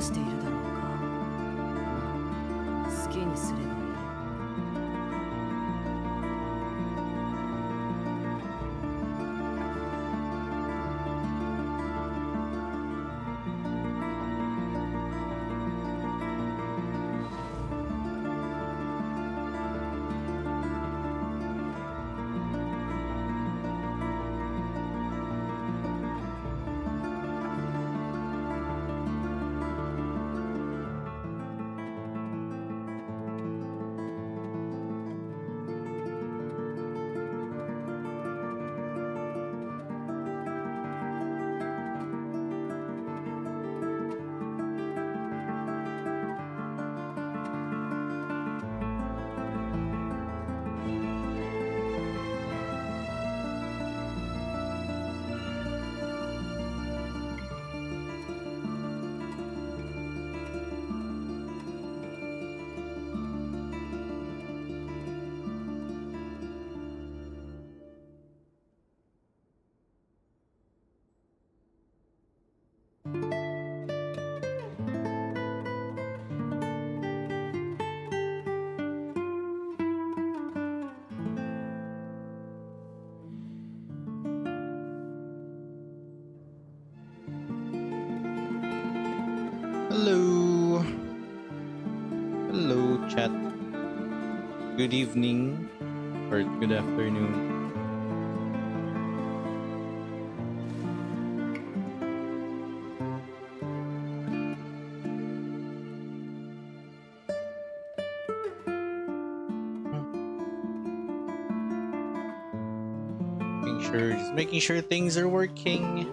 しているだろうか。好きにすればいい。Hello. Hello, chat. Good evening or good afternoon. Just making sure things are working.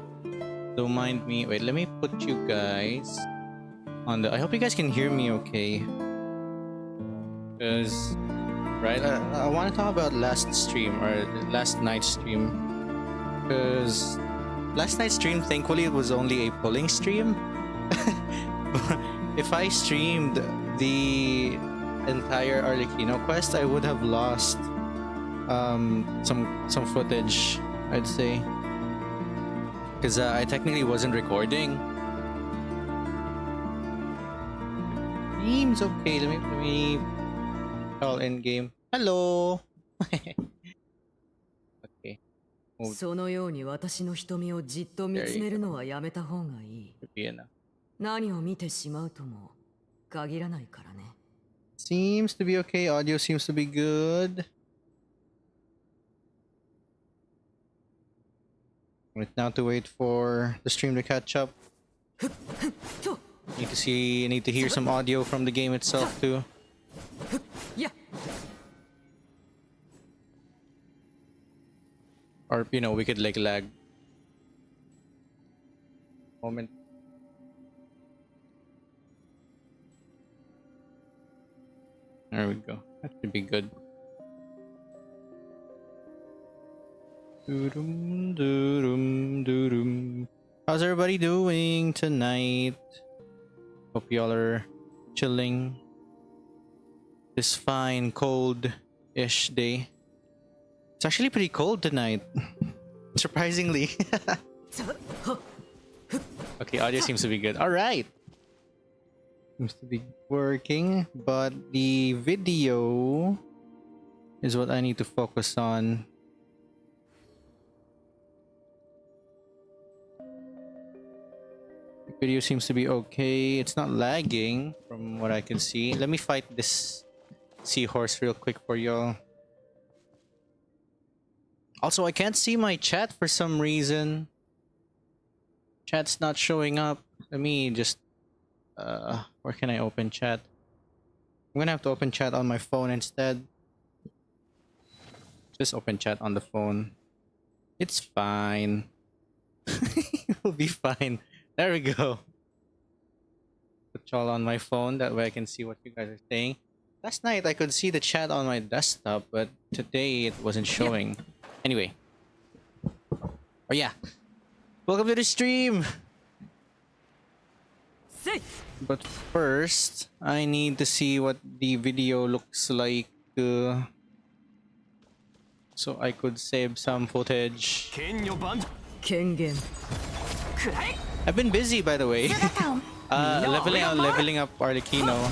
Don't mind me. Wait, let me put you guys on the. I hope you guys can hear me okay. Because, right, I want to talk about last stream or last night's stream. Because last night's stream, thankfully, it was only a pulling stream. If I streamed the entire Arlecchino quest, I would have lost some footage, I'd say, because I technically wasn't recording. Seems okay. Let me call in game. Hello. Okay. そのように私の瞳をじっと見つめるのはやめた方がいい。何を見てしまうとも限らないからね。Seems to be okay. Audio seems to be good. Right now to wait for the stream to catch up. Need to hear some audio from the game itself too. Or you know, we could like lag. Moment. There we go. That should be good. Doo-dum, doo-dum, doo-dum. How's everybody doing tonight? Hope y'all are chilling this fine cold-ish day. It's actually pretty cold tonight, surprisingly. Okay, audio seems to be good. All right, seems to be working, but the video is what I need to focus on. Video seems to be okay. It's not lagging from what I can see. Let me fight this seahorse real quick for y'all. Also, I can't see my chat for some reason. Chat's not showing up. Let me just where can I open chat? I'm gonna have to open chat on my phone instead. Just open chat on the phone. It's fine. It'll be fine. There we go. Put y'all on my phone, that way I can see what you guys are saying. Last night I could see the chat on my desktop, but today it wasn't showing. Anyway. Oh yeah. Welcome to the stream! But first, I need to see what the video looks like. So I could save some footage. I've been busy, by the way. Leveling up Arlecchino.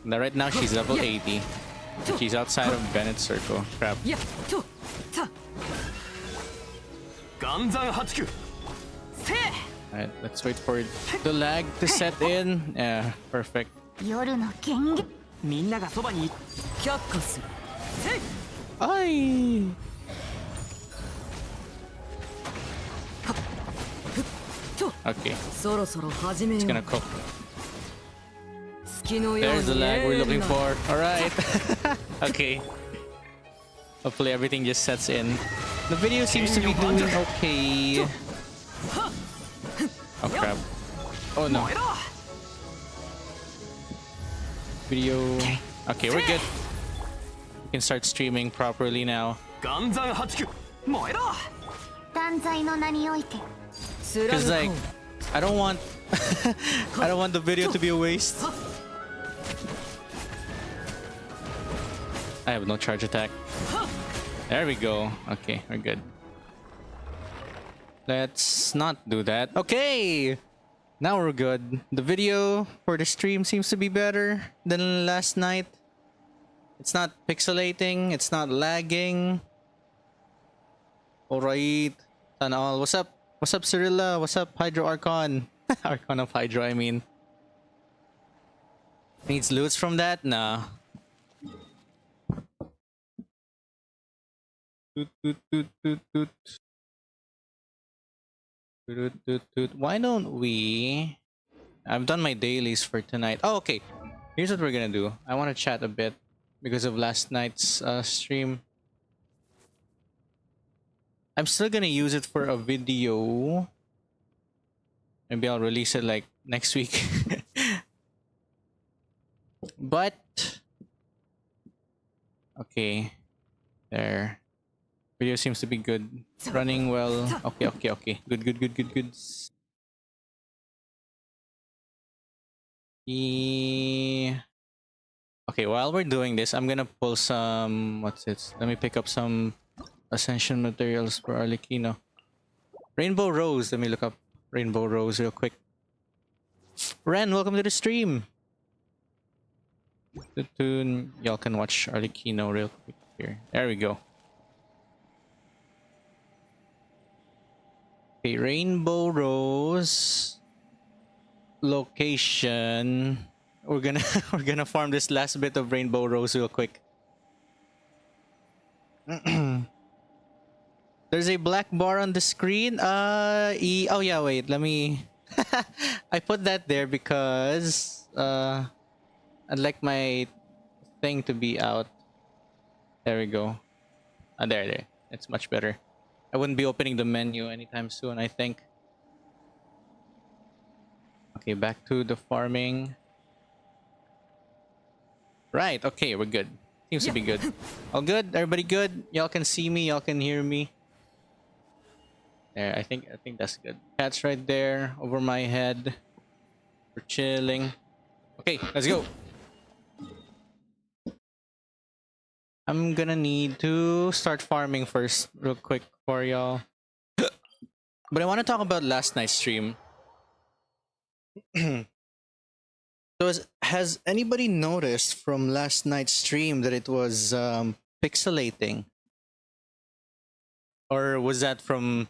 Now, right now she's level 80. She's outside of Bennett's circle. Crap. Alright, let's wait for the lag to set in. Yeah, perfect. Ay! Okay. It's gonna cook. There's the lag we're looking for. Alright. Okay. Hopefully everything just sets in. The video seems to be doing okay. Oh crap. Oh no. Video. Okay, we're good. We can start streaming properly now. Cause like, I don't want I don't want the video to be a waste. I have no charge attack. There we go. Okay, we're good. Let's not do that. Okay! Now we're good. The video for the stream seems to be better than last night. It's not pixelating. It's not lagging. Alright. Sana all. What's up? What's up, Cyrilla? What's up, Hydro Archon? Archon of Hydro, I mean. Needs loots from that? Nah. Why don't we... I've done my dailies for tonight. Oh, okay. Here's what we're gonna do. I want to chat a bit because of last night's stream. I'm still gonna use it for a video. Maybe I'll release it like next week. But... Okay. There. Video seems to be good. Running well. Okay. Good. Okay, while we're doing this, I'm gonna pull some... What's it? Let me pick up some Ascension materials for Arlecchino. Rainbow Rose. Let me look up Rainbow Rose real quick. Ren, welcome to the stream. Y'all can watch Arlecchino real quick here. There we go. Okay, Rainbow Rose location. We're gonna farm this last bit of Rainbow Rose real quick. There's a black bar on the screen. Oh yeah, wait. Let me. I put that there because I'd like my thing to be out. There we go. There. It's much better. I wouldn't be opening the menu anytime soon, I think. Okay, back to the farming. Right, okay, we're good. Seems to be good. All good? Everybody good? Y'all can see me, y'all can hear me. There, I think that's good. Cat's right there, over my head. We're chilling. Okay, let's go. I'm gonna need to start farming first, real quick for y'all. But I want to talk about last night's stream. So has anybody noticed from last night's stream that it was pixelating? Or was that from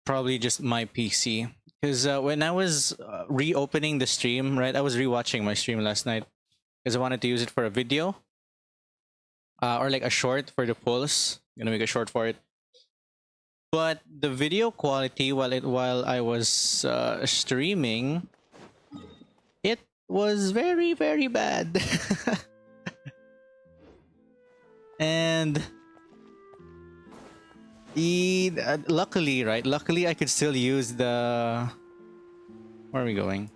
probably just my PC? Because when I was reopening the stream, right, I was rewatching my stream last night because I wanted to use it for a video. Or like a short for the pulse. I'm gonna make a short for it. But the video quality while I was streaming, it was very, very bad. And luckily I could still use the... Where are we going?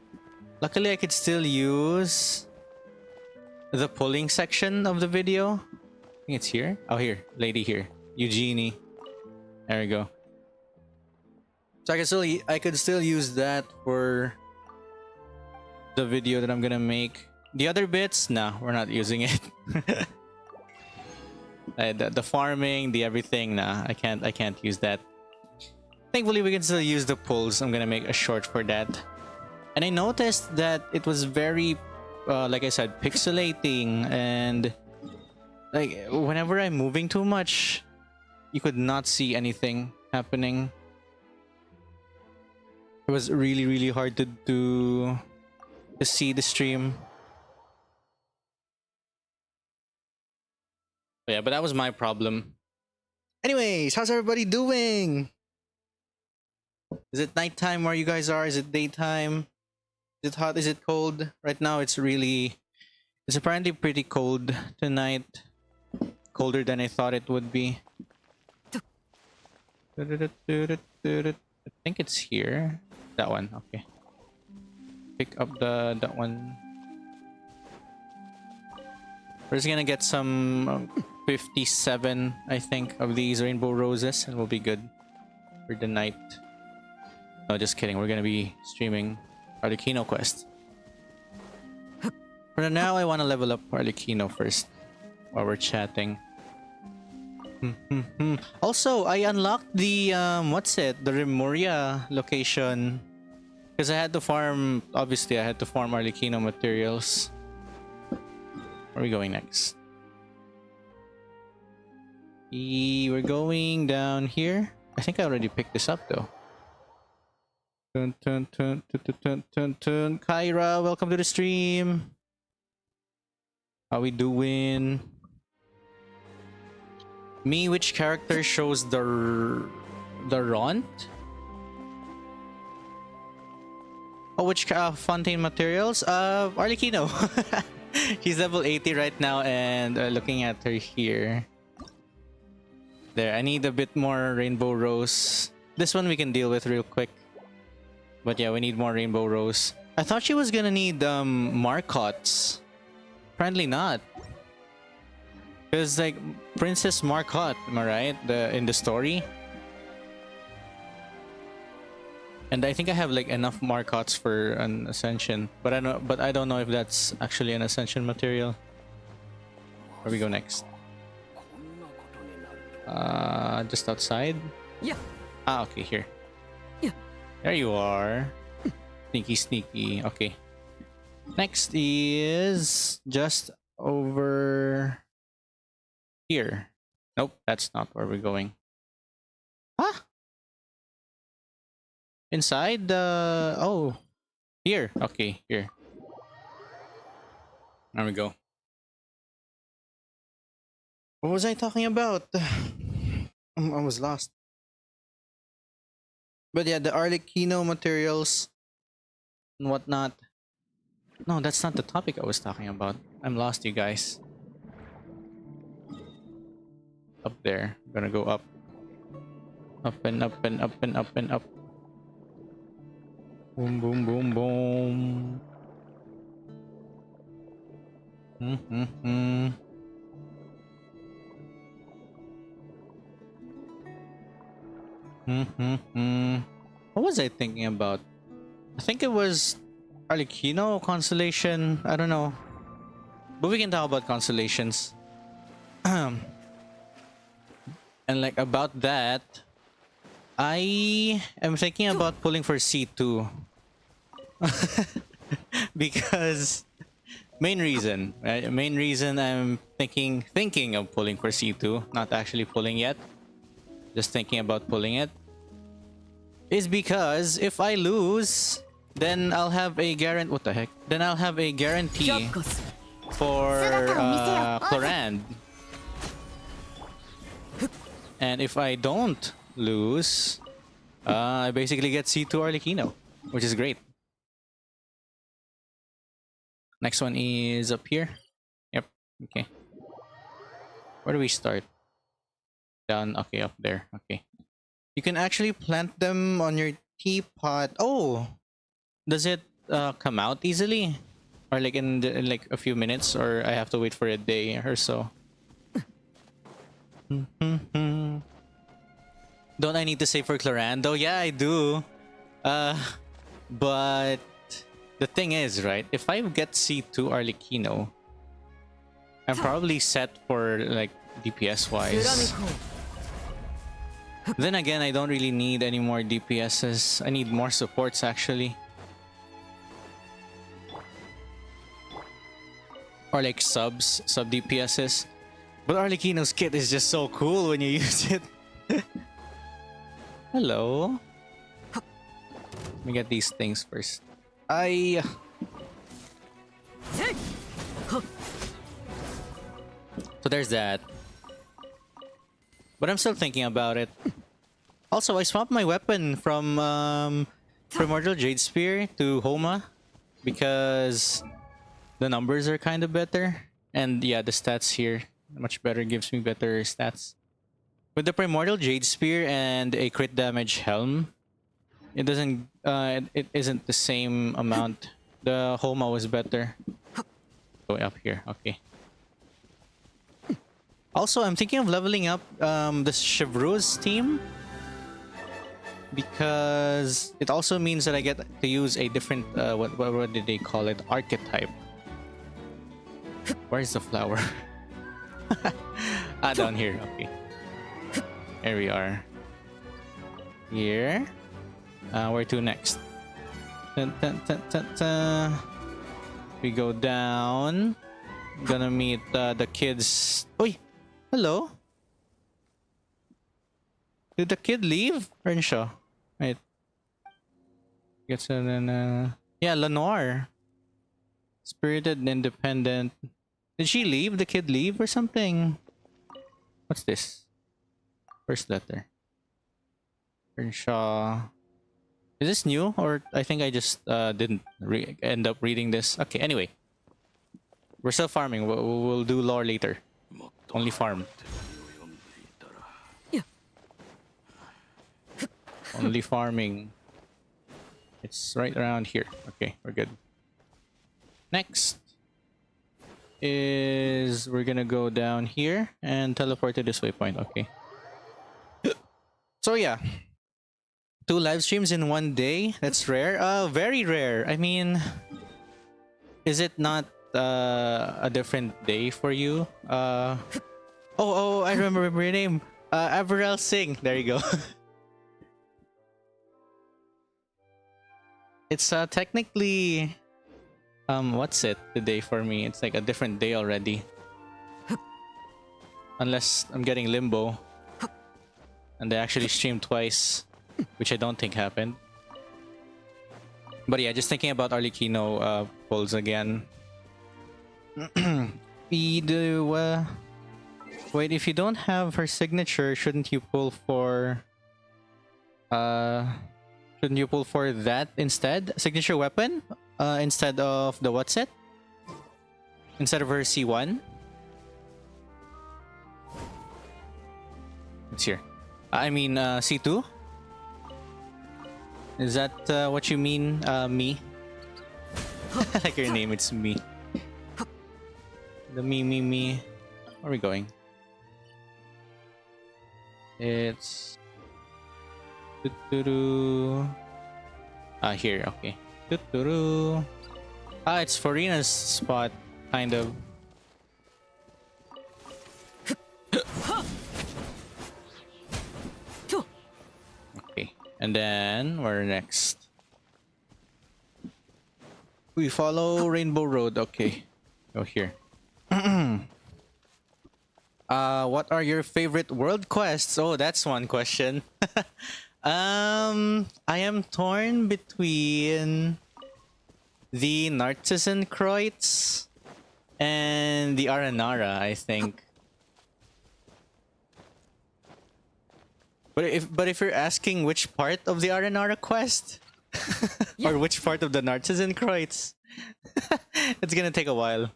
Luckily I could still use the pulling section of the video. I think it's here. Oh, here. Lady here. Eugenie. There we go. So I could still use that for the video that I'm gonna make. The other bits, nah, we're not using it. The farming, the everything, nah, I can't use that. Thankfully, we can still use the pulls. I'm gonna make a short for that. And I noticed that it was very, like I said, pixelating, and like whenever I'm moving too much, you could not see anything happening. It was really, really hard to see the stream. Yeah, but that was my problem. Anyways, how's everybody doing? Is it nighttime where you guys are? Is it daytime? Is it hot? Is it cold? Right now it's apparently pretty cold tonight. Colder than I thought it would be. I think it's here. That one, okay. Pick up that one. We're just gonna get some 57, I think, of these rainbow roses, and we'll be good for the night. No, just kidding. We're gonna be streaming Arlecchino quest. For now, I want to level up Arlecchino first while we're chatting. Also, I unlocked the the Remuria location, because I had to farm. Obviously, I had to farm Arlecchino materials. Where are we going next? We're going down here. I think I already picked this up though. Kyra, welcome to the stream. How we doing? Me, which character shows the Ront? Oh, which Fontaine materials? Arlecchino. She's level 80 right now, and looking at her here. There, I need a bit more rainbow rose. This one we can deal with real quick. But yeah, we need more rainbow rose. I thought she was gonna need Marcottes. Apparently not. Because like Princess Marcotte, am I right? In the story. And I think I have like enough Marcottes for an ascension, but I don't know if that's actually an ascension material. Where we go next? Just outside? Yeah. Ah, okay, here. Yeah. There you are. Sneaky, sneaky. Okay. Next is just over here. Nope, that's not where we're going. Huh? Inside the... Oh. Here. Okay, here. There we go. What was I talking about? I was lost. But yeah, the Arlecchino materials and whatnot. No, that's not the topic I was talking about. I'm lost, you guys. Up there. I'm gonna go up. Up and up and up and up and up. Boom, boom, boom, boom. What was I thinking about? I think it was Arlecchino constellation. I don't know, but we can talk about constellations. And like about that, I am thinking about pulling for C2 because main reason I'm thinking of pulling for C2, not actually pulling yet. Just thinking about pulling it is because if I lose, then I'll have a guarantee. What the heck? Then I'll have a guarantee for Clervie. And if I don't lose, I basically get C2 Arlecchino, which is great. Next one is up here. Yep. Okay. Where do we start? Down. Okay, up there. Okay. You can actually plant them on your teapot. Oh, does it come out easily, or like in like a few minutes, or I have to wait for a day or so? Don't I need to save for Clervie though? Yeah, I do. But the thing is, right? If I get C2 Arlecchino, I'm probably set for like DPS wise. Then again, I don't really need any more DPSs. I need more supports actually. Or like sub DPSs. But Arlecchino's kit is just so cool when you use it. Hello. Let me get these things first. So there's that. But I'm still thinking about it. Also, I swapped my weapon from Primordial Jade Spear to Homa because the numbers are kind of better. And yeah, the stats here much better, gives me better stats. With the Primordial Jade Spear and a crit damage helm, it doesn't it isn't the same amount. The Homa was better. Go up here, okay. Also, I'm thinking of leveling up the Chevreuse team because it also means that I get to use a different what did they call it? Archetype. Where's the flower? Down here. Okay. Here we are. Here. Where to next? Dun, dun, dun, dun, dun. We go down. Gonna meet the kids. Oi! Hello? Did the kid leave? Earnshaw. Right. Gets yeah, Lenore. Spirited and independent. Did she leave? The kid leave or something? What's this? First letter. Earnshaw. Is this new? Or I think I just didn't end up reading this. Okay, anyway. We're still farming. We'll do lore later. Only farm. Only farming. It's right around here. Okay, we're good. Next is we're gonna go down here and teleport to this waypoint. Okay. So yeah. 2 live streams in one day. That's rare. Very rare. I mean, is it not a different day for you? Oh, I remember your name. Averell Singh. There you go. It's technically what's it today for me? It's like a different day already. Unless I'm getting limbo. And they actually streamed twice, which I don't think happened. But yeah, just thinking about Arlecchino polls again. Wait, if you don't have her signature, shouldn't you pull for that instead? Signature weapon? Instead of the what's it? Instead of her C1? It's here. I mean C2? Is that what you mean, me? I like your name, it's me. The me. Where are we going? It's... here, okay. It's Farina's spot, kind of. Okay, and then where next? We follow Rainbow Road, okay. Go here. What are your favorite world quests? Oh, that's one question. I am torn between the Narcissen Kreuz and the Aranara, I think. But if you're asking which part of the Aranara quest or which part of the Narcissen Kreuz, it's gonna take a while.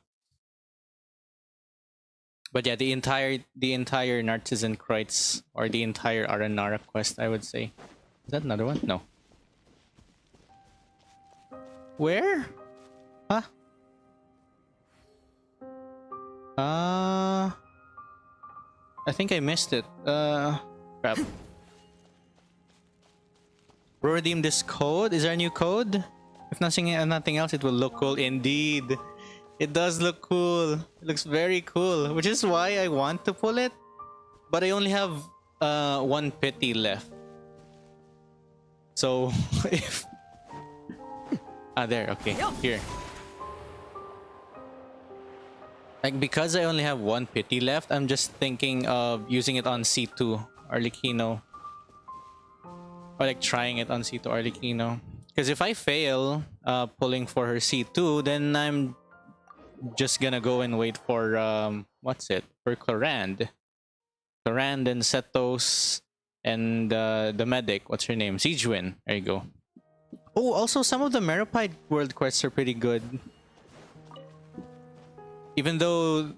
But yeah, the entire Narcissen Kreuz or the entire Aranara quest, I would say. Is that another one? No. Where? Huh? I think I missed it. Crap. Redeem this code. Is there a new code? If nothing else, it will look cool. Indeed. It does look cool. It looks very cool, which is why I want to pull it. But I only have one pity left. So if there, okay, here. Like, because I only have one pity left, I'm just thinking of using it on C2 Arlecchino. Or like trying it on C2 Arlecchino. Because if I fail pulling for her C2, then I'm just gonna go and wait for what's it? For Clervie. Clervie and Setos and the medic. What's her name? Sijuin. There you go. Oh, also some of the Meropide world quests are pretty good. Even though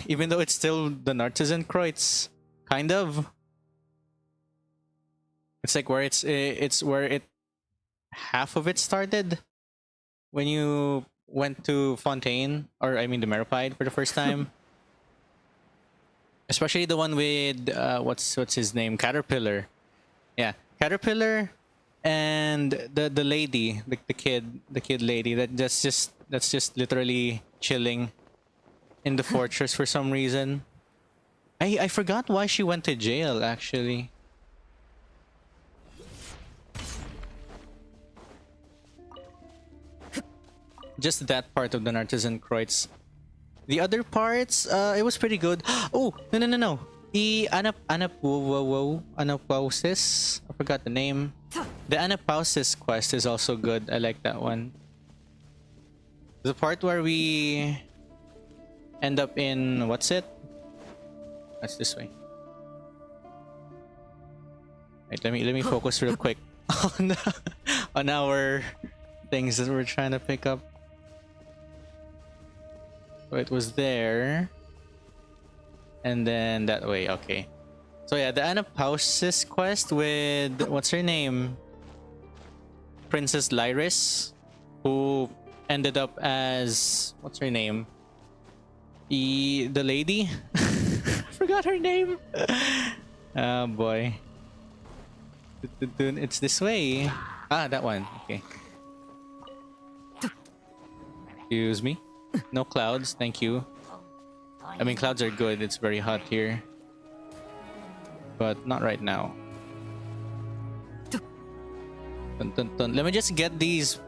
even though it's still the Nartisan Kreuz, kind of. It's like where it's where it half of it started when you went to Fontaine, or I mean the Meropide for the first time. Especially the one with what's his name? Caterpillar. Yeah, Caterpillar and the lady, the kid lady that's just literally chilling in the fortress for some reason. I forgot why she went to jail actually. Just that part of the Nartisan Kreuz. The other parts, it was pretty good. Oh, no. The Anapausis. I forgot the name. The Anapausis quest is also good. I like that one. The part where we end up in, what's it? That's this way. Wait, let me focus real quick on our things that we're trying to pick up. So it was there. And then that way, okay. So yeah, the Anapausis quest with, what's her name? Princess Lyris, who ended up as, what's her name? The lady? I forgot her name. Oh boy. It's this way. Ah, that one. Okay. Excuse me. No clouds, thank you. I mean, clouds are good. It's very hot here. But not right now. Dun, dun, dun. Let me just get these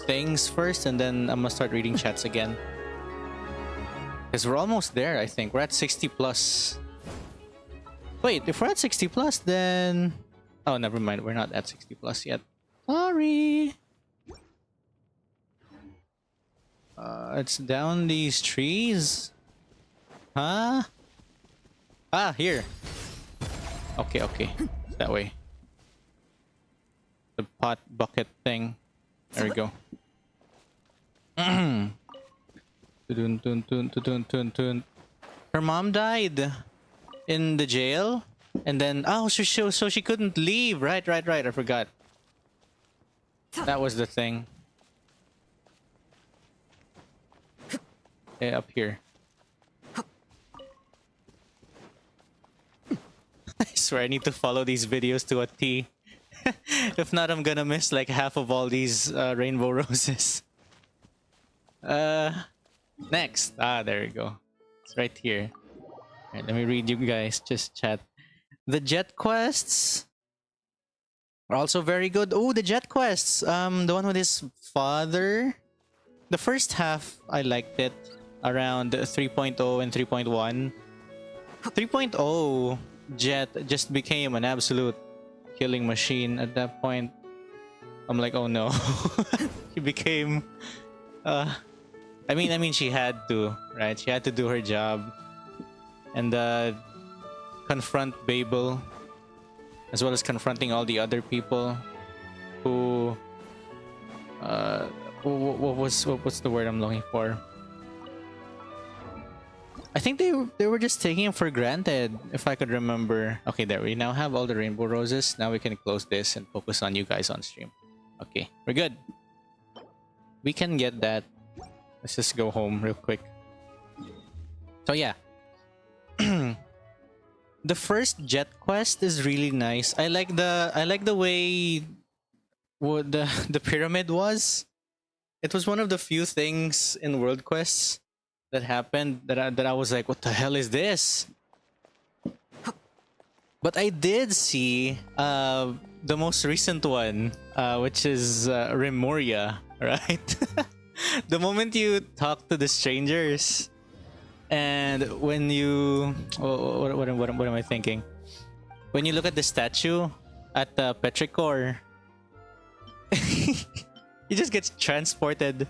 things first and then I'm gonna start reading chats again. Because we're almost there, I think. We're at 60 plus. Wait, if we're at 60 plus, then... Oh, never mind. We're not at 60 plus yet. Sorry. It's down these trees. Huh? Ah, here. Okay, okay. That way. The pot bucket thing. There we go. Her mom died in the jail, and then so she couldn't leave. Right. I forgot. That was the thing. Yeah, up here. I swear I need to follow these videos to a T. If not, I'm gonna miss like half of all these rainbow roses. Next. Ah, there we go. It's right here. Alright, let me read you guys. Just chat. The jet quests are also very good. Oh, the jet quests. The one with his father. The first half, I liked it. Around 3.0 and 3.1. 3.0, Jet just became an absolute killing machine at that point. I'm like, oh no. She became... I mean, she had to, right? She had to do her job. And confront Babel. As well as confronting all the other people who... what's the word I'm looking for? I think they were just taking it for granted, if I could remember. Okay, there we now have all the rainbow roses. Now we can close this and focus on you guys on stream. Okay, we're good. We can get that. Let's just go home real quick. So yeah. The first jet quest is really nice. I like the way what the pyramid was. It was one of the few things in world quests that happened that I was like, what the hell is this? But I did see the most recent one, which is Remoria, right? The moment you talk to the strangers, and when you... what am I thinking? When you look at the statue at the Petrichor, you just get transported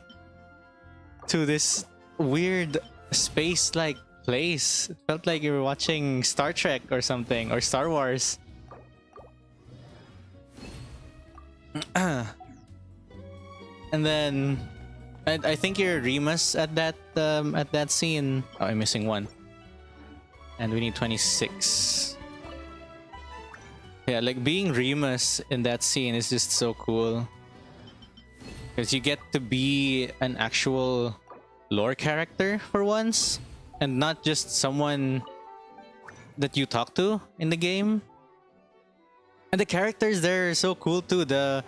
to this weird space-like place. It felt like you were watching Star Trek or something, or Star Wars. And then I think you're Remus at that scene. Oh, I'm missing one, and we need 26. Yeah, like being Remus in that scene is just so cool, because you get to be an actual lore character for once, and not just someone that you talk to in the game. And the characters there are so cool too. The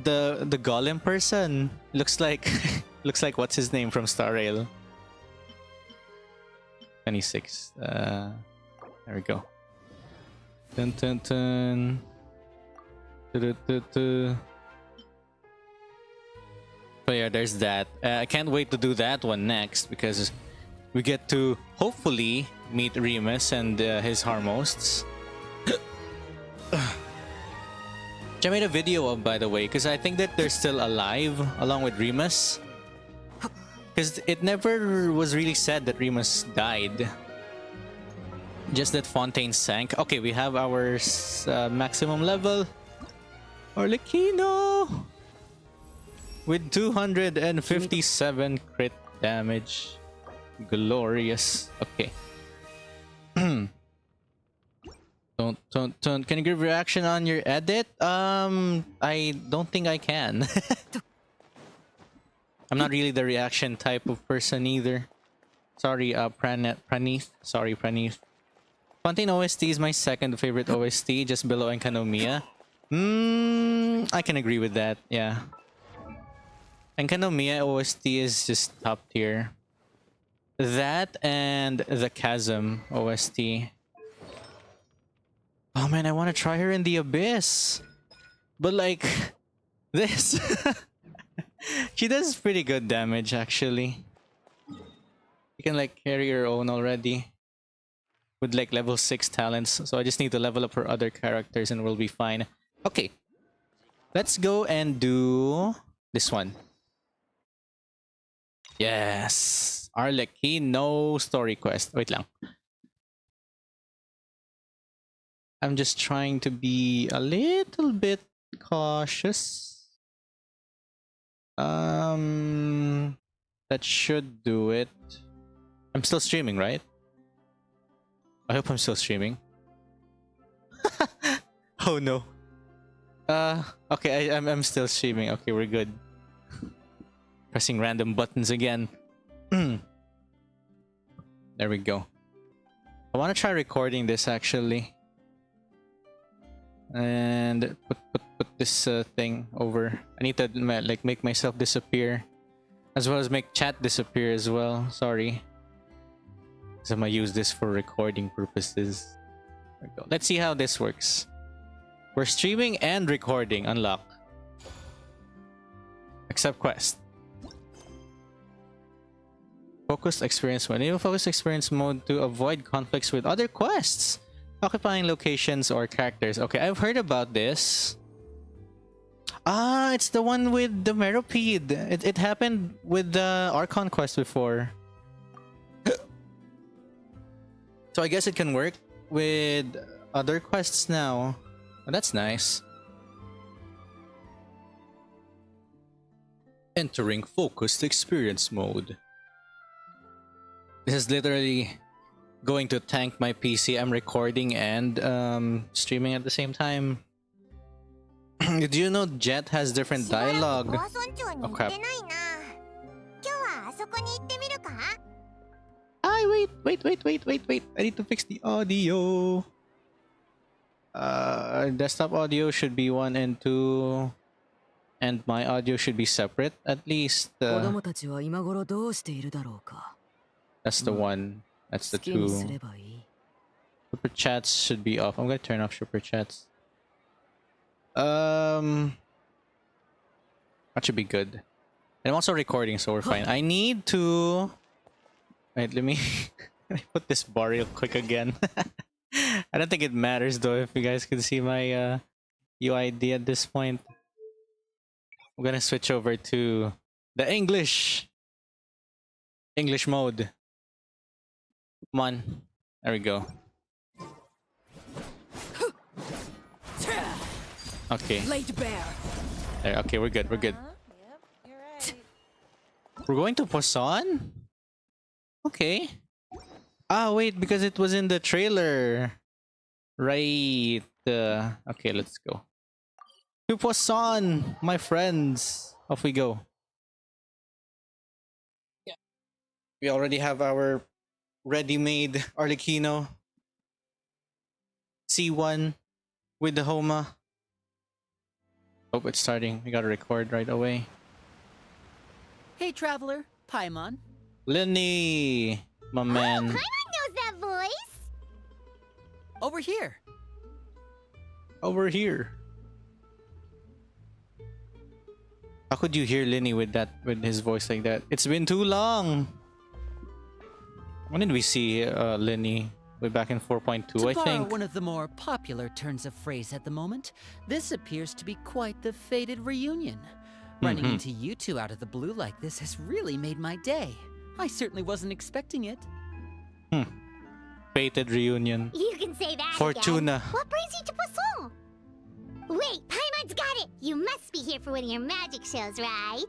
golem person looks like looks like what's his name from Star Rail. 26. There we go. Dun dun dun. Du-du-du-du. So yeah, there's that. I can't wait to do that one next, because we get to hopefully meet Remus and his Harmosts. Which I made a video of, by the way, because I think that they're still alive along with Remus. Because it never was really said that Remus died. Just that Fontaine sank. Okay, we have our maximum level. Arlecchino! With 257 crit damage. Glorious. Okay. Don't. Can you give reaction on your edit? I don't think I can. I'm not really the reaction type of person either. Sorry, Praneeth. Sorry, Praneeth. Fontaine OST is my second favorite OST, just below Enkanomiya. I can agree with that, yeah. Enkanomiya OST is just top tier. That and the Chasm OST. Oh man, I want to try her in the Abyss. But like, this. She does pretty good damage, actually. You can like carry her own already. With like level 6 talents. So I just need to level up her other characters and we'll be fine. Okay. Let's go and do this one. Yes. Arlecchino story quest. Wait lang. I'm just trying to be a little bit cautious. That should do it. I'm still streaming, right? I hope I'm still streaming. Oh no. Okay, I'm still streaming. Okay, we're good. Pressing random buttons again. There we go. I want to try recording this actually. And put this thing over. I need to like make myself disappear, as well as make chat disappear as well. Sorry. So I'm gonna use this for recording purposes. There we go. Let's see how this works. We're streaming and recording. Unlock. Accept quest. Focused experience mode. Enable focused experience mode to avoid conflicts with other quests. Occupying locations or characters. Okay, I've heard about this. Ah, it's the one with the Meropede. It happened with the Archon quest before. So I guess it can work with other quests now. Oh, that's nice. Entering focused experience mode. This is literally going to tank my PC. I'm recording and streaming at the same time. Did you know Jet has different dialogue? Oh crap. Wait. I need to fix the audio. Desktop audio should be 1 and 2. And my audio should be separate at least. That's the 1. That's the 2. Super chats should be off. I'm gonna turn off super chats. That should be good. And I'm also recording, so we're fine. I need to... Wait, let me... let me put this bar real quick again. I don't think it matters though if you guys can see my UID at this point. I'm gonna switch over to the English mode. Come on. There we go. Okay. Laid bare. There, okay, we're good. We're good. Yep, you're right. We're going to Poisson? Okay. Ah, wait, because it was in the trailer. Right. Okay, let's go. To Poisson, my friends. Off we go. Yeah. We already have our ready-made Arlecchino. C1 with the Homa. Oh, it's starting. We gotta record right away. Hey, traveler. Paimon. Lyney, my man. Paimon knows that voice. Over here. Over here. How could you hear Lyney with his voice like that? It's been too long. When did we see Lyney? Way back in 4.2, I To borrow think. one of the more popular turns of phrase at the moment, this appears to be quite the fated reunion. Running into you two out of the blue like this has really made my day. I certainly wasn't expecting it. Fated reunion. You can say that Fortuna. again. What brings you to Poisson? Wait, Paimon's got it. You must be here for one of your magic shows, right?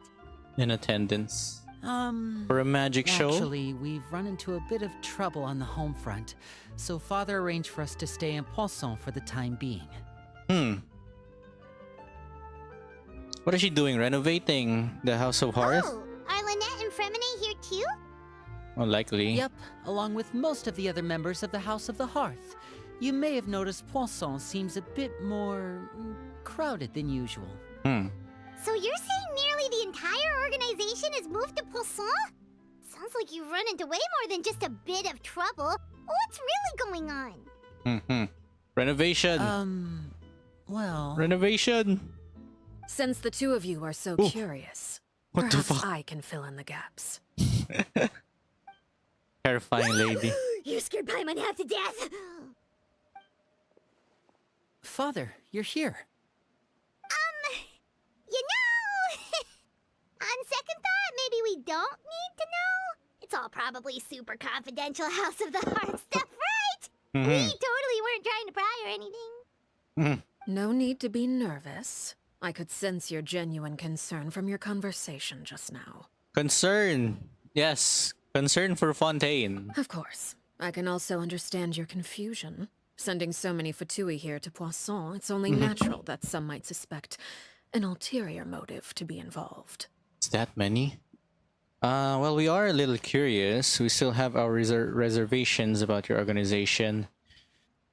In attendance. For a magic show? Actually, we've run into a bit of trouble on the home front, so Father arranged for us to stay in Poisson for the time being. What is she doing? Renovating the House of Hearth? Oh, are Lynette and Freminet here too? Well, likely. Yep, along with most of the other members of the House of the Hearth. You may have noticed Poisson seems a bit more crowded than usual. So you're saying nearly the entire organization has moved to Poisson? Sounds like you've run into way more than just a bit of trouble. What's really going on? Renovation. Well... Renovation. Since the two of you are so curious, What the perhaps fuck? I can fill in the gaps. Terrifying lady. You scared Paimon half to death. Father, you're here. You know, on second thought, maybe we don't need to know. It's all probably super confidential House of the Heart stuff, right? We totally weren't trying to pry or anything. No need to be nervous. I could sense your genuine concern from your conversation just now. Concern. Yes. Concern for Fontaine. Of course. I can also understand your confusion. Sending so many Fatui here to Poisson, it's only natural that some might suspect an ulterior motive to be involved. Is that many? Well, we are a little curious. We still have our reservations about your organization.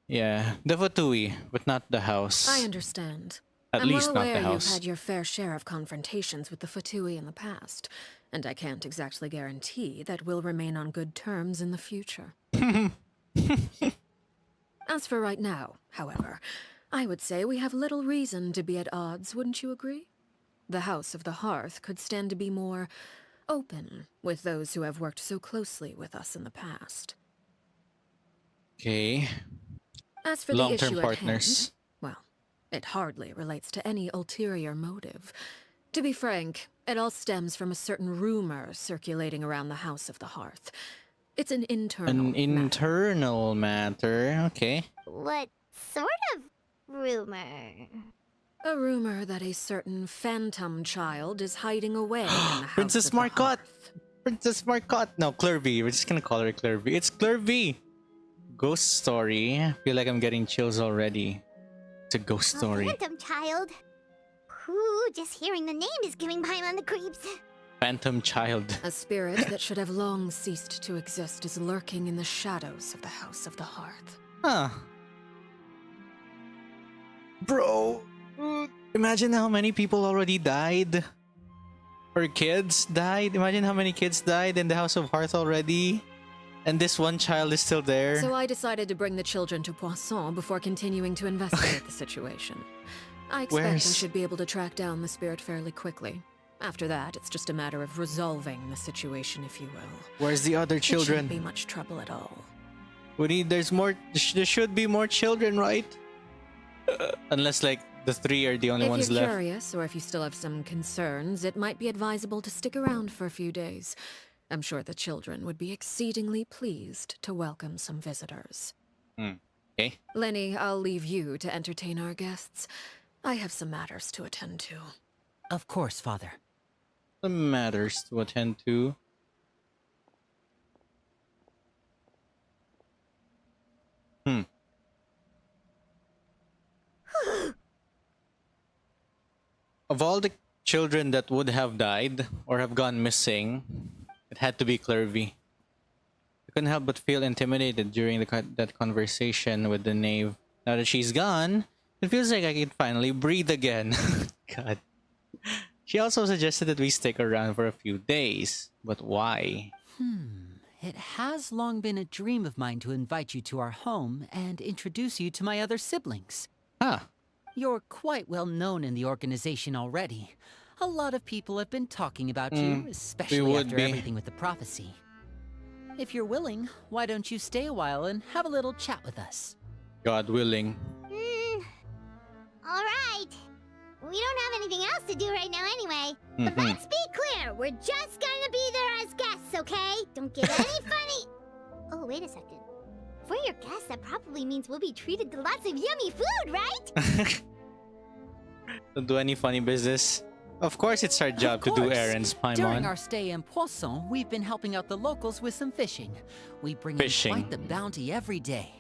Yeah, the Fatui, but not the house. I understand. At I'm least well not aware the you've house. had your fair share of confrontations with the Fatui in the past, and I can't exactly guarantee that we'll remain on good terms in the future. As for right now, however, I would say we have little reason to be at odds, wouldn't you agree? The House of the Hearth could stand to be more open with those who have worked so closely with us in the past. Okay. As for the Long-term issue partners. at hand, well, it hardly relates to any ulterior motive. To be frank, it all stems from a certain rumor circulating around the House of the Hearth. It's an internal An matter. internal matter. Okay. What sort of rumor? A rumor that a certain phantom child is hiding away in the House Princess of the Marcotte! Hearth. Princess Marcotte! No, Clervie. We're just gonna call her Clervie. It's Clervie! Ghost story. I feel like I'm getting chills already. It's a ghost A story. phantom child. Whew, just hearing the name is giving Paimon the creeps. Phantom child. A spirit that should have long ceased to exist is lurking in the shadows of the House of the Hearth. Huh. Bro. Imagine how many people already died. Or kids died. Imagine how many kids died in the House of Hearth already. And this one child is still there. So I decided to bring the children to Poisson before continuing to investigate the situation. I expect I Where's- should be able to track down the spirit fairly quickly. After that, it's just a matter of resolving the situation, if you will. Where's the other It shouldn't children? be much trouble at all. There's more. There should be more children, right? Unless like the 3 are the only If ones you're left. curious, or if you still have some concerns, it might be advisable to stick around for a few days. I'm sure the children would be exceedingly pleased to welcome some visitors. Okay. Lyney, I'll leave you to entertain our guests. I have some matters to attend to. Of course, Father. Some matters to attend to. Of all the children that would have died or have gone missing, it had to be Clervie. I couldn't help but feel intimidated during that conversation with the knave. Now that she's gone, it feels like I can finally breathe again. God. She also suggested that we stick around for a few days. But why? It has long been a dream of mine to invite you to our home and introduce you to my other siblings. Huh. You're quite well known in the organization already. A lot of people have been talking about you, especially would after be. everything with the prophecy. If you're willing, why don't you stay a while and have a little chat with us? God willing. Alright. We don't have anything else to do right now anyway. But let's be clear, we're just gonna be there as guests, okay? Don't get any funny... Oh, wait a second. For your guests, that probably means we'll be treated to lots of yummy food, right? Don't do any funny business. Of course, it's our job to do course. errands, During Paimon. our stay in Poisson, we've been helping out the locals with some fishing. We bring Fishing. in quite the bounty every day.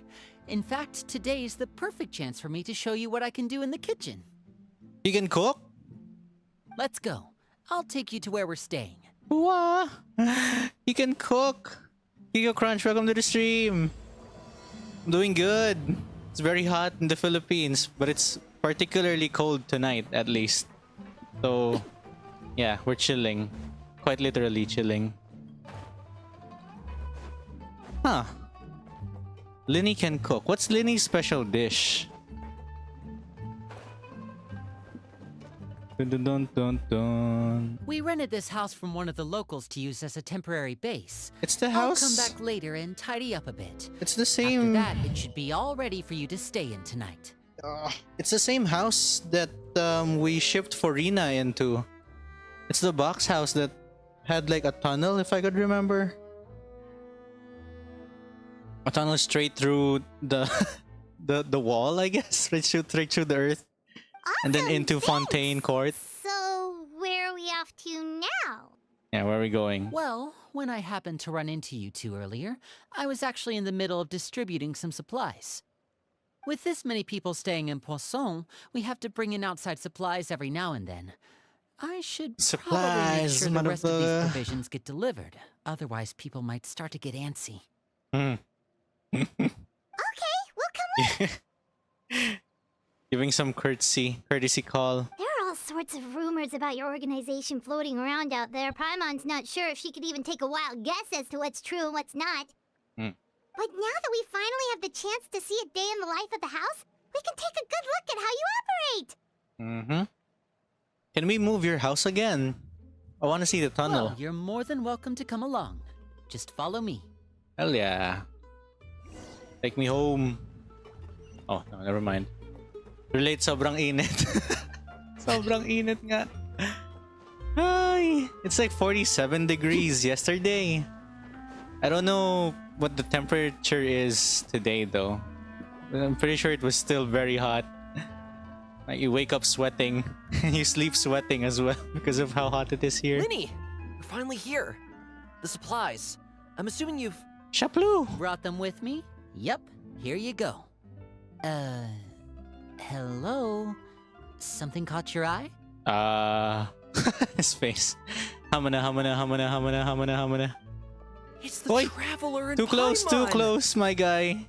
In fact, today's the perfect chance for me to show you what I can do in the kitchen. You can cook? Let's go. I'll take you to where we're staying. Wow. You can cook. Kiko Crunch, welcome to the stream. I'm doing good. It's very hot in the Philippines, but it's particularly cold tonight, at least. So, yeah, we're chilling. Quite literally chilling. Huh. Lyney can cook. What's Lyney's special dish? Dun, dun, dun, dun, dun. We rented this house from one of the locals to use as a temporary base. It's the I'll house. come back later and tidy up a bit. It's the After same. that, it should be all ready for you to stay in tonight. It's the same house that we shipped Forina into. It's the box house that had like a tunnel, if I could remember. A tunnel straight through the the wall, I guess, straight through the earth, and then Awesome, into thanks. Fontaine Court. So, where are we off to now? Yeah, where are we going? Well, when I happened to run into you two earlier, I was actually in the middle of distributing some supplies. With this many people staying in Poisson, we have to bring in outside supplies every now and then. I should probably make Supplies, sure the rest of these motherfucker. provisions get delivered. Otherwise, people might start to get antsy. Okay, we'll come with. Giving some courtesy call. There are all sorts of rumors about your organization floating around out there. Paimon's not sure if she could even take a wild guess as to what's true and what's not. But now that we finally have the chance to see a day in the life of the house, we can take a good look at how you operate. Can we move your house again? I want to see the tunnel. Well, you're more than welcome to come along. Just follow me. Hell yeah. Take me home. Oh, no, never mind. Relate, sobrang init. Sobrang init nga. Ay, it's like 47 degrees yesterday. I don't know what the temperature is today though. But I'm pretty sure it was still very hot. Like you wake up sweating and you sleep sweating as well because of how hot it is here. Lyney! You're finally here. The supplies. I'm assuming you've... Chaplu! Brought them with me? Yep, here you go. Hello? Something caught your eye? His face. Hamana. It's the Oi! Traveler in Too Paimon! close, my guy.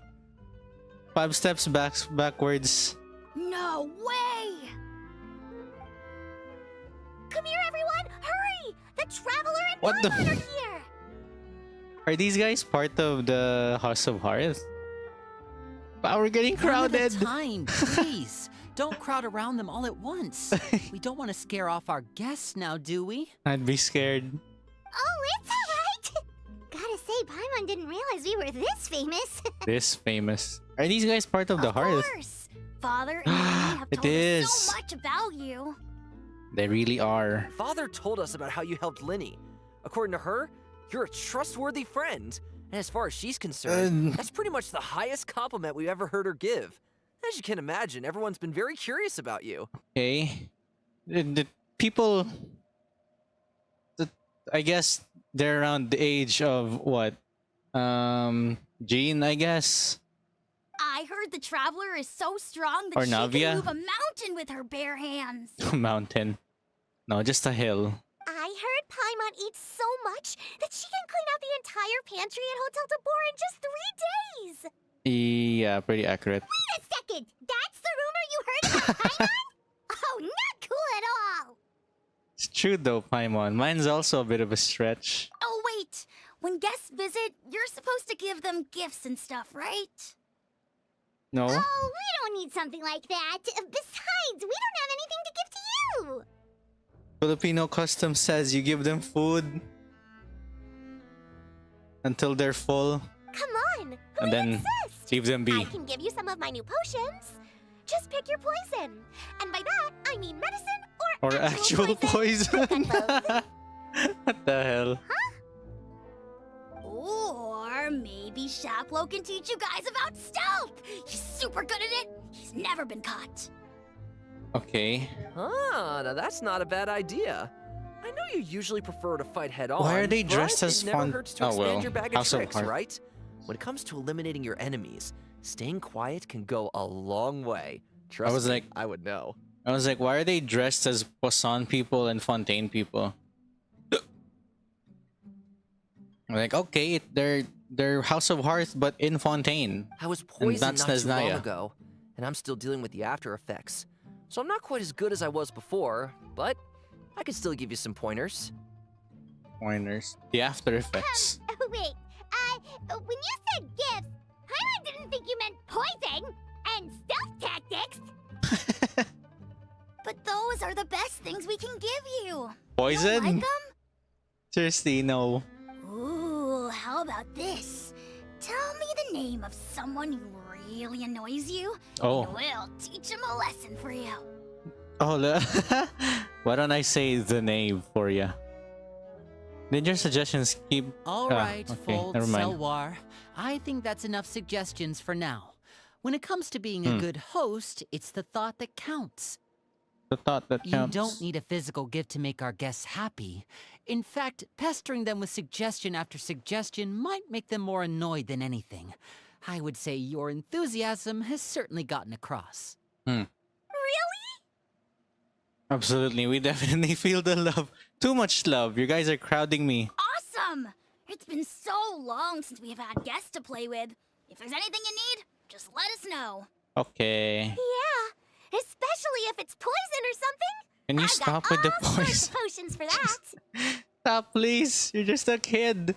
5 steps backwards. No way! Come here, everyone! Hurry! The Traveler and What the Paimon are here! Are these guys part of the House of Hearth? Wow, we're getting One at a crowded. time, please. Don't crowd around them all at once. We don't want to scare off our guests now, do we? I'd be scared. Oh, it's alright! Gotta say, Paimon didn't realize we were this famous. This famous. Are these guys part of the Hearth? Of course! Father and Lyney have It told us is. so much about you. They really are. Father told us about how you helped Lyney. According to her, you're a trustworthy friend. And as far as she's concerned, that's pretty much the highest compliment we've ever heard her give. As you can imagine, everyone's been very curious about you. Okay. The people... I guess they're around the age of what? Jean, I guess? I heard the Traveler is so strong that Or she Navia? can move a mountain with her bare hands. Mountain. No, just a hill. I heard Paimon eats so much that she can clean out the entire pantry at Hotel de Boer in just 3 days. Yeah, pretty accurate. Wait a second! That's the rumor you heard about Paimon? Oh, not cool at all! It's true though, Paimon. Mine's also a bit of a stretch. Oh, wait. When guests visit, you're supposed to give them gifts and stuff, right? No? Oh, we don't need something like that. Besides, we don't have anything to give to you. Filipino custom says you give them food until they're full Come on. Who and then insist? leave them I be. can give you some of my new potions. Just pick your poison. And by that, I mean medicine Or actual poison. Pick on both. What the hell? Or maybe Shaplo can teach you guys about stealth. He's super good at it. He's never been caught. Okay. Ah, now that's not a bad idea. I know you usually prefer to fight head on. Why are they but dressed as it never fun- hurts to Oh, expand well, your bag House of of tricks, Hearth. right? When it comes to eliminating your enemies, staying quiet can go a long way. Trust was me, like- I would know. I was like, why are they dressed as Poisson people and Fontaine people? I'm like, okay, they're House of Hearth, but in Fontaine. I was poisoned that's not too long Nesnaya. ago, and I'm still dealing with the after effects. So I'm not quite as good as I was before, but I can still give you some pointers. Pointers. The after effects. Wait, when you said gifts, Paimon didn't think you meant poison and stealth tactics. But those are the best things we can give you. Poison? You like them? Seriously, no. Ooh, how about this? Tell me the name of someone who really annoys you, Oh. and we'll teach him a lesson for you. Oh, why don't I say the name for ya? Did your suggestions keep... All right, okay, Fold never mind. Selwar. I think that's enough suggestions for now. When it comes to being a good host, it's the thought that counts. The thought that You counts. don't need a physical gift to make our guests happy. In fact, pestering them with suggestion after suggestion might make them more annoyed than anything. I would say your enthusiasm has certainly gotten across. Really? Absolutely, we definitely feel the love. Too much love. You guys are crowding me. Awesome! It's been so long since we have had guests to play with. If there's anything you need, just let us know. Okay. Yeah, especially if it's poison or something. Can you I've stop got with the all sorts poison? of potions for that. Stop, please. You're just a kid.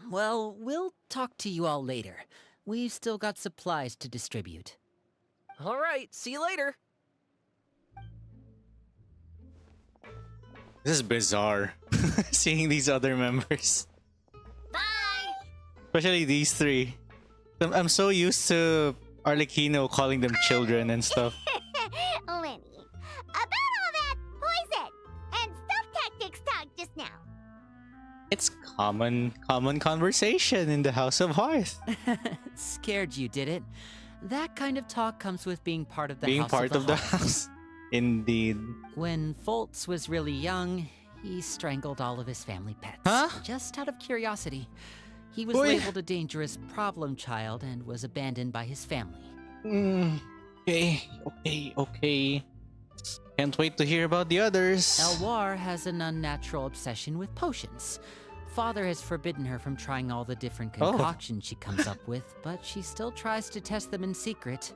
Well, we'll talk to you all later. We've still got supplies to distribute. All right, see you later. This is bizarre. Seeing these other members. Bye! Especially these three. I'm so used to Arlecchino calling them children and stuff. Lyney, about all that poison and stealth tactics talk just now. It's common conversation in the House of Hearth. Scared you, did it? That kind of talk comes with being part of the Being house part of the Hearth. house. Indeed. When Foltz was really young, he strangled all of his family pets. Huh? Just out of curiosity. He was Boy. labeled a dangerous problem child and was abandoned by his family. Okay. Can't wait to hear about the others. Elwar has an unnatural obsession with potions. Father has forbidden her from trying all the different Oh. concoctions she comes up with, but she still tries to test them in secret.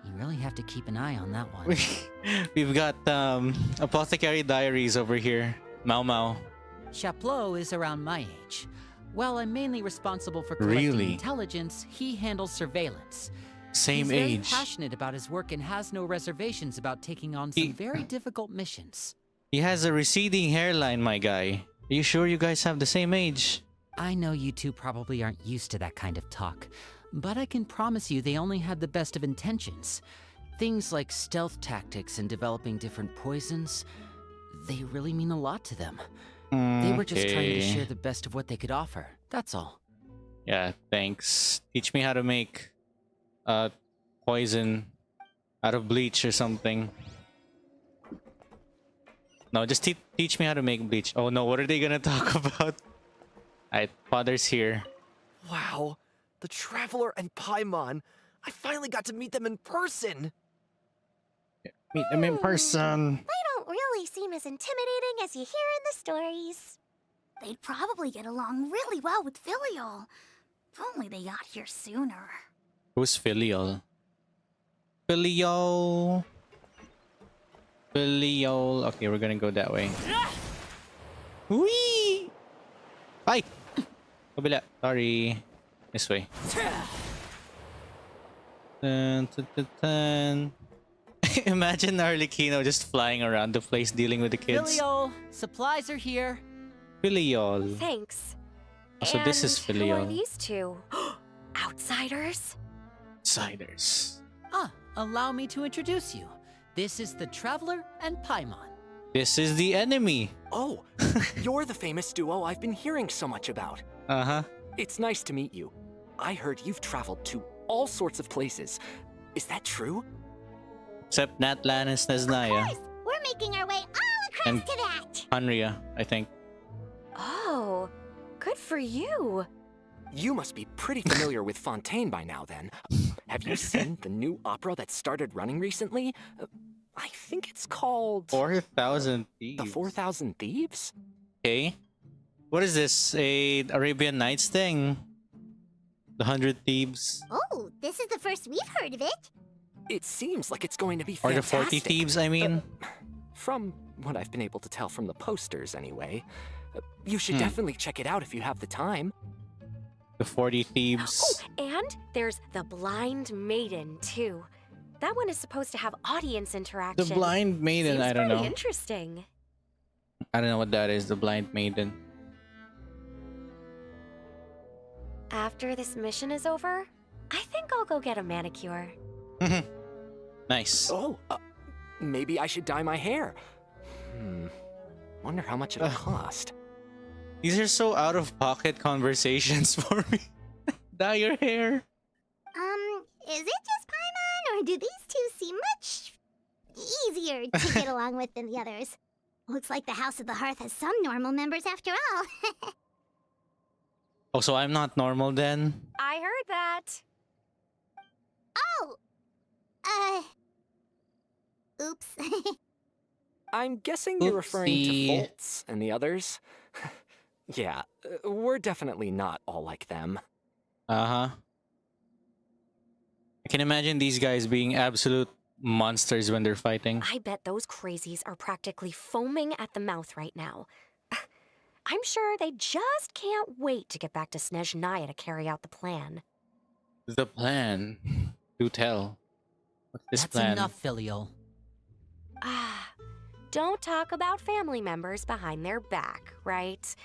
You really have to keep an eye on that one. We've got Apothecary Diaries over here. Mau Mau. Chaplot is around my age. While I'm mainly responsible for collecting Really? intelligence, he handles surveillance. Same He's very age. passionate about his work and has no reservations about taking on some very difficult missions. He has a receding hairline, my guy. Are you sure you guys have the same age? I know you two probably aren't used to that kind of talk, but I can promise you they only had the best of intentions. Things like stealth tactics and developing different poisons, they really mean a lot to them. They were just trying to Okay. share the best of what they could offer, that's all. Yeah, thanks. Teach me how to make poison out of bleach or something. No, just teach me how to make bleach. Oh no, what are they gonna talk about? Alright, father's here. Wow, the Traveler and Paimon. I finally got to meet them in person. Meet them in person. They don't really seem as intimidating as you hear in the stories. They'd probably get along really well with Filial. If only they got here sooner. Who's Filial? Filial. Filial. Okay, we're gonna go that way. Whee! Ay! Kabila. Sorry. This way. Dun, dun, dun, dun. Imagine Arlecchino just flying around the place dealing with the kids. Filial, supplies are here. Filial. Thanks. So this is And who are Filial. these two? Outsiders? Outsiders. Allow me to introduce you. This is the Traveler and Paimon. This is the enemy. Oh, you're the famous duo I've been hearing so much about. Uh-huh. It's nice to meet you. I heard you've traveled to all sorts of places. Is that true? Except Natlan and Snaznaya. Of course, we're making our way all across And- to that. Hanria, I think. Oh, good for you. You must be pretty familiar with Fontaine by now, then. Have you seen the new opera that started running recently? I think it's called 4,000 thieves. The 4,000 Thieves? Okay. What is this? A Arabian Nights thing? The 100 Thieves? Oh, this is the first we've heard of it. It seems like it's going to be Or the fantastic. 40 Thieves, I mean? From what I've been able to tell from the posters, anyway. You should definitely check it out if you have the time. The 40 Oh, Thieves. and there's the Blind Maiden, too. That one is supposed to have audience interaction. The Blind Maiden, Seems I don't pretty know. interesting. I don't know what that is, the Blind Maiden. After this mission is over, I think I'll go get a manicure. Nice. Oh, maybe I should dye my hair. Wonder how much it'll cost. These are so out of pocket conversations for me. Dye your hair. Is it just Paimon, or do these two seem much easier to get along with than the others? Looks like the House of the Hearth has some normal members after all. Oh, so I'm not normal then? I heard that. Oh! Oops. I'm guessing you're referring to Oopsie. Foltz and the others. Yeah, we're definitely not all like them. Uh-huh. I can imagine these guys being absolute monsters when they're fighting. I bet those crazies are practically foaming at the mouth right now. I'm sure they just can't wait to get back to Snezhnaya to carry out the plan. The plan. Do tell. What's this That's plan? enough, Filial. Don't talk about family members behind their back, right?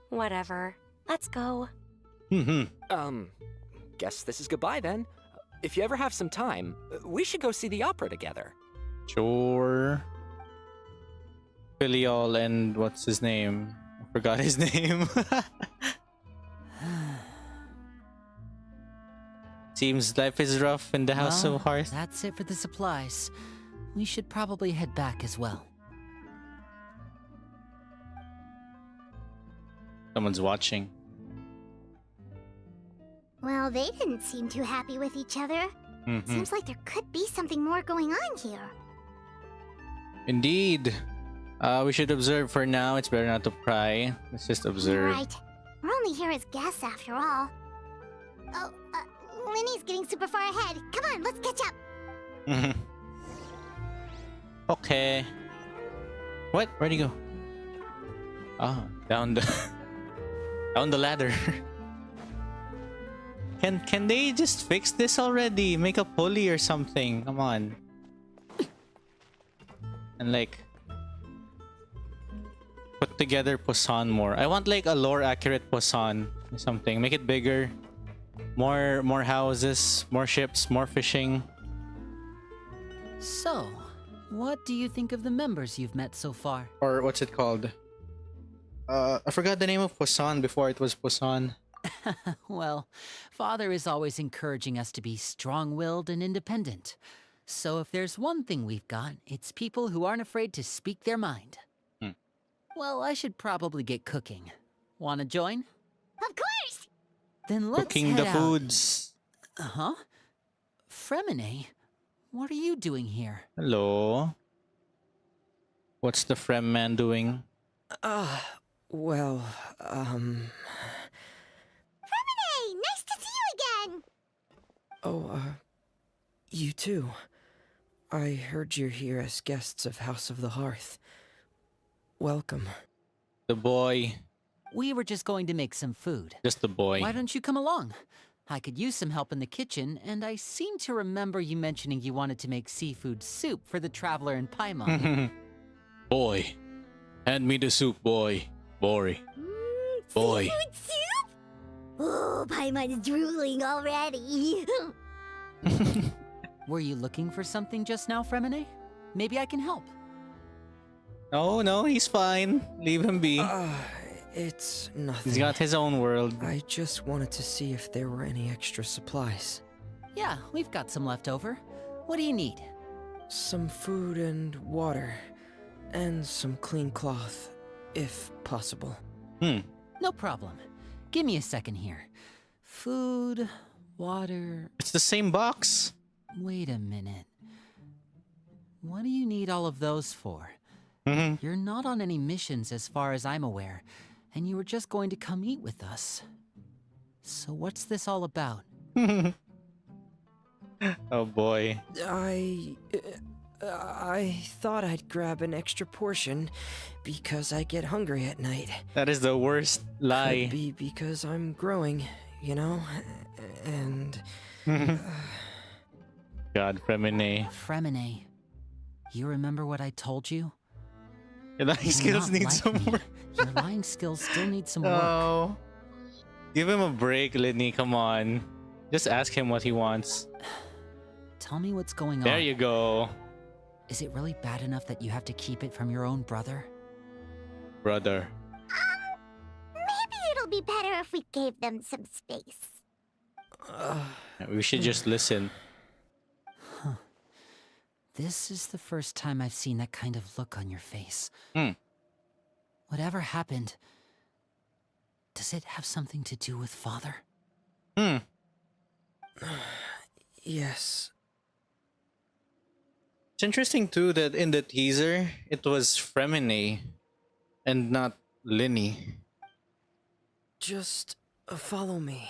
Whatever. Let's go. Guess this is goodbye then. If you ever have some time, we should go see the opera together. Sure. Filial and what's his name? I forgot his name. Seems life is rough in the House Well, of Hearth. That's it for the supplies. We should probably head back as well. Someone's watching. Well, they didn't seem too happy with each other. Seems like there could be something more going on here. Indeed. We should observe for now. It's better not to pry. Let's just You're observe. right. We're only here as guests after all. Oh, Lyney's getting super far ahead. Come on, let's catch up. Okay. What? Where'd he go? Ah, down the... Down the ladder. Can they just fix this already? Make a pulley or something. Come on. And like put together Poisson more. I want like a lore accurate Poisson or something. Make it bigger. More houses, more ships, more fishing. So, what do you think of the members you've met so far? Or what's it called? I forgot the name of Poisson before it was Poisson. Well, Father is always encouraging us to be strong-willed and independent. So if there's one thing we've got, it's people who aren't afraid to speak their mind. Well, I should probably get cooking. Wanna join? Of course! Then let's Cooking head the out. foods. Uh-huh. Freminet, what are you doing here? Hello. What's the Frem man doing? Well, Freminet! Nice to see you again! oh, you too. I heard you're here as guests of House of the Hearth. Welcome. The boy. We were just going to make some food. Just the boy. Why don't you come along? I could use some help in the kitchen, and I seem to remember you mentioning you wanted to make seafood soup for the traveler in Paimon. Boy. Hand me the soup, boy. Boy. Boy. Seafood soup? Oh, Paimon's drooling already. Were you looking for something just now, Freminet? Maybe I can help. No, he's fine. Leave him be. It's nothing. He's got his own world. I just wanted to see if there were any extra supplies. Yeah, we've got some left over. What do you need? Some food and water. And some clean cloth, if possible. No problem. Give me a second here. Food, water... It's the same box. Wait a minute. What do you need all of those for? You're not on any missions as far as I'm aware, and you were just going to come eat with us. So what's this all about? Oh boy. I thought I'd grab an extra portion because I get hungry at night. That is the worst lie. Could be because I'm growing, you know? And... God, Freminet. Freminet, you remember what I told you? Your lying You're skills not need like some me. more. Your lying skills still need some work. Oh. Give him a break, Lyney. Come on. Just ask him what he wants. Tell me what's going on. There you go. Is it really bad enough that you have to keep it from your own brother? Brother. Maybe it'll be better if we gave them some space. We should just listen. This is the first time I've seen that kind of look on your face. Hmm. Whatever happened, does it have something to do with Father? Yes. It's interesting too that in the teaser, it was Freminet and not Lyney. Just follow me.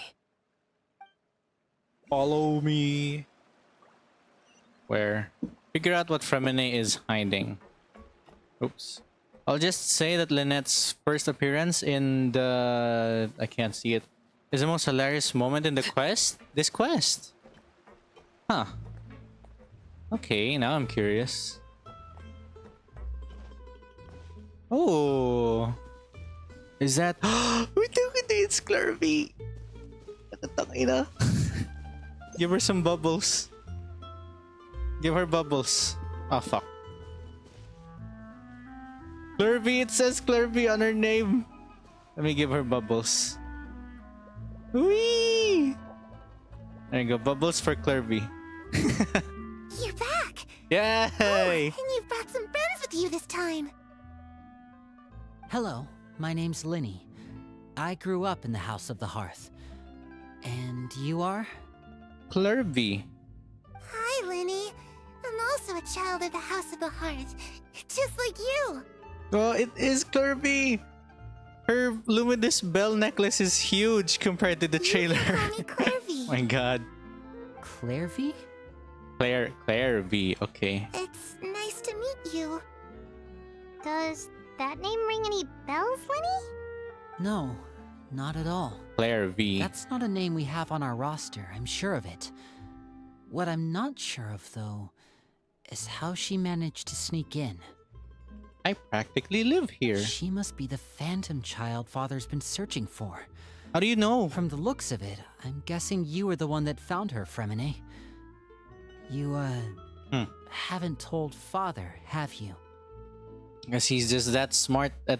Follow me. Where? Figure out what Freminet is hiding. Oops. I'll just say that Lynette's first appearance in the... I can't see it. Is the most hilarious moment in the quest? This quest. Huh. Okay, now I'm curious. Oh. Is that... It's Clervie. Give her some bubbles. Give her bubbles. Oh, fuck. Clervie, it says Clervie on her name. Let me give her bubbles. Whee! There you go, bubbles for Clervie. You're back! Yay! And you've brought some friends with you this time. Hello, my name's Lyney. I grew up in the House of the Hearth. And you are? Clervie. Hi, Lyney. I'm also a child of the House of the Hearth, just like you. Oh, it is Clervie! Her luminous bell necklace is huge compared to the trailer. You can call me Clervie. Oh my god. Clervie? Clervie, okay. It's nice to meet you. Does that name ring any bells, Lyney? No, Not at all. Clervie. That's not a name we have on our roster, I'm sure of it. What I'm not sure of, though, is how she managed to sneak in. I practically live here. She must be the phantom child Father's been searching for. How do you know? From the looks of it, I'm guessing you were the one that found her, Freminet. You, haven't told Father, have you? Guess he's just that smart at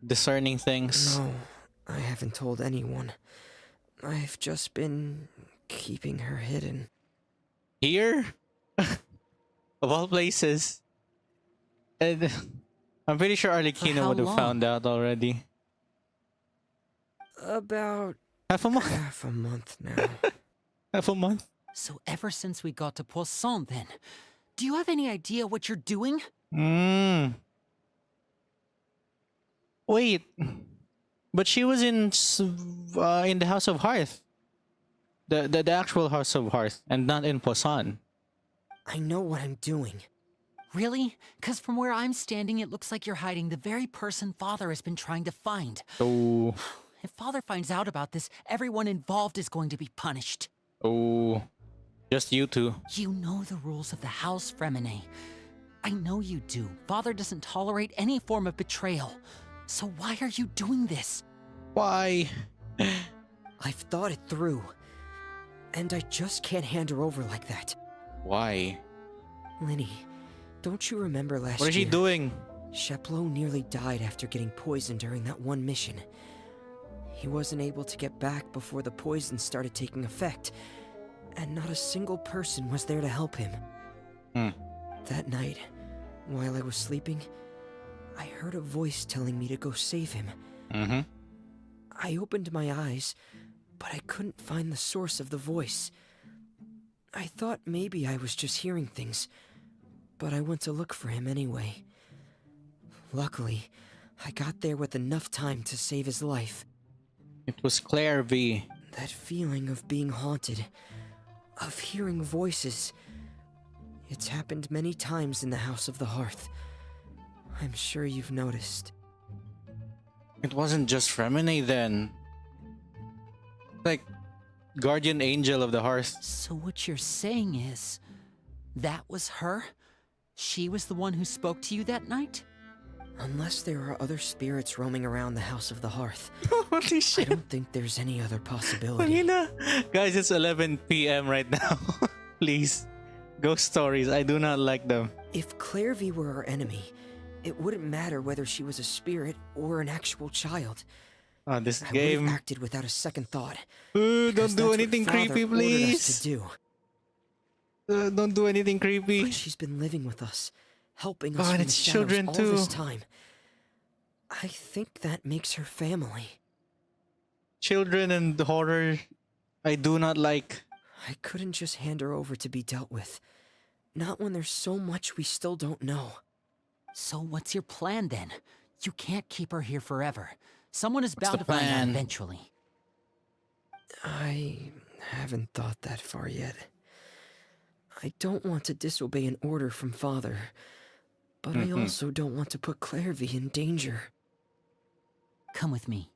discerning things. No, I haven't told anyone. I've just been keeping her hidden. Here? Of all places. And I'm pretty sure Arlecchino would have long? found out already. About Half a month. half a month now. Half a month. So ever since we got to Poisson, then, do you have any idea what you're doing? Wait. But she was in the House of Hearth. The actual House of Hearth, and not in Poisson. I know what I'm doing. Really? Because from where I'm standing, it looks like you're hiding the very person Father has been trying to find. Oh. If Father finds out about this, everyone involved is going to be punished. Oh. Just you two. You know the rules of the house, Freminet. I know you do. Father doesn't tolerate any form of betrayal. So why are you doing this? Why? I've thought it through. And I just can't hand her over like that. Why? Lyney, don't you remember last year? What is she doing? Cheplo nearly died after getting poisoned during that one mission. He wasn't able to get back before the poison started taking effect, and not a single person was there to help him. That night, while I was sleeping, I heard a voice telling me to go save him. I opened my eyes, but I couldn't find the source of the voice. I thought maybe I was just hearing things, but I went to look for him anyway. Luckily, I got there with enough time to save his life. It was Clervie. That feeling of being haunted, of hearing voices, it's happened many times in the House of the Hearth. I'm sure you've noticed. It wasn't just Freminet then. Like, guardian angel of the hearth. So what you're saying is, that was her? She was the one who spoke to you that night? Unless there are other spirits roaming around the House of the Hearth, Holy I shit. don't think there's any other possibility. Pangina. Guys, it's 11 p.m. right now. Please. Ghost stories. I do not like them. If Clervie were our enemy, it wouldn't matter whether she was a spirit or an actual child. This I game. would have acted without a second thought. Don't because do that's what anything Father creepy, ordered us please. to do. Don't do anything creepy. But she's been living with us, helping us Oh, and from it's the shadows children all too. this time. I think that makes her family. Children and horror, I do not like. I couldn't just hand her over to be dealt with. Not when there's so much we still don't know. So what's your plan then? You can't keep her here forever. Someone is What's bound the to find out plan? eventually. I haven't thought that far yet. I don't want to disobey an order from Father, but I also don't want to put Clervie in danger. Come with me.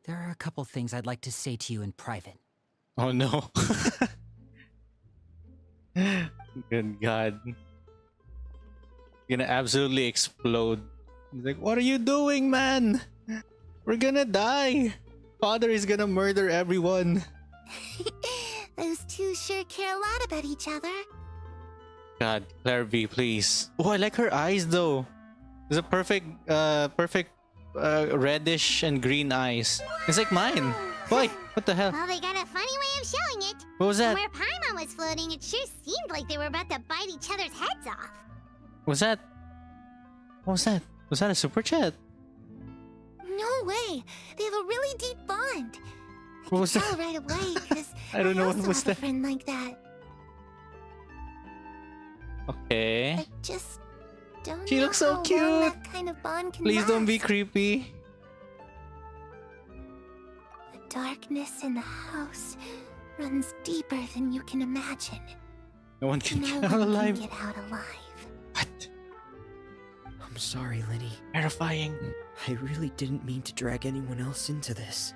There are a couple things I'd like to say to you in private. Oh no. Good God. Gonna absolutely explode. He's like, what are you doing, man? We're gonna die. Father is gonna murder everyone. Those two sure care a lot about each other. God, Clervie, please. Oh, I like her eyes though. It's a perfect reddish and green eyes. It's like mine. Why? What the hell? Well, they got a funny way of showing it. What was that? Where Paimon was floating, it sure seemed like they were about to bite each other's heads off. Was that? What was that? Was that a super chat? No way. They have a really deep bond. I What was could that? tell right away because I don't know what also was have that. a friend like that. Okay. I just don't She know looks so how cute. long that kind of bond can Please don't be last. creepy. The darkness in the house runs deeper than you can imagine. No one can No get one out can alive. get out alive. What? I'm sorry, Lyney. Terrifying. I really didn't mean to drag anyone else into this.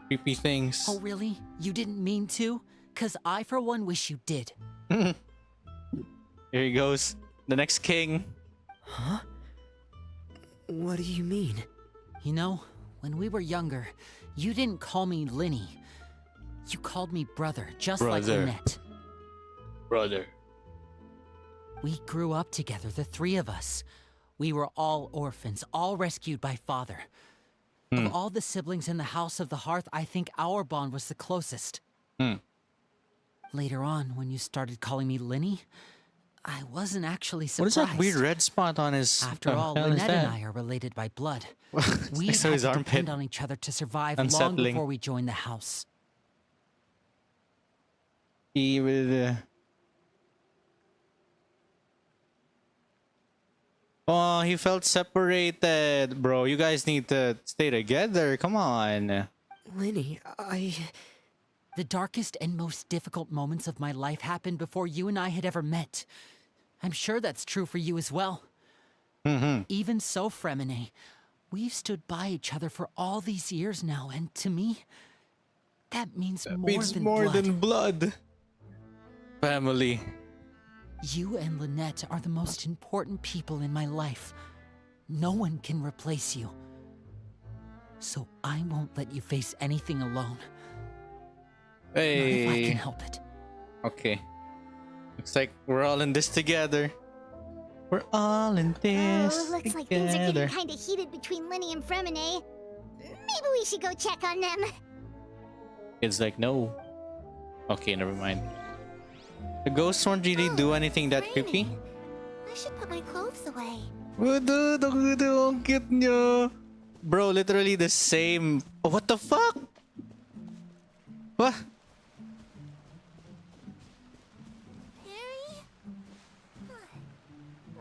Creepy things. Oh, really? You didn't mean to? 'Cause I, for one, wish you did. Here he goes. The next king. Huh? What do you mean? You know, when we were younger, you didn't call me Lyney. You called me brother, just like Brother. Lynette. Brother. We grew up together, the three of us. We were all orphans, all rescued by father. Of all the siblings in the House of the Hearth, I think our bond was the closest. Later on, when you started calling me Lyney, I wasn't actually What surprised. is that weird red spot on his... After all, hell is Lynette and that? I are related by blood. It's We next to had his to armpit. depend on each other to survive long Unsettling. before we joined the house. He will... Oh, he felt separated, bro. You guys need to stay together. Come on. Lyney, The darkest and most difficult moments of my life happened before you and I had ever met. I'm sure that's true for you as well. Even so, Freminet, we've stood by each other for all these years now, and to me, that means more than blood. Family. You and Lynette are the most important people in my life. No one can replace you. So I won't let you face anything alone. Not if I Hey. can help it. Okay. Looks like we're all in this together. We're all in this Oh, looks like things are together. getting kind of heated between Lyney and Freminet. Maybe we should go check on them. It's like, no. Okay, never mind. The ghosts won't really do anything that creepy. raining. I should put my clothes away. Ang cute niya. Bro, literally the same. Oh, what the fuck? What? Harry?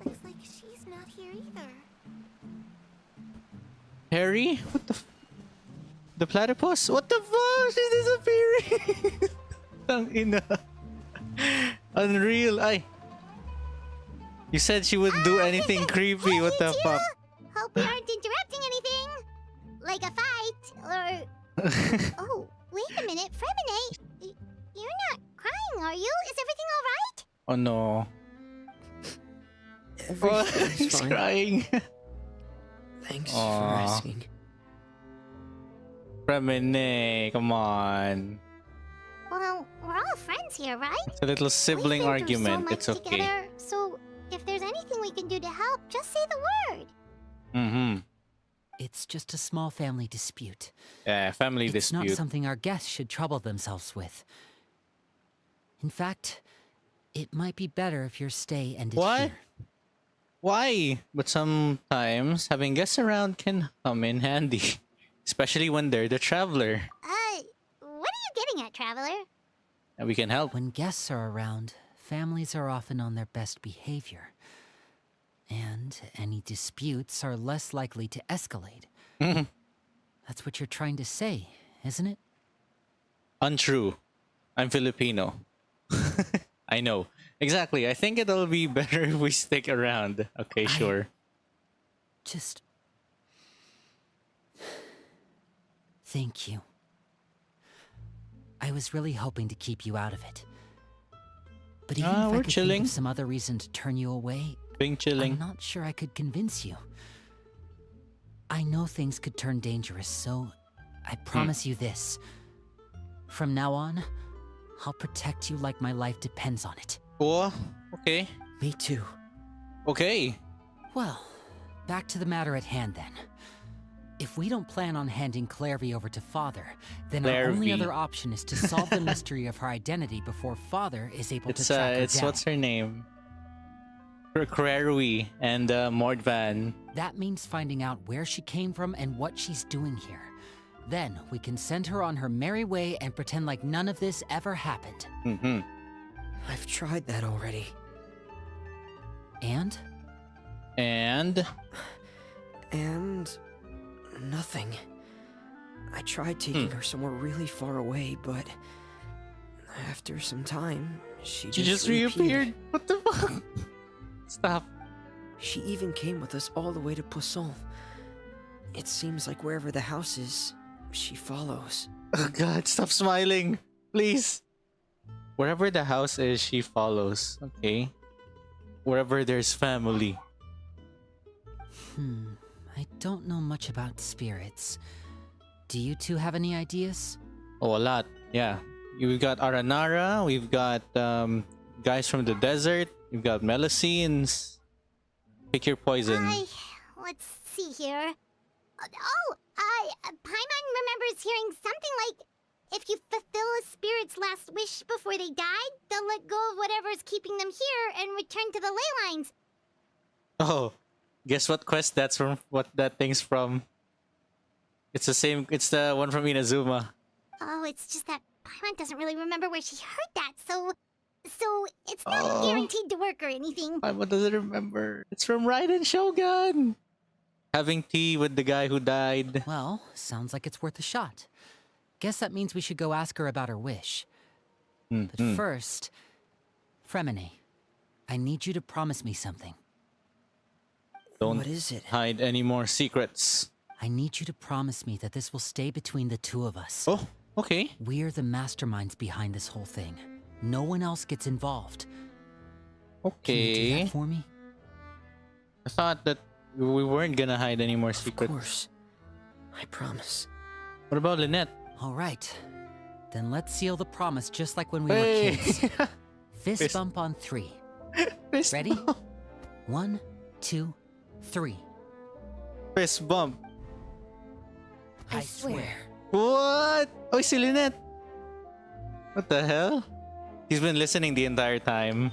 Looks like she's not here either. Harry? What the The platypus? What the fuck? She's disappearing. Tang ina. Unreal. Ay. You said she wouldn't do anything creepy. Hey, What the you two! fuck? Hope we aren't interrupting anything. Like a fight, or... Oh, wait a minute, Freminet. You're not crying, are you? Is everything all right? Oh no. Oh, everything's he's fine. crying. Thanks for Aw. asking. Freminet, come on. Well, we're all friends here, right? It's a little sibling We've been through so argument. much It's okay. together, so if there's anything we can do to help, just say the word. Mm-hmm. It's just a small family dispute. Yeah, family It's not dispute. something our guests should trouble themselves with. In fact, it might be better if your stay ended What? here. Why? But sometimes having guests around can come in handy. Especially when they're the traveler. What are you getting at, Traveler? And we can help. When guests are around, families are often on their best behavior. And any disputes are less likely to escalate. Mhm. That's what you're trying to say, isn't it? Untrue. I'm Filipino. I know. Exactly. I think it'll be better if we stick around. Okay, sure. Just... Thank you. I was really hoping to keep you out of it. But even if I we're could chilling. think of some other reason to turn you away, Being chilling. I'm not sure I could convince you. I know things could turn dangerous, so I promise you this. From now on, I'll protect you like my life depends on it. Oh, okay. Me too. Okay. Well, back to the matter at hand then. If we don't plan on handing Clervie over to Father, then our only Clervie. other option is to solve the mystery of her identity before Father is able to track her It's down. what's her name? Clervie and Mordvan. That means finding out where she came from and what she's doing here. Then we can send her on her merry way and pretend like none of this ever happened. Mm-hmm. I've tried that already. And? And And... nothing. I tried taking her somewhere really far away, but... after some time, she just reappeared. What the fuck? Stop. She even came with us all the way to Poisson. It seems like wherever the house is, she follows. Oh god, stop smiling. Please. Wherever the house is, she follows. Okay. Wherever there's family. I don't know much about spirits. Do you two have any ideas? Oh, a lot. Yeah. We've got Aranara. We've got guys from the desert. We've got Melusines. Pick your poison. Let's see here. Paimon remembers hearing something like, if you fulfill a spirit's last wish before they died, they'll let go of whatever's keeping them here and return to the ley lines. Oh, guess what quest that's from? What that thing's from? It's the same. It's the one from Inazuma. Oh, it's just that Paimon doesn't really remember where she heard that, so it's not guaranteed to work or anything. What does it remember? It's from Raiden Shogun. Having tea with the guy who died. Well, sounds like it's worth a shot. Guess that means we should go ask her about her wish. But first, Freminet, I need you to promise me something. Don't What is it? hide any more secrets. I need you to promise me that this will stay between the two of us. Oh, okay. We're the masterminds behind this whole thing. No one else gets involved. Can you do Okay. that for me? I thought that we weren't gonna hide any more Of secrets. course. I promise. What about Lynette? All right. Then let's seal the promise just like when we were Hey! kids. Fist Fist- bump on 3. Fist Ready? bump. 1, 2, 3. Fist bump. I swear. What? Oh, si Lynette. What the hell? He's been listening the entire time.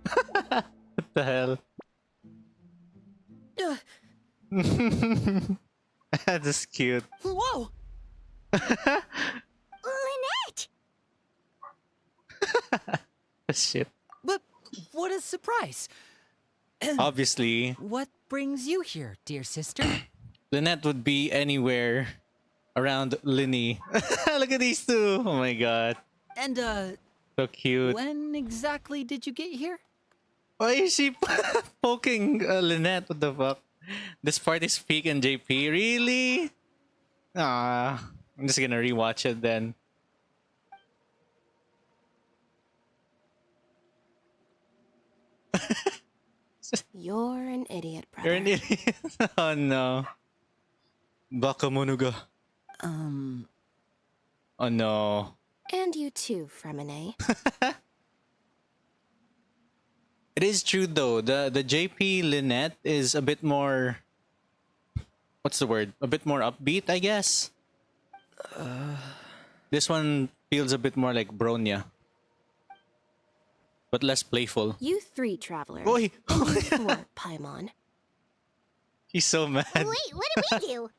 What the hell? That's cute. Whoa! Lynette! Shit. But what a surprise! Obviously, What brings you here, dear sister? Lynette would be anywhere around Lyney. Look at these two. Oh my god. And, So cute. when exactly did you get here? Why is she poking Lynette? What the fuck? This part is peak and JP. Really? Ah, I'm just gonna rewatch it then. You're an idiot, brother. You're an idiot. Oh no. Bakamunuga. Oh no. And you too, Freminet. It is true though. The JP Lynette is a bit more. What's the word? A bit more upbeat, I guess. This one feels a bit more like Bronya, but less playful. You 3 travelers. Oi! And you 4, Paimon. He's so mad. Wait, what did we do?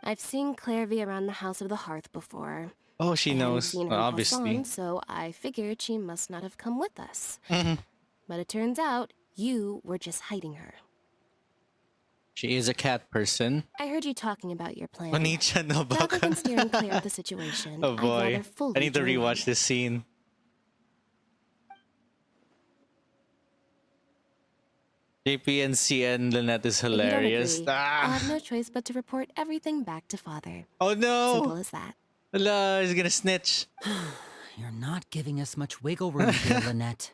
I've seen Clervie around the House of the Hearth before. Oh, she and knows. seen her Obviously. pass on, so I figured she must not have come with us. Mhm. But it turns out you were just hiding her. She is a cat person. I heard you talking about your plan. Onichan no Rather than baka. steering clear of the situation, Oh I'd boy. rather fully I need to join in. rewatch this scene. JP and CN Lynette is If you don't hilarious. agree, I'll Ah! have no choice but to report everything back to Father. Oh Simple no! as that. Allah, he's gonna snitch. You're not giving us much wiggle room here, Lynette.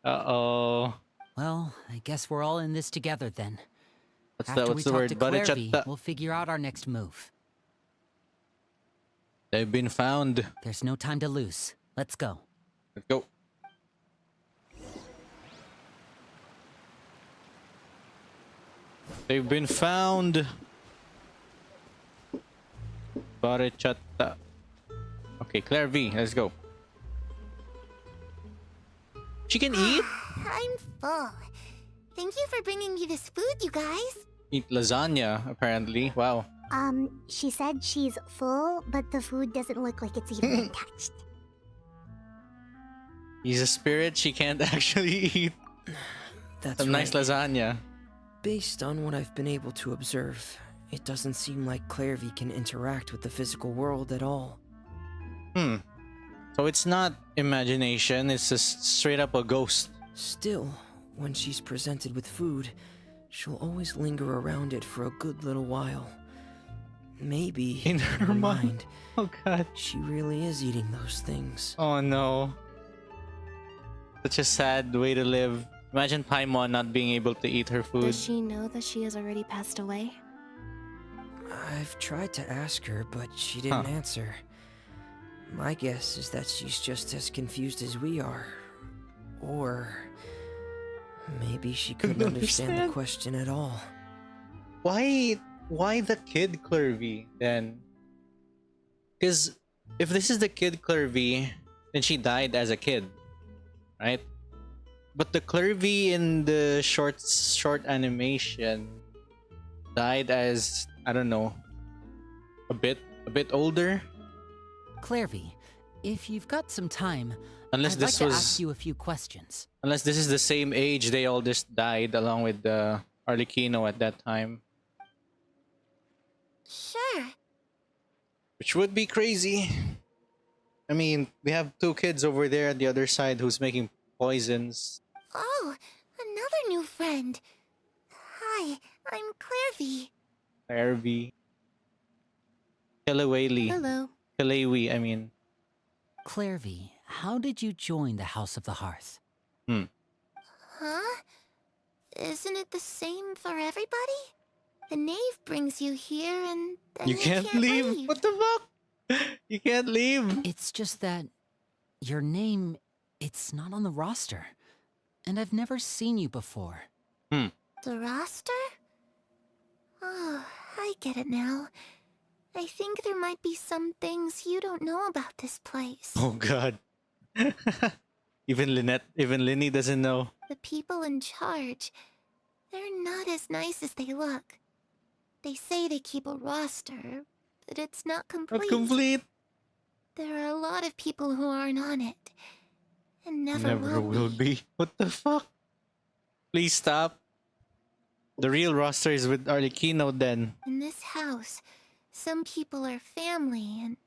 Uh-oh. Well, I guess we're all in this together then. What's After the, we what's the talk word? to Clervie, Barichata. we'll figure out our next move. They've been found. There's no time to lose. Let's go. Let's go. They've been found. Barichata. Okay, Clervie, let's go. She can eat? I'm full. Thank you for bringing me this food, you guys. Eat lasagna, apparently. Wow. She said she's full, but the food doesn't look like it's even been touched. He's a spirit, she can't actually eat. That's Some nice right. lasagna. Based on what I've been able to observe, it doesn't seem like Clervie can interact with the physical world at all. So it's not imagination, it's just straight up a ghost. Still, when she's presented with food, she'll always linger around it for a good little while. Maybe, In her mind. Oh god. she really is eating those things. Oh no. Such a sad way to live. Imagine Paimon not being able to eat her food. Does she know that she has already passed away? I've tried to ask her, but she didn't answer. My guess is that she's just as confused as we are. Or maybe she couldn't understand the question at all. Why the kid Clervie then? Because if this is the kid Clervie, then she died as a kid, right? But the Clervie in the short animation died as, I don't know, a bit older. Clervie, if you've got some time, Unless I'd this like was to ask you a few questions. Unless this is the same age they all just died along with Arlecchino at that time. Sure. Which would be crazy. I mean, we have two kids over there at the other side who's making poisons. Oh, another new friend. Hi, I'm Clervie. Clervie. Kilawaylee. Hello. Kilawi, I mean. Clervie, how did you join the House of the Hearth? Huh? Isn't it the same for everybody? The knave brings you here and then You can't leave. What the fuck? You can't leave. It's just that your name, it's not on the roster. And I've never seen you before. The roster? Oh, I get it now. I think there might be some things you don't know about this place. Oh god. Even Lyney doesn't know. The people in charge, they're not as nice as they look. They say they keep a roster, but it's not complete. Not complete. There are a lot of people who aren't on it. And never will be. What the fuck? Please stop. The real roster is with Arlecchino then. In this house, some people are family and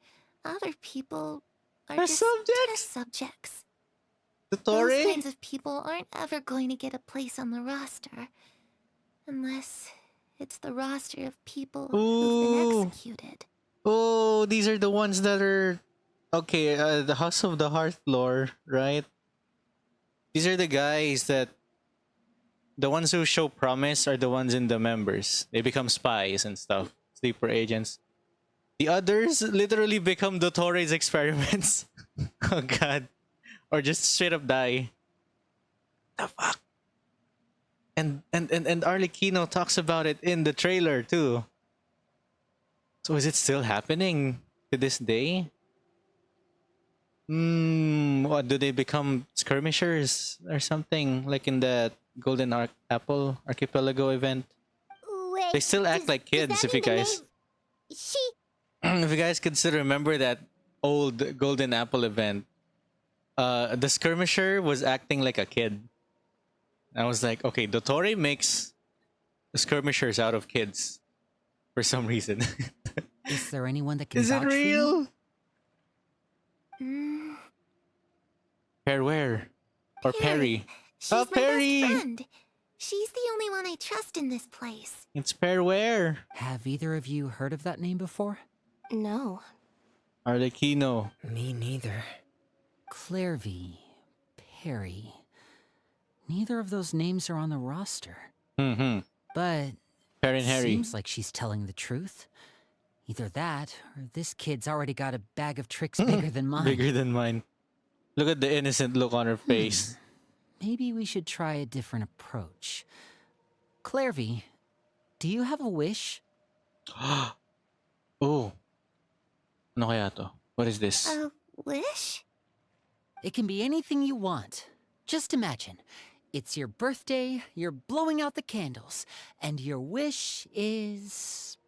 other people are Test just subjects? test subjects. The Those Tory? kinds of people aren't ever going to get a place on the roster. Unless it's the roster of people who've been executed. Oh, these are the ones that are... Okay, the House of the Hearth lore, right? These are the guys that... The ones who show promise are the ones in the members. They become spies and stuff. Sleeper agents. The others literally become the Torres experiments. Oh god. Or just straight up die. The fuck? And Arlecchino talks about it in the trailer too. So is it still happening to this day? What, do they become skirmishers or something like in the Golden Apple Archipelago event? Wait, They still act like kids if you guys... if you guys could still remember that old Golden Apple event, the skirmisher was acting like a kid. I was like, okay, Dottore makes skirmishers out of kids for some reason. Is there anyone that can Is it vouch for you? real? Mm, Pear where? Or Perry? she's Oh, my Perry! best friend. She's the only one I trust in this place. It's Pear where? Have either of you heard of that name before? No. Arlecchino. Me neither. Clervie, Perry. Neither of those names are on the roster. Mm-hmm. But Pear and Harry. seems like she's telling the truth. Either that, or this kid's already got a bag of tricks bigger than mine. Bigger than mine. Look at the innocent look on her face. Maybe we should try a different approach. Clervie, do you have a wish? Oh. Ano kaya to? What is this? A wish? It can be anything you want. Just imagine. It's your birthday, you're blowing out the candles, and your wish is...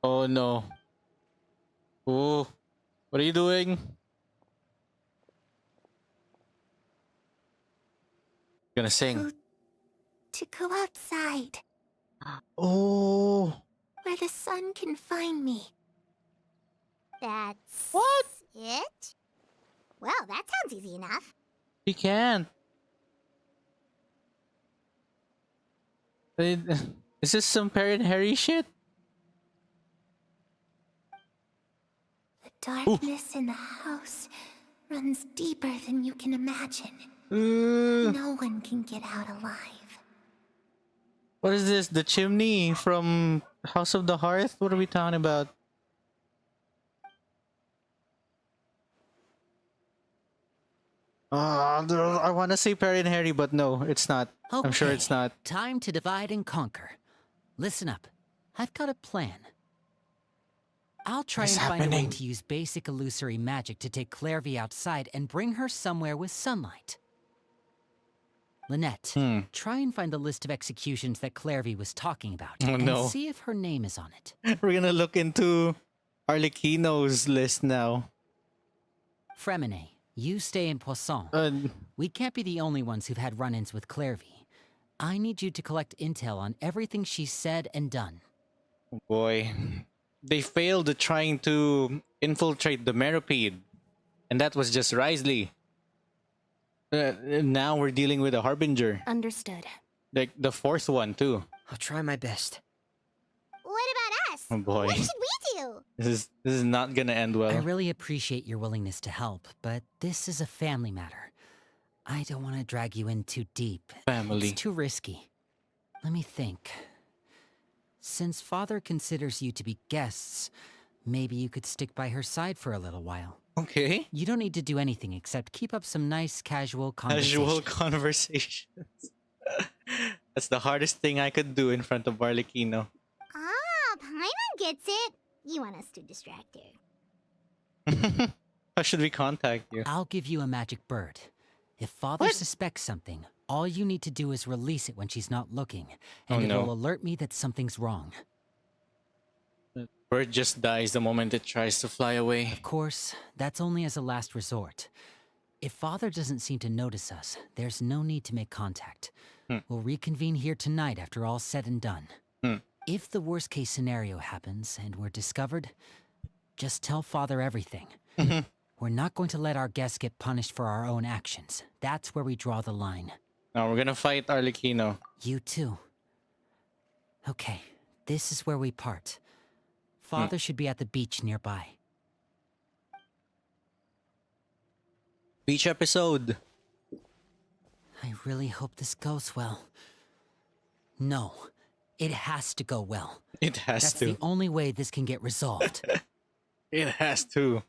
Oh no. Oh. What are you doing? Gonna sing. To go outside, Oh. where the sun can find me. That's... What? it? Well, that sounds easy enough. He can't. Is this some Parent Harry shit? The darkness in the house runs deeper than you can imagine. No one can get out alive. What is this? The chimney from House of the Hearth? What are we talking about? I want to say Parent Harry, but no, it's not. I'm sure it's not. Time to divide and conquer. Listen up. I've got a plan. I'll try What's and find a way happening? to use basic illusory magic to take Clervie outside and bring her somewhere with sunlight. Lynette, try and find the list of executions that Clervie was talking about Oh, and no. see if her name is on it. We're gonna look into Arlecchino's list now. Freminet, you stay in Poisson. We can't be the only ones who've had run-ins with Clervie. I need you to collect intel on everything she's said and done. Oh boy. They failed at trying to infiltrate the Meripede. And that was just Risley. Now we're dealing with a Harbinger. Understood. Like the fourth one too. I'll try my best. What about us? Oh boy. What should we do? This is not gonna end well. I really appreciate your willingness to help, but this is a family matter. I don't want to drag you in too deep. Family. It's too risky. Let me think. Since Father considers you to be guests, maybe you could stick by her side for a little while. Okay. You don't need to do anything except keep up some nice casual conversation. Casual conversations. That's the hardest thing I could do in front of Arlecchino. Ah, Paimon gets it. You want us to distract her. How should we contact you? I'll give you a magic bird. If Father What? suspects something, all you need to do is release it when she's not looking, Oh, and no. it'll alert me that something's wrong. Bird just dies the moment it tries to fly away. Of course, that's only as a last resort. If Father doesn't seem to notice us, there's no need to make contact. We'll reconvene here tonight after all's said and done. If the worst case scenario happens and we're discovered, just tell Father everything. We're not going to let our guests get punished for our own actions. That's where we draw the line. Now we're gonna fight Arlecchino. You too. Okay, this is where we part. Father should be at the beach nearby. Beach episode. I really hope this goes well. No, it has to go well. It has That's to. the only way this can get resolved. It has to.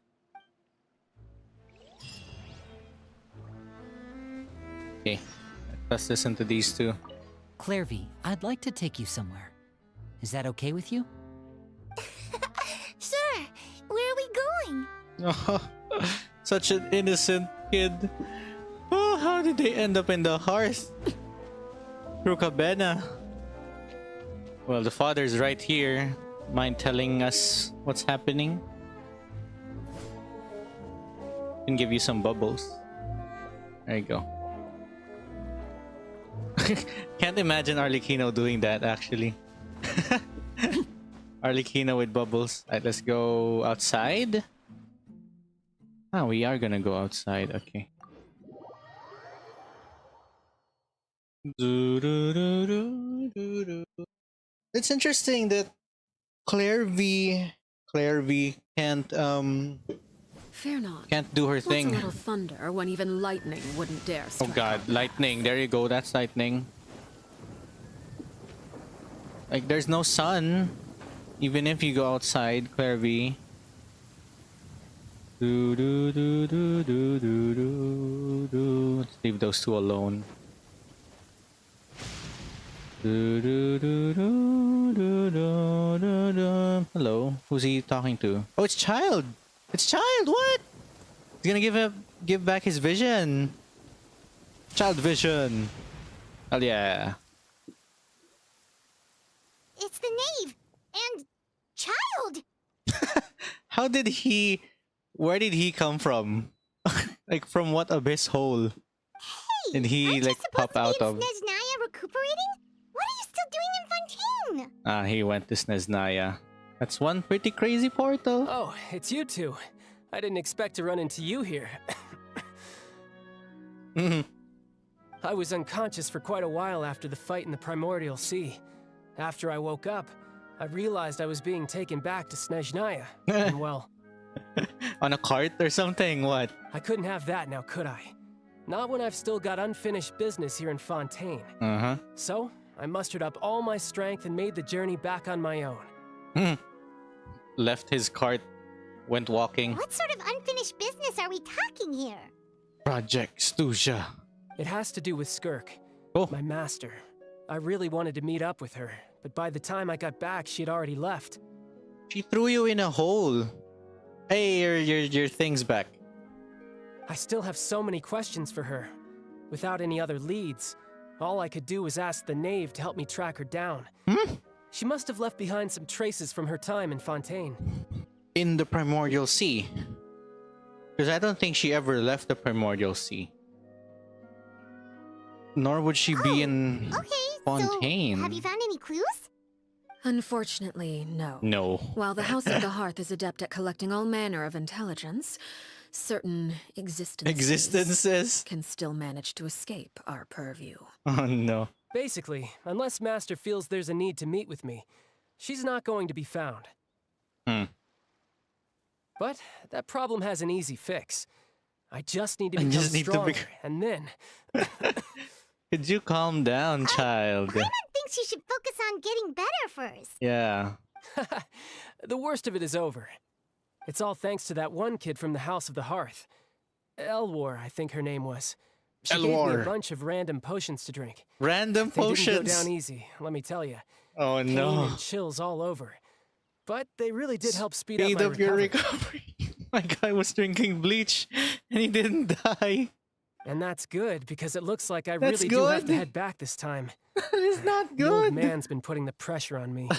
Okay, let's listen to these two. Clervie, I'd like to take you somewhere. Is that okay with you? Sure. Where are we going? Oh, such an innocent kid. Oh, how did they end up in the hearth? Through Cabana. Well, the father's right here. Mind telling us what's happening? Can give you some bubbles. There you go. Can't imagine Arlecchino doing that, actually. Arlecchino with bubbles. Alright, let's go outside. Ah, we are gonna go outside. Okay. It's interesting that Clervie can't Fear not. can't do her What's thing. a little thunder when even lightning wouldn't dare Oh strike god, our path? lightning. There you go, that's lightning. Like, there's no sun. Even if you go outside, Clervie. Do do do do do do do do. Let's leave those two alone. Do do do do do do do do. Hello, who's he talking to? Oh, it's Childe. It's Childe. What? He's gonna give back his vision. Child vision. Oh yeah. It's the knave and Childe. How did he? Where did he come from? Like, from what abyss hole? Hey, Did he aren't like you pop supposed to out be in of? Snezhnaya recuperating? What are you still doing in Fontaine? Ah, he went to Snezhnaya. That's one pretty crazy portal. Oh, it's you two. I didn't expect to run into you here. I was unconscious for quite a while after the fight in the Primordial Sea. After I woke up, I realized I was being taken back to Snezhnaya. And well, On a cart or something? What? I couldn't have that now, could I? Not when I've still got unfinished business here in Fontaine. Uh-huh. So, I mustered up all my strength and made the journey back on my own. Left his cart, went walking. What sort of unfinished business are we talking here? Project Stuja. It has to do with Skirk, Oh. my master. I really wanted to meet up with her, but by the time I got back, she'd already left. She threw you in a hole. Hey, your thing's back. I still have so many questions for her. Without any other leads, all I could do was ask the knave to help me track her down. She must have left behind some traces from her time in Fontaine. In the Primordial Sea. Because I don't think she ever left the Primordial Sea. Nor would she be in Fontaine. So have you found any clues? Unfortunately, no. No. While the House of the Hearth is adept at collecting all manner of intelligence, certain existences can still manage to escape our purview. Oh no. Basically, unless Master feels there's a need to meet with me, she's not going to be found. But that problem has an easy fix. I just need to become stronger, and then... Could you calm down, child? I don't think she should focus on getting better first. Yeah. The worst of it is over. It's all thanks to that one kid from the House of the Hearth. Elwar, I think her name was. She gave me a bunch of random potions to drink. Random potions? They didn't go down easy, let me tell you. Oh Pain no. and chills all over. But they really did help speed up my your recovery. My guy was drinking bleach and he didn't die. And that's good, because it looks like I That's really do have to good. head back this time. It's not The old good. man's been putting the pressure on me.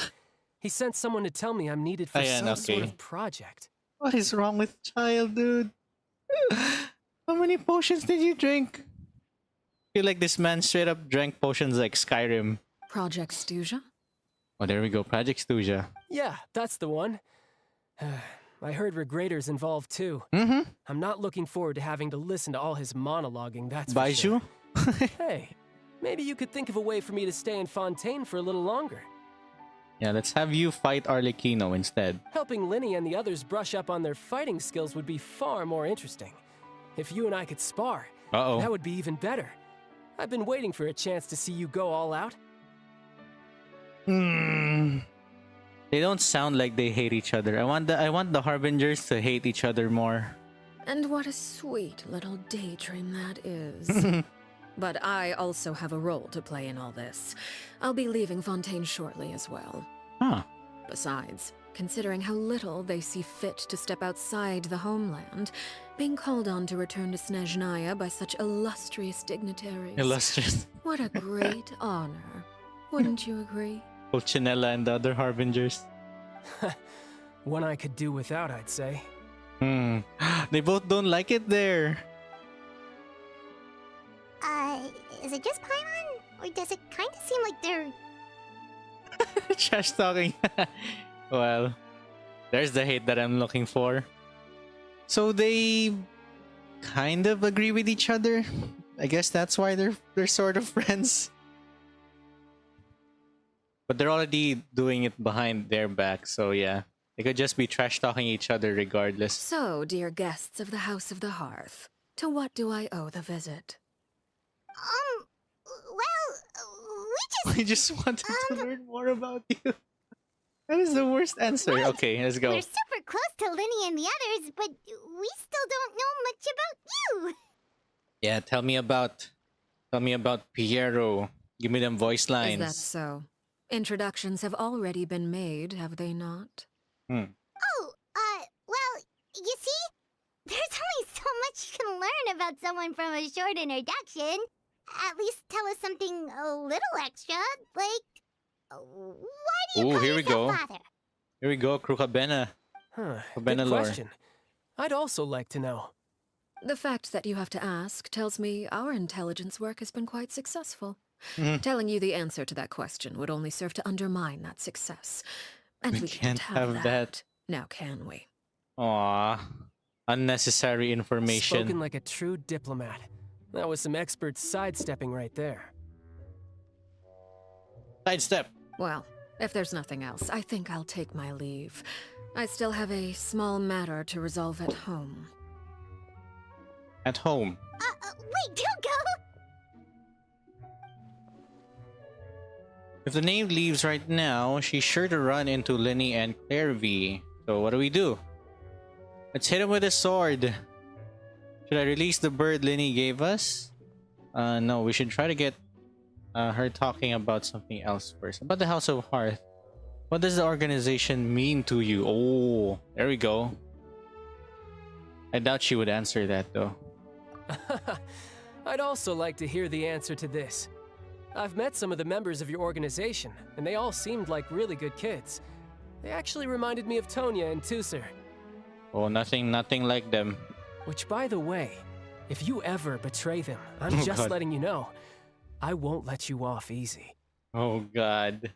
He sent someone to tell me I'm needed for some sort of project. What is wrong with child, dude? How many potions did you drink? I feel like this man straight up drank potions like Skyrim. Project Stuja? Oh, there we go. Project Stuja. Yeah, that's the one. I heard Regrator's involved too. I'm not looking forward to having to listen to all his monologuing, that's for sure. Hey, maybe you could think of a way for me to stay in Fontaine for a little longer. Yeah, let's have you fight Arlecchino instead. Helping Lyney and the others brush up on their fighting skills would be far more interesting. If you and I could spar, that would be even better. I've been waiting for a chance to see you go all out. They don't sound like they hate each other. I want the Harbingers to hate each other more. And what a sweet little daydream that is. But I also have a role to play in all this. I'll be leaving Fontaine shortly as well. Besides, considering how little they see fit to step outside the homeland, being called on to return to Snezhnaya by such illustrious dignitaries. Illustrious. What a great honor. Wouldn't you agree? Pulcinella and the other Harbingers. One I could do without, I'd say. They both don't like it there. Is it just Paimon? Or does it kind of seem like they're... Trash talking. Well, there's the hate that I'm looking for. So they kind of agree with each other. I guess that's why they're sort of friends. But they're already doing it behind their back, so yeah. They could just be trash talking each other regardless. So, dear guests of the House of the Hearth, to what do I owe the visit? Well, We just wanted to learn more about you. That is the worst answer. Right. Okay, let's go. We're super close to Lyney and the others, but we still don't know much about you. Yeah, tell me about Piero. Give me them voice lines. Is that so? Introductions have already been made, have they not? Well, you see, there's only so much you can learn about someone from a short introduction. At least tell us something a little extra, like, why do you call here we go. yourself father? Here we go, Krukabena. Good question. I'd also like to know. The fact that you have to ask tells me our intelligence work has been quite successful. Telling you the answer to that question would only serve to undermine that success. And we can't have that. Now can we? Aww. Unnecessary information. Spoken like a true diplomat. That was some expert sidestepping right there. Sidestep. Well, if there's nothing else, I think I'll take my leave. I still have a small matter to resolve at home. At home. Wait, don't go! If the knave leaves right now, she's sure to run into Lyney and Clervie. So what do? Let's hit him with a sword. Should I release the bird Lyney gave us? No, we should try to get her talking about something else first. About the House of Hearth. What does the organization mean to you? Oh, there we go. I doubt she would answer that though. I'd also like to hear the answer to this. I've met some of the members of your organization, and they all seemed like really good kids. They actually reminded me of Tonya and Tusser. Oh, nothing like them. Which, by the way, if you ever betray them, I'm just God. letting you know, I won't let you off easy. Oh God.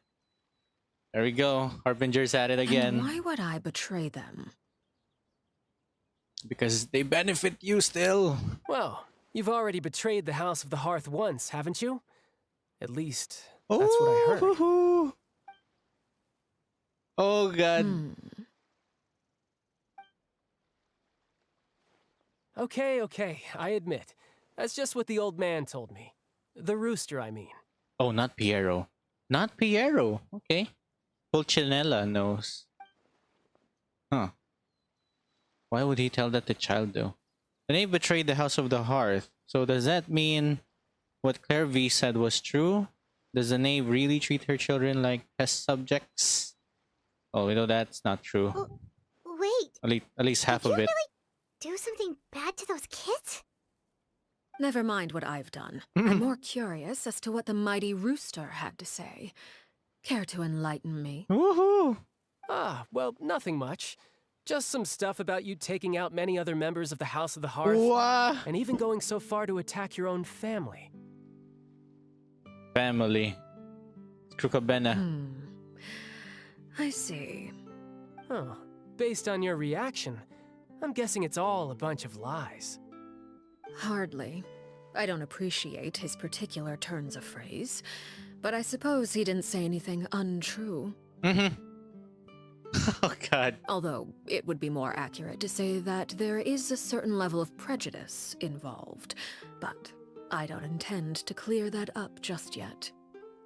There we go. Harbinger's at it again. And why would I betray them? Because they benefit you still. Well, you've already betrayed the House of the Hearth once, haven't you? At least, that's what I heard. Oh God. Okay, I admit. That's just what the old man told me. The rooster, I mean. Oh, not Piero. Not Piero. Okay. Pulcinella knows. Huh. Why would he tell that to Childe though? The knave betrayed the House of the Hearth. So does that mean what Clervie said was true? Does the knave really treat her children like test subjects? Oh, we know that's not true. Wait. At least half of it. Really do something bad to those kids? Never mind what I've done. I'm more curious as to what the mighty rooster had to say. Care to enlighten me? Woohoo! Ah, well, nothing much. Just some stuff about you taking out many other members of the House of the Hearth. What? And even going so far to attack your own family. Family. Krukabena. I see. Huh. Based on your reaction, I'm guessing it's all a bunch of lies. Hardly. I don't appreciate his particular turns of phrase, but I suppose he didn't say anything untrue. Oh God. Although, it would be more accurate to say that there is a certain level of prejudice involved, but I don't intend to clear that up just yet.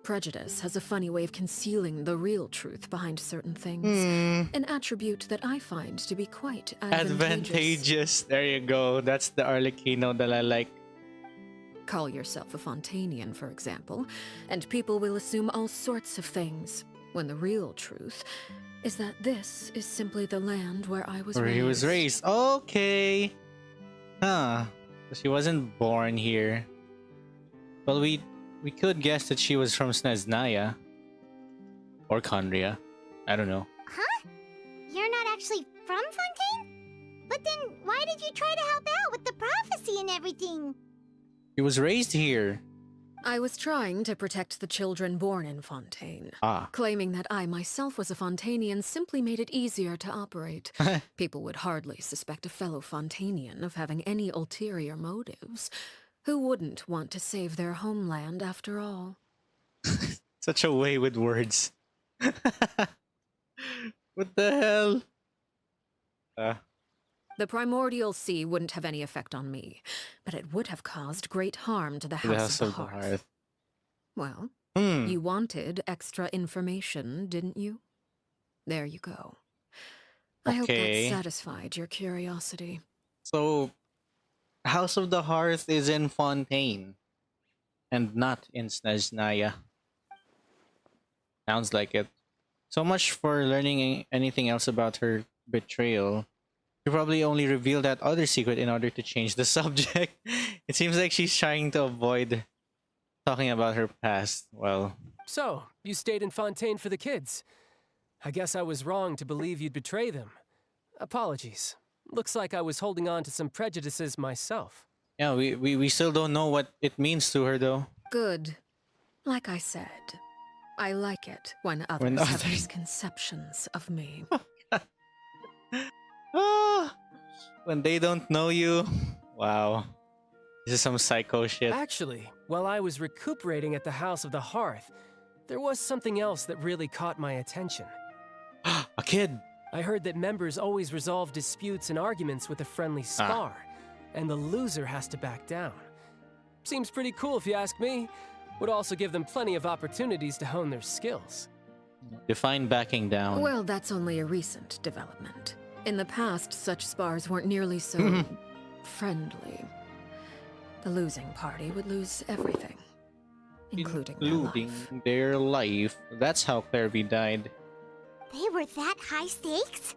Prejudice has a funny way of concealing the real truth behind certain things, an attribute that I find to be quite advantageous. There you go. That's the Arlecchino that I like. Call yourself a Fontanian, for example, and people will assume all sorts of things, when the real truth is that this is simply the land where I was raised. Where he was raised. Okay. Huh. So she wasn't born here. Well, we could guess that she was from Snezhnaya. Or Khaenri'ah. I don't know. Huh? You're not actually from Fontaine? But then, why did you try to help out with the prophecy and everything? She was raised here. I was trying to protect the children born in Fontaine. Ah. Claiming that I myself was a Fontanian simply made it easier to operate. People would hardly suspect a fellow Fontanian of having any ulterior motives. Who wouldn't want to save their homeland after all? Such a way with words. What the hell? The primordial sea wouldn't have any effect on me, but it would have caused great harm to the House of the Hearth. Well, you wanted extra information, didn't you? There you go. I hope that satisfied your curiosity. So, House of the Hearth is in Fontaine, and not in Snezhnaya. Sounds like it. So much for learning anything else about her betrayal. You probably only revealed that other secret in order to change the subject. It seems like she's trying to avoid talking about her past. Well. So, you stayed in Fontaine for the kids. I guess I was wrong to believe you'd betray them. Apologies. Looks like I was holding on to some prejudices myself. Yeah, we still don't know what it means to her though. Good. Like I said, I like it when others have misconceptions of me. When they don't know you. Wow. This is some psycho shit. Actually, while I was recuperating at the House of the Hearth, there was something else that really caught my attention. A kid! I heard that members always resolve disputes and arguments with a friendly spar, and the loser has to back down. Seems pretty cool if you ask me. Would also give them plenty of opportunities to hone their skills. Define backing down. Well, that's only a recent development. In the past, such spars weren't nearly so friendly. The losing party would lose everything, including their life. That's how Clervie died. They were that high stakes?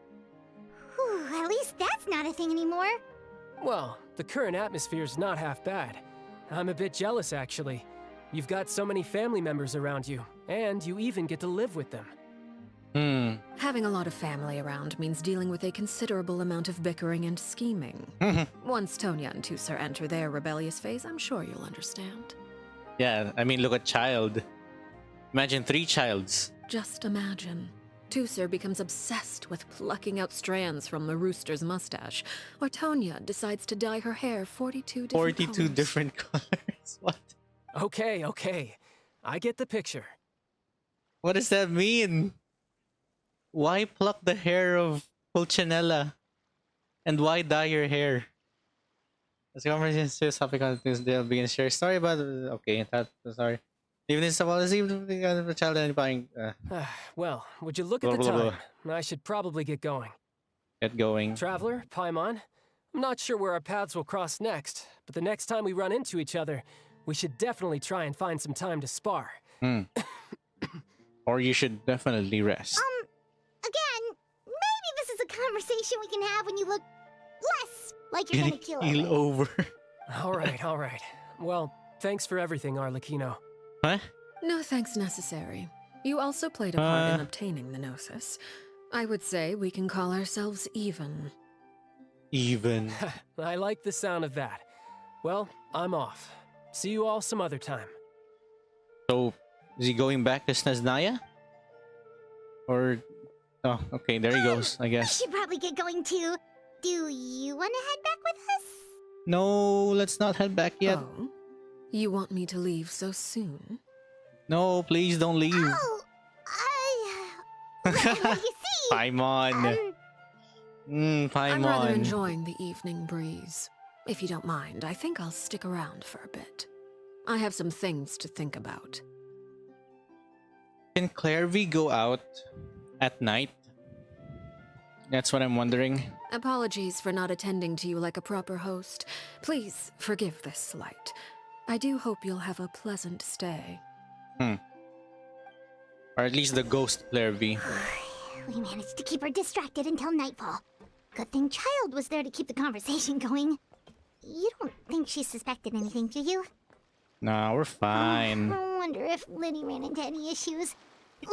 Whew, at least that's not a thing anymore. Well, the current atmosphere's not half bad. I'm a bit jealous, actually. You've got so many family members around you, and you even get to live with them. Having a lot of family around means dealing with a considerable amount of bickering and scheming. Once Tonya and Tusar enter their rebellious phase, I'm sure you'll understand. Yeah, I mean, look at Childe. Imagine 3 Childes. Just imagine. Tusar becomes obsessed with plucking out strands from the rooster's mustache, or Tonya decides to dye her hair 42 different colors. What? Okay. I get the picture. What does that mean? Why pluck the hair of Pulcinella? And why dye your hair? As the conversation serious topic on this, they'll begin to share a story about okay, sorry. Even this policy of the child and buying well, would you look at the time? I should probably get going. Get going. Traveler, Paimon, I'm not sure where our paths will cross next, but the next time we run into each other, we should definitely try and find some time to spar. Or you should definitely rest. Again, maybe this is a conversation we can have when you look less like you're gonna kill Keel over. All right. Well, thanks for everything, Arlecchino. Huh? No thanks necessary. You also played a part in obtaining the Gnosis. I would say we can call ourselves even. Even. I like the sound of that. Well, I'm off. See you all some other time. So, is he going back to Snezhnaya? Or... Oh, okay, there he goes, I guess. We should probably get going too. Do you want to head back with us? No, let's not head back yet. Oh? You want me to leave so soon? No, please don't leave. Oh, well, you see... Paimon. Paimon. I'm rather enjoying the evening breeze. If you don't mind, I think I'll stick around for a bit. I have some things to think about. Can Clervie go out at night? That's what I'm wondering. Apologies for not attending to you like a proper host. Please forgive this slight. I do hope you'll have a pleasant stay. Or at least the ghost Clervie. We managed to keep her distracted until nightfall. Good thing Childe was there to keep the conversation going. You don't think she suspected anything, do you? Nah, we're fine. I wonder if Lyney ran into any issues.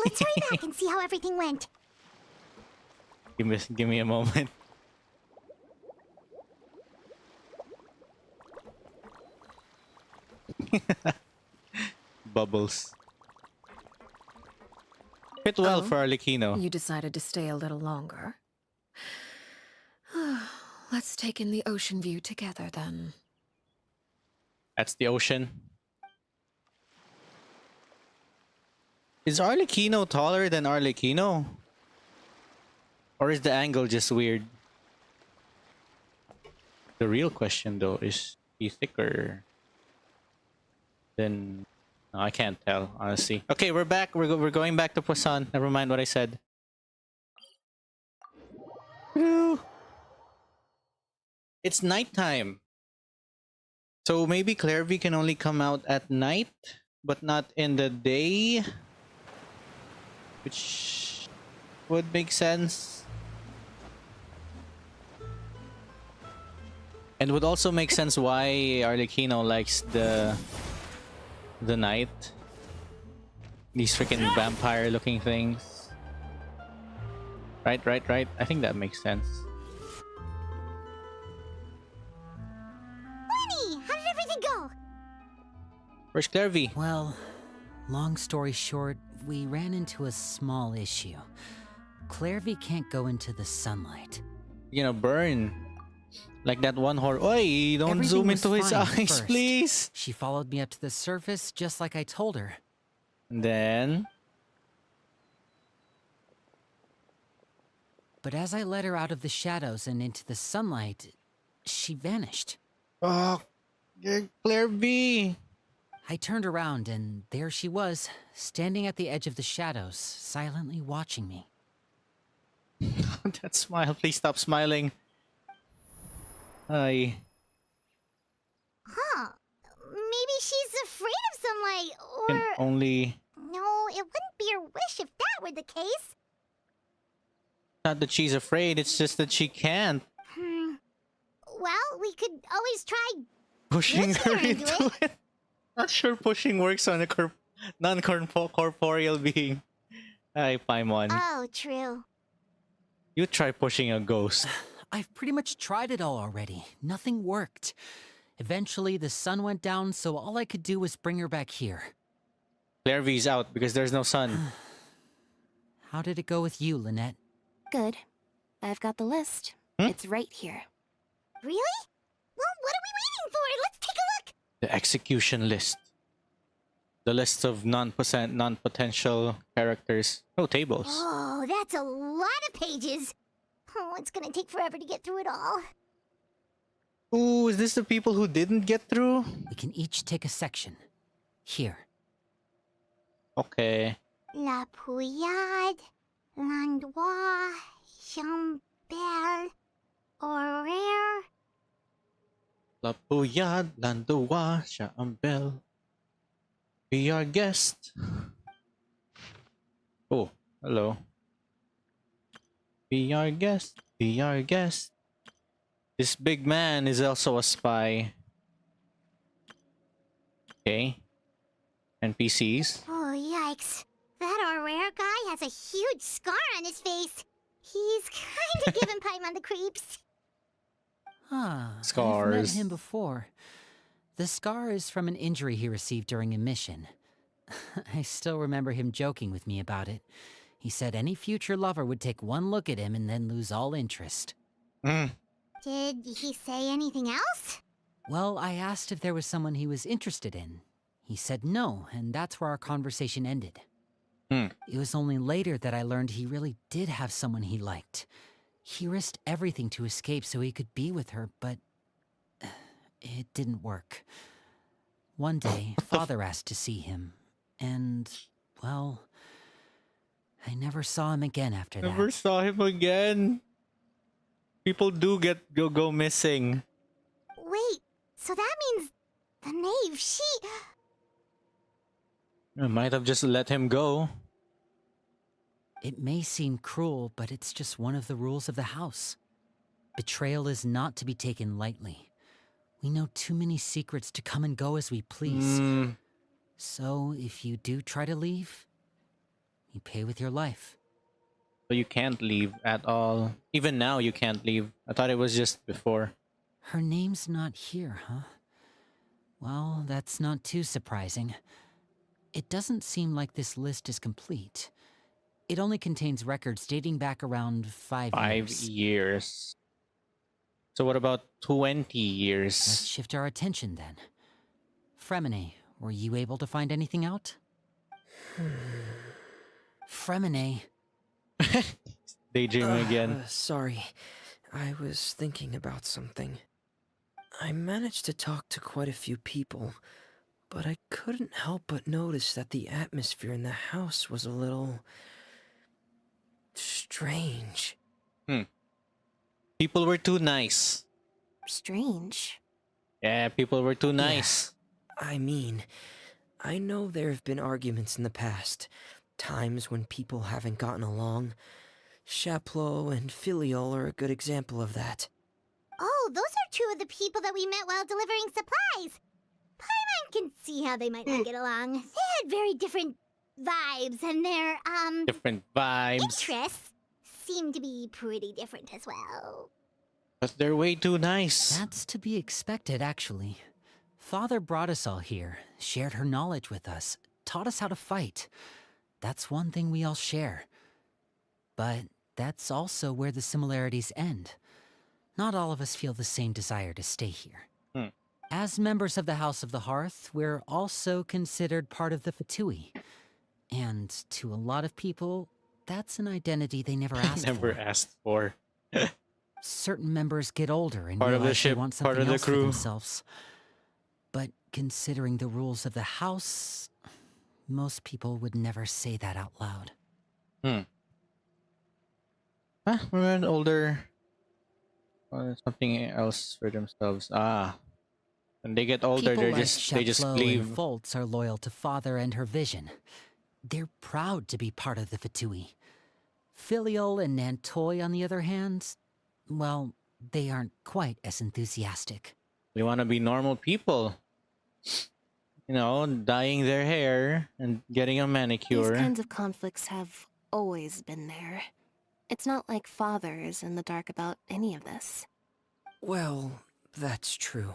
Let's hurry back and see how everything went. Give me a moment. Bubbles. Fit well for Arlecchino. You decided to stay a little longer. Let's take in the ocean view together then. That's the ocean. Is Arlecchino taller than Arlecchino? Or is the angle just weird? The real question though is he thicker than... No, I can't tell, honestly. Okay, we're back. We're going back to Poisson. Never mind what I said. Woo. It's nighttime. So maybe Clervie can only come out at night, but not in the day. Which would make sense. And would also make sense why Arlecchino likes the night. These freaking vampire looking things. Right. I think that makes sense. Lyney, how did everything go? Where's Clervie? Well, long story short, we ran into a small issue. Clervie can't go into the sunlight. You know, burn. Like that one horror. Oi, don't Everything zoom was into his fine at eyes, first. please. She followed me up to the surface just like I told her. And then... But as I led her out of the shadows and into the sunlight, she vanished. Oh, Clervie. I turned around and there she was, standing at the edge of the shadows, silently watching me. That smile, please stop smiling. Hi. Huh. Maybe she's afraid of sunlight, Can or... only... No, it wouldn't be her wish if that were the case. Not that she's afraid, it's just that she can't. Well, we could always try Pushing pushing her her into into it. Not sure pushing works on a non-corporeal being. Hi, Paimon. Oh, true. You try pushing a ghost. I've pretty much tried it all already. Nothing worked. Eventually, the sun went down, so all I could do was bring her back here. Clervie's out because there's no sun. How did it go with you, Lynette? Good. I've got the list. It's right here. Really? Well, what are we waiting for? Let's take a look. The execution list. The list of non-potential characters. No tables. Oh, that's a lot of pages. Oh, it's gonna take forever to get through it all. Ooh, is this the people who didn't get through? We can each take a section. Here. Okay. La Pouillade, Landois, Chambel, Horaire. La Pouillade, Landois, Chambel. Be our guest. Oh, hello. Be our guest. Be our guest. This big man is also a spy. Okay. NPCs. Oh, yikes. That Horaire guy has a huge scar on his face. He's kinda giving Paimon the creeps. Ah, I've Scars. met him before. The scar is from an injury he received during a mission. I still remember him joking with me about it. He said any future lover would take one look at him and then lose all interest. Mm. Did he say anything else? Well, I asked if there was someone he was interested in. He said no, and that's where our conversation ended. It was only later that I learned he really did have someone he liked. He risked everything to escape so he could be with her, but it didn't work. One day, Father asked to see him, and, well, I never saw him again after that. Never saw him again. People do go missing. Wait, so that means the knave, she... I might have just let him go. It may seem cruel, but it's just one of the rules of the house. Betrayal is not to be taken lightly. We know too many secrets to come and go as we please. So, if you do try to leave, you pay with your life. So you can't leave at all. Even now you can't leave. I thought it was just before. Her name's not here, huh? Well, that's not too surprising. It doesn't seem like this list is complete. It only contains records dating back around 5 years. 5 years. So what about 20 Let's years? shift our attention then. Freminet, were you able to find anything out? Freminet. Daydreaming again. Sorry. I was thinking about something. I managed to talk to quite a few people, but I couldn't help but notice that the atmosphere in the house was a little... strange. People were too nice. Strange. Yeah, people were too nice. I mean, I know there have been arguments in the past. Times when people haven't gotten along. Chaplot and Filiol are a good example of that. Oh, those are two of the people that we met while delivering supplies. Paimon can see how they might not get along. They had very different vibes, and their, Different vibes. interests seem to be pretty different as well. But they're way too nice. That's to be expected, actually. Father brought us all here, shared her knowledge with us, taught us how to fight. That's one thing we all share. But that's also where the similarities end. not all of us feel the same desire to stay here. Hmm. As members of the House of the Hearth, we're also considered part of the Fatui. And to a lot of people, that's an identity they never asked Never for. asked for. Certain members get older and Part of the realize they ship, want part something of the else for crew. themselves. But considering the rules of the house, most people would never say that out loud. When older, something else for themselves. When they get older, People they like just Chaplo leave. and Foltz are loyal to Father and her vision. They're proud to be part of the Fatui. Filial and Nantoy, on the other hand, well, they aren't quite as enthusiastic. They want to be normal people. You know, dyeing their hair and getting a manicure. These kinds of conflicts have always been there. It's not like Father is in the dark about any of this. Well, that's true.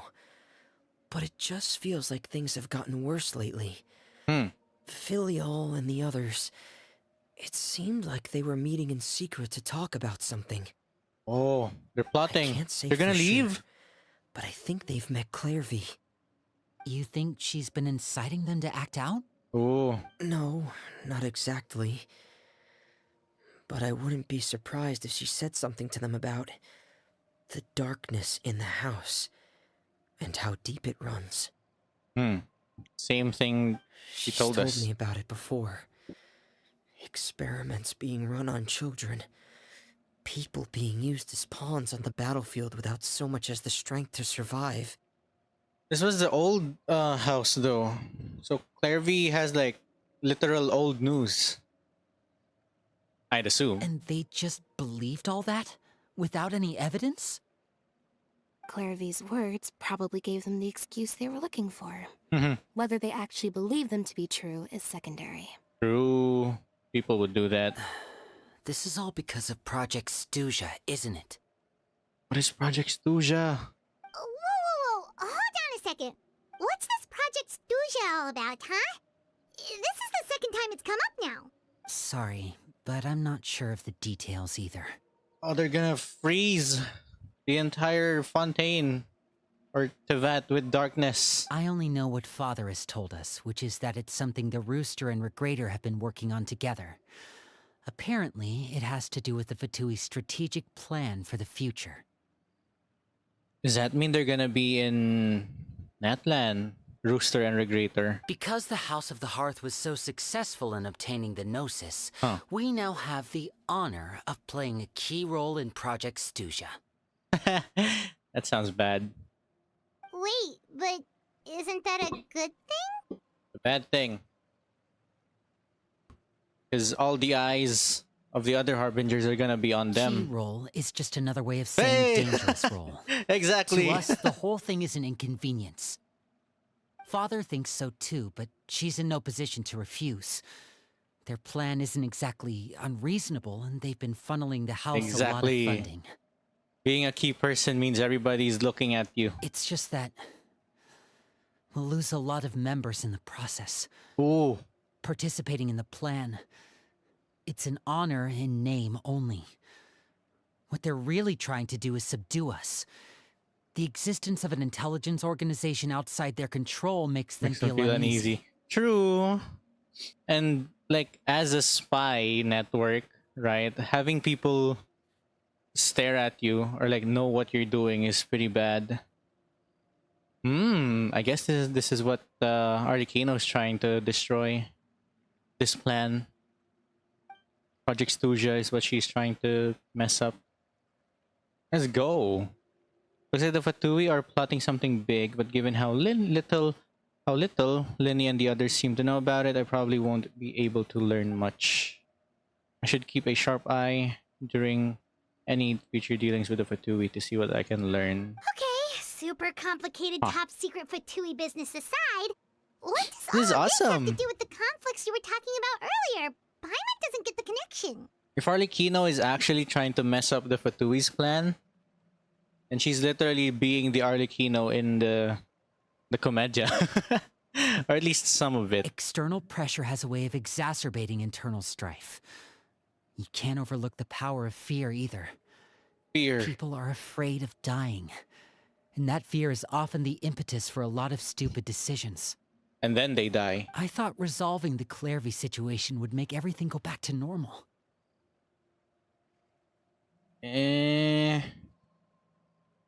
But it just feels like things have gotten worse lately. Filial and the others, it seemed like they were meeting in secret to talk about something. Oh, they're plotting. I can't say They're gonna for leave. sure, but I think they've met Clervie. You think she's been inciting them to act out? Oh, No, not exactly. But I wouldn't be surprised if she said something to them about the darkness in the house and how deep it runs. same thing she She's told us. me about it before. Experiments being run on children. People being used as pawns on the battlefield without so much as the strength to survive. This was the old house though. So Clervie has like literal old news. I'd assume. And they just believed all that? Without any evidence? Clervie's words probably gave them the excuse they were looking for. Mm-hmm. Whether they actually believe them to be true is secondary. True. People would do that. This is all because of Project Stuja, isn't it? What is Project Stuja? Whoa. Hold on a second. What's this Project Stuja all about, huh? This is the second time it's come up now. Sorry, but I'm not sure of the details either. Oh, they're gonna freeze the entire Fontaine or Tevat with darkness. I only know what Father has told us, which is that it's something the Rooster and Regrader have been working on together. Apparently, it has to do with the Fatui's strategic plan for the future. Does that mean they're gonna be in Natlan, Rooster and Regrator? Because the House of the Hearth was so successful in obtaining the Gnosis, Huh. we now have the honor of playing a key role in Project Stuja. That sounds bad. Wait, but isn't that a good thing? A bad thing. Because all the eyes of the other Harbingers are gonna be on Key them. role is just another way of saying Hey! dangerous role. Exactly. To us, the whole thing is an inconvenience. Father thinks so too, but she's in no position to refuse. Their plan isn't exactly unreasonable, and they've been funneling the house Exactly. a lot of funding. Being a key person means everybody's looking at you. It's just that we'll lose a lot of members in the process. Ooh. Participating in the plan, it's an honor in name only. What they're really trying to do is subdue us. The existence of an intelligence organization outside their control makes them feel uneasy. True. And like as a spy network, right? Having people stare at you or like know what you're doing is pretty bad. I guess this is what Arlecchino is trying to destroy. This plan. Project Stuja is what she's trying to mess up. Let's go. Looks like the Fatui are plotting something big, but given how little Lyney and the others seem to know about it, I probably won't be able to learn much. I should keep a sharp eye during any future dealings with the Fatui to see what I can learn. Okay, super complicated top secret Fatui business aside, what does This is all this have awesome. to do with the conflicts you were talking about earlier? Paimon doesn't get the connection. If Arlecchino is actually trying to mess up the Fatui's plan, and she's literally being the Arlecchino in the Commedia, or at least some of it. External pressure has a way of exacerbating internal strife. You can't overlook the power of fear either. Fear. People are afraid of dying. And that fear is often the impetus for a lot of stupid decisions. And then they die. I thought resolving the Clervie situation would make everything go back to normal.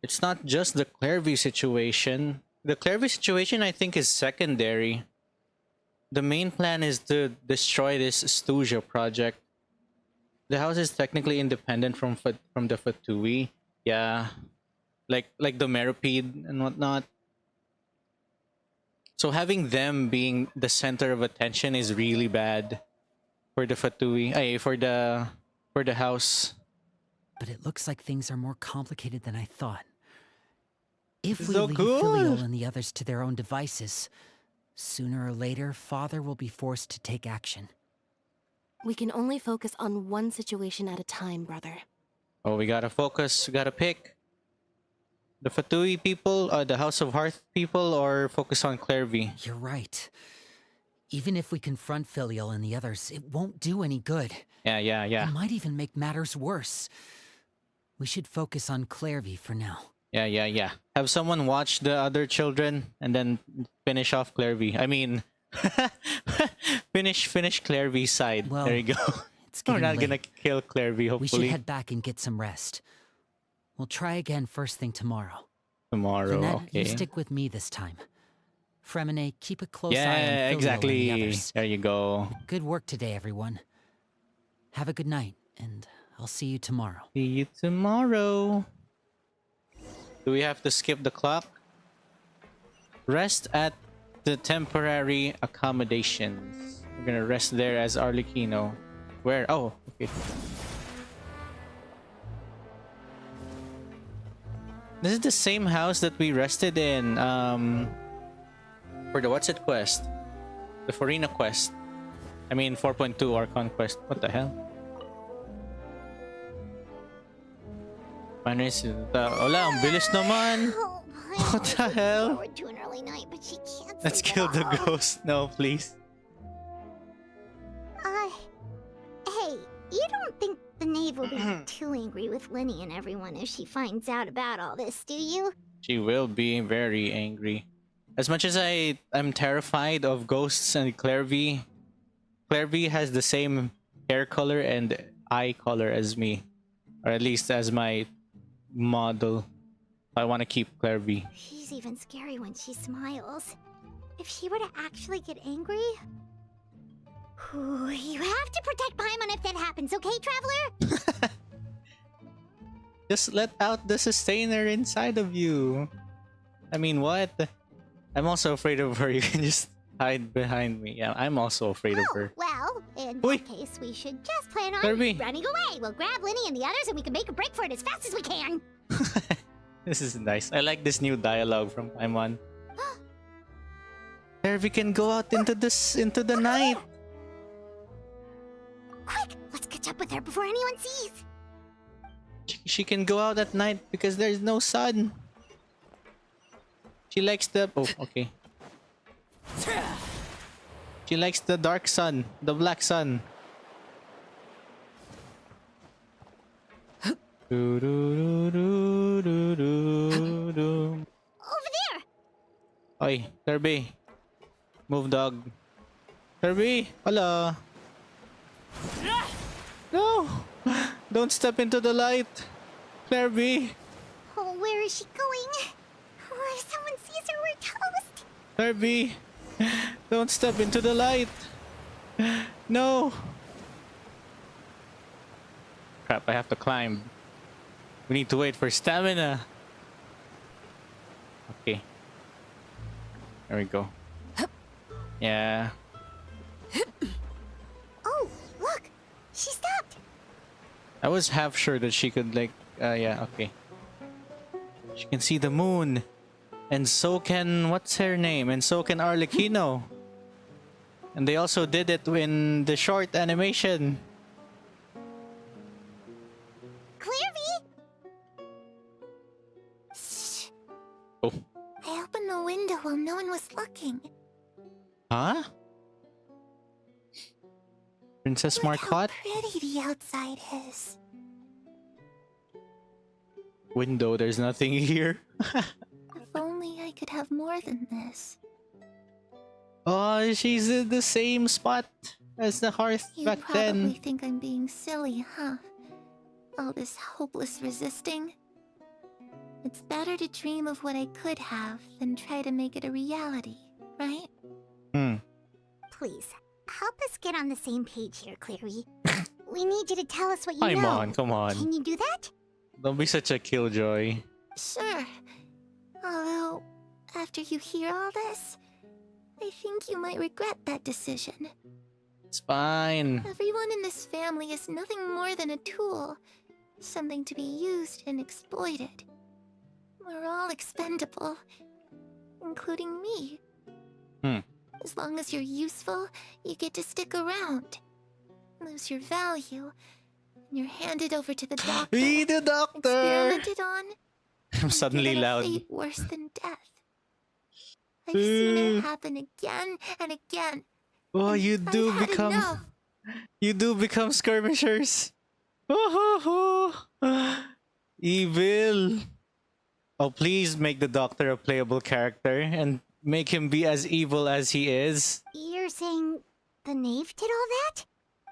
It's not just the Clervie situation. The Clervie situation, I think, is secondary. The main plan is to destroy this Stuja project. The house is technically independent from the Fatui. Yeah. Like the Meropide and whatnot. So having them being the center of attention is really bad for the Fatui. For the house. But it looks like things are more complicated than I thought. If we So leave cool. Filial and the others to their own devices, sooner or later, Father will be forced to take action. We can only focus on one situation at a time, brother. Oh, we gotta focus. We gotta pick. The Fatui people, the House of Hearth people, or focus on Clervie? You're right. Even if we confront Filial and the others, it won't do any good. Yeah. It might even make matters worse. We should focus on Clervie for now. Yeah. Have someone watch the other children and then finish off Clervie. I mean, finish Clervie's side. Well, there you go. It's We're getting not late. gonna kill Clervie, hopefully. We should head back and get some rest. We'll try again first thing tomorrow. Tomorrow, Freminet, okay. you stick with me this time. Freminet, keep a close eye on Yeah, Filial and the exactly. others. There you go. Good work today, everyone. Have a good night, and I'll see you tomorrow. See you tomorrow. Do we have to skip the clock? Rest at the temporary accommodations. We're gonna rest there as Arlecchino. Where? Oh, okay. This is the same house that we rested in for the what's it quest? The Farina quest. I mean 4.2 Archon quest. What the hell? Hola, ang bilis naman. Oh, What the hell? forward to an early night, but she can't Let's sleep kill at the all. ghost. No, please. Hey, you don't think the knave will be too angry with Lyney and everyone if she finds out about all this, do you? She will be very angry. As much as I'm terrified of ghosts and Clervie has the same hair color and eye color as me. Or at least as my model. I want to keep Clervie. She's even scary when she smiles. If she were to actually get angry... Ooh, you have to protect Paimon if that happens, okay, Traveler? Just let out the sustainer inside of you. I mean, what? I'm also afraid of her. You can just hide behind me. Yeah, I'm also afraid of her. Well, in Oi. that case, we should just plan on Clervie. running away. We'll grab Lyney and the others and we can make a break for it as fast as we can. This is nice. I like this new dialogue from Paimon. Clervie can go out into the night. Quick, let's catch up with her before anyone sees. She can go out at night because there's no sun. She likes the... Oh, okay. She likes the dark sun, the black sun. Do, do, do, do, do, do. Over there! Oi, Clervie. Move, dog. Clervie, hello. No! Don't step into the light. Clervie. Oh, where is she going? Oh, if someone sees her, we're toast. Clervie. Don't step into the light. No. Crap, I have to climb. We need to wait for stamina. Okay. There we go. Yeah. Oh, look! She stopped! I was half sure that she could like... yeah, okay. She can see the moon. And so can... What's her name? And so can Arlecchino. And they also did it in the short animation. Clervie! Shh. Oh. I opened the window while no one was looking. Huh? Princess Look how Marcotte? pretty the outside is. window. There's nothing here. If only I could have more than this. Oh, she's in the same spot as the hearth You back probably then. think I'm being silly, huh? All this hopeless resisting. It's better to dream of what I could have than try to make it a reality, right? Please, help us get on the same page here, Clervie. We need you to tell us what you know. Come on. Can you do that? Don't be such a killjoy. Sure. Although, after you hear all this, I think you might regret that decision. It's fine. Everyone in this family is nothing more than a tool. Something to be used and exploited. We're all expendable. Including me. As long as you're useful, you get to stick around. Lose your value, and you're handed over to the doctor. Be the doctor! Experimented on. I'm suddenly given a loud. fate worse than death. I've seen it happen again and again. Oh, and you do I've had become... enough. You do become skirmishers. Evil. Oh, please make the doctor a playable character and make him be as evil as he is. You're saying the knave did all that?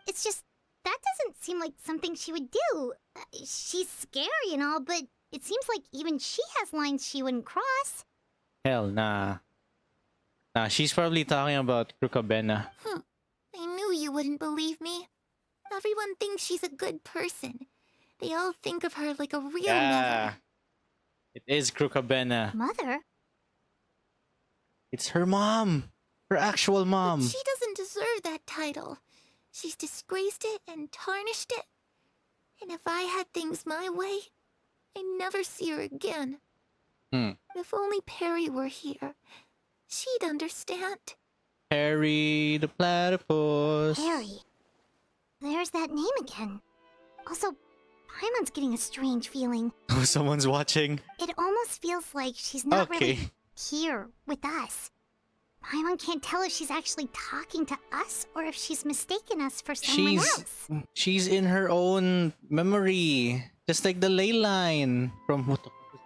It's just, that doesn't seem like something she would do. She's scary and all, but it seems like even she has lines she wouldn't cross. Hell nah. Nah, she's probably talking about Crukabena. I knew you wouldn't believe me. Everyone thinks she's a good person. They all think of her like a real mother. It is Crukabena. Mother? It's her mom. Her actual mom. But she doesn't deserve that title. She's disgraced it and tarnished it. And if I had things my way, I'd never see her again. If only Perry were here, she'd understand. Harry the platypus. Perry. There's that name again. Also, Paimon's getting a strange feeling. Oh, someone's watching. It almost feels like she's not really here with us. Paimon can't tell if she's actually talking to us or if she's mistaken us for someone else. She's in her own memory. Just like the ley line from... What the fuck is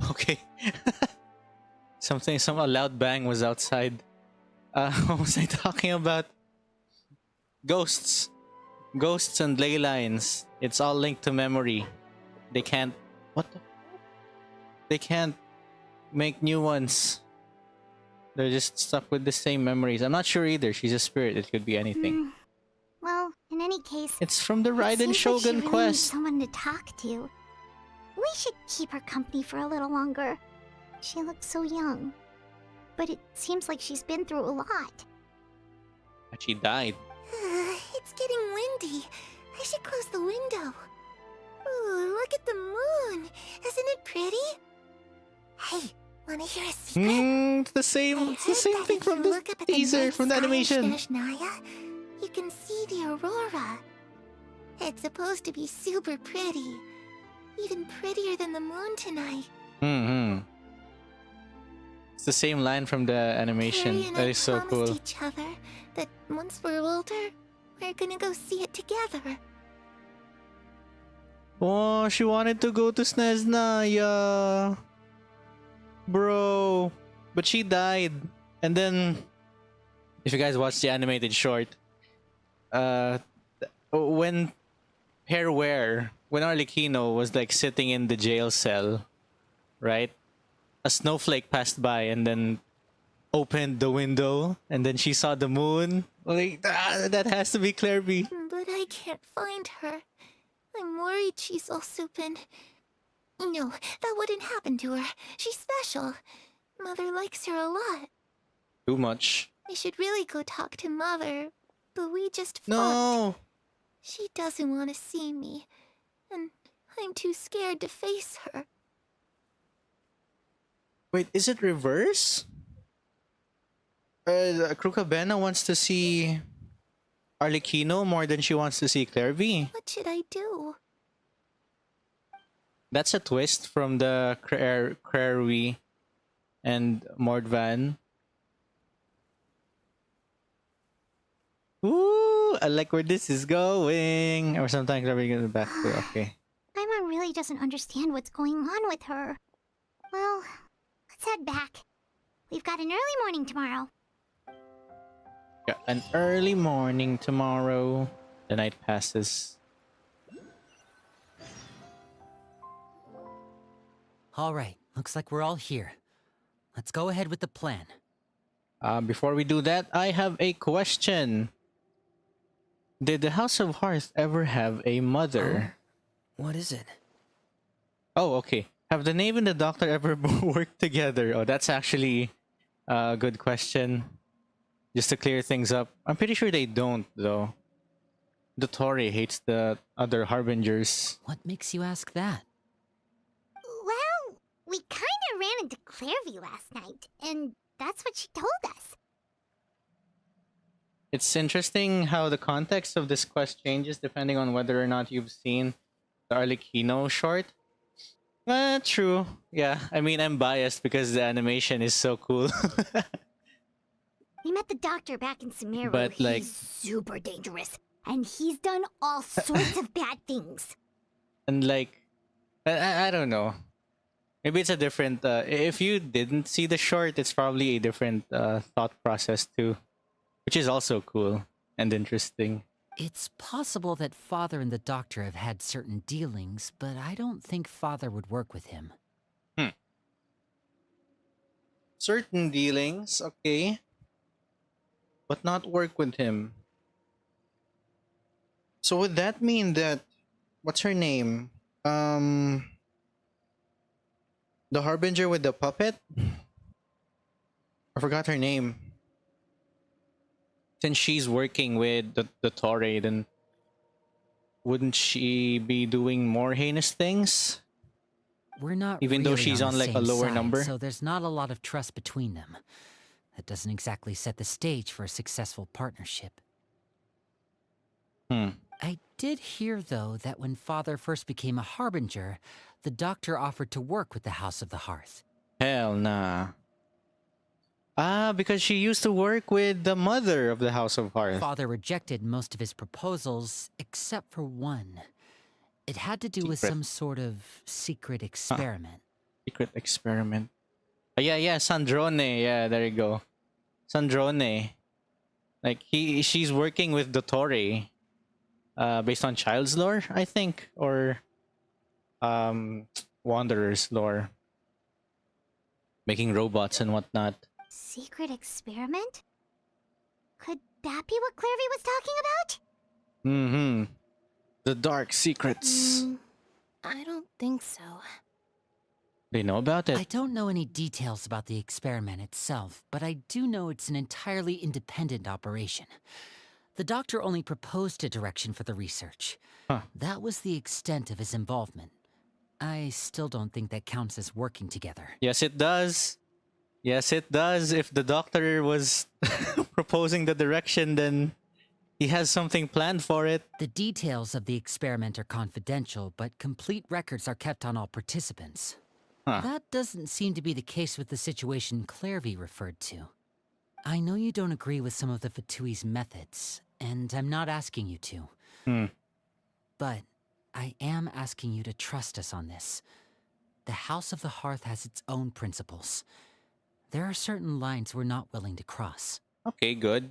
that? Okay. Some loud bang was outside. What was I talking about? Ghosts. Ghosts and ley lines. It's all linked to memory. They can't... What the... They can't make new ones. They're just stuck with the same memories. I'm not sure either. She's a spirit. It could be anything. Well, in any case... It's from the Raiden Shogun like she really quest. needs someone to talk to. We should keep her company for a little longer. She looks so young. But it seems like she's been through a lot. But she died. It's getting windy. I should close the window. Ooh, look at the moon. Isn't it pretty? Hey, wanna hear a secret? It's the same thing from the teaser, from the animation. You can see the aurora. It's supposed to be super pretty. Even prettier than the moon tonight. It's the same line from the animation. That is so cool. Each other that once we're older, we're gonna go see it together. Oh, she wanted to go to Snezhnaya. Bro. But she died. And then, if you guys watch the animated short, when when Arlecchino was like sitting in the jail cell, right? A snowflake passed by and then opened the window, and then she saw the moon. Like, that has to be Clervie. But I can't find her. I'm worried she's also been... No, that wouldn't happen to her. She's special. Mother likes her a lot. Too much. I should really go talk to Mother, but we just fought. No! She doesn't want to see me, and I'm too scared to face her. Wait, is it reverse? Crukabena wants to see Arlecchino more than she wants to see Clervie. What should I do? That's a twist from the Clervie and Mordvan. Ooh, I like where this is going. Or sometimes we're going back to okay. Paimon really doesn't understand what's going on with her. Well, let's head back. We've got an early morning tomorrow. Got an early morning tomorrow. The night passes. All right, looks like we're all here. Let's go ahead with the plan. Before we do that, I have a question. Did the House of Hearth ever have a mother? What is it? Oh, okay. Have the knave and the doctor ever worked together? Oh, that's actually a good question. Just to clear things up. I'm pretty sure they don't, though. The Tory hates the other harbingers. What makes you ask that? Well, we kinda ran into Clervie last night, and that's what she told us. It's interesting how the context of this quest changes depending on whether or not you've seen the Arlecchino short. True. Yeah, I mean, I'm biased because the animation is so cool. We met the doctor back in Sumeru. But, like... He's super dangerous, and he's done all sorts of bad things. And like, I don't know. Maybe it's a different... if you didn't see the short, it's probably a different thought process too. Which is also cool and interesting. It's possible that Father and the Doctor have had certain dealings, but I don't think Father would work with him. Certain dealings, okay. But not work with him. So would that mean that... What's her name? The Harbinger with the puppet? I forgot her name. Since she's working with the Torre, then wouldn't she be doing more heinous things? We're not even though really she's on the like a same lower side, number. So there's not a lot of trust between them. That doesn't exactly set the stage for a successful partnership. I did hear, though, that when Father first became a Harbinger, the Doctor offered to work with the House of the Hearth. Hell nah. Because she used to work with the mother of the House of Hearth. Father rejected most of his proposals, except for one. It had to do with some sort of secret experiment. Secret experiment. Yeah, Sandrone. Yeah, there you go. Sandrone. Like, she's working with the Torre. Based on Childe's lore, I think. Or Wanderer's lore. Making robots and whatnot. Secret experiment? Could that be what Clervie was talking about? The dark secrets. I don't think so. They know about it? I don't know any details about the experiment itself, but I do know it's an entirely independent operation. The Doctor only proposed a direction for the research. That was the extent of his involvement. I still don't think that counts as working together. Yes, it does. Yes, it does. If the Doctor was proposing the direction, then he has something planned for it. The details of the experiment are confidential, but complete records are kept on all participants. That doesn't seem to be the case with the situation Clervie referred to. I know you don't agree with some of the Fatui's methods, and I'm not asking you to. But I am asking you to trust us on this. The House of the Hearth has its own principles. There are certain lines we're not willing to cross. Okay, good.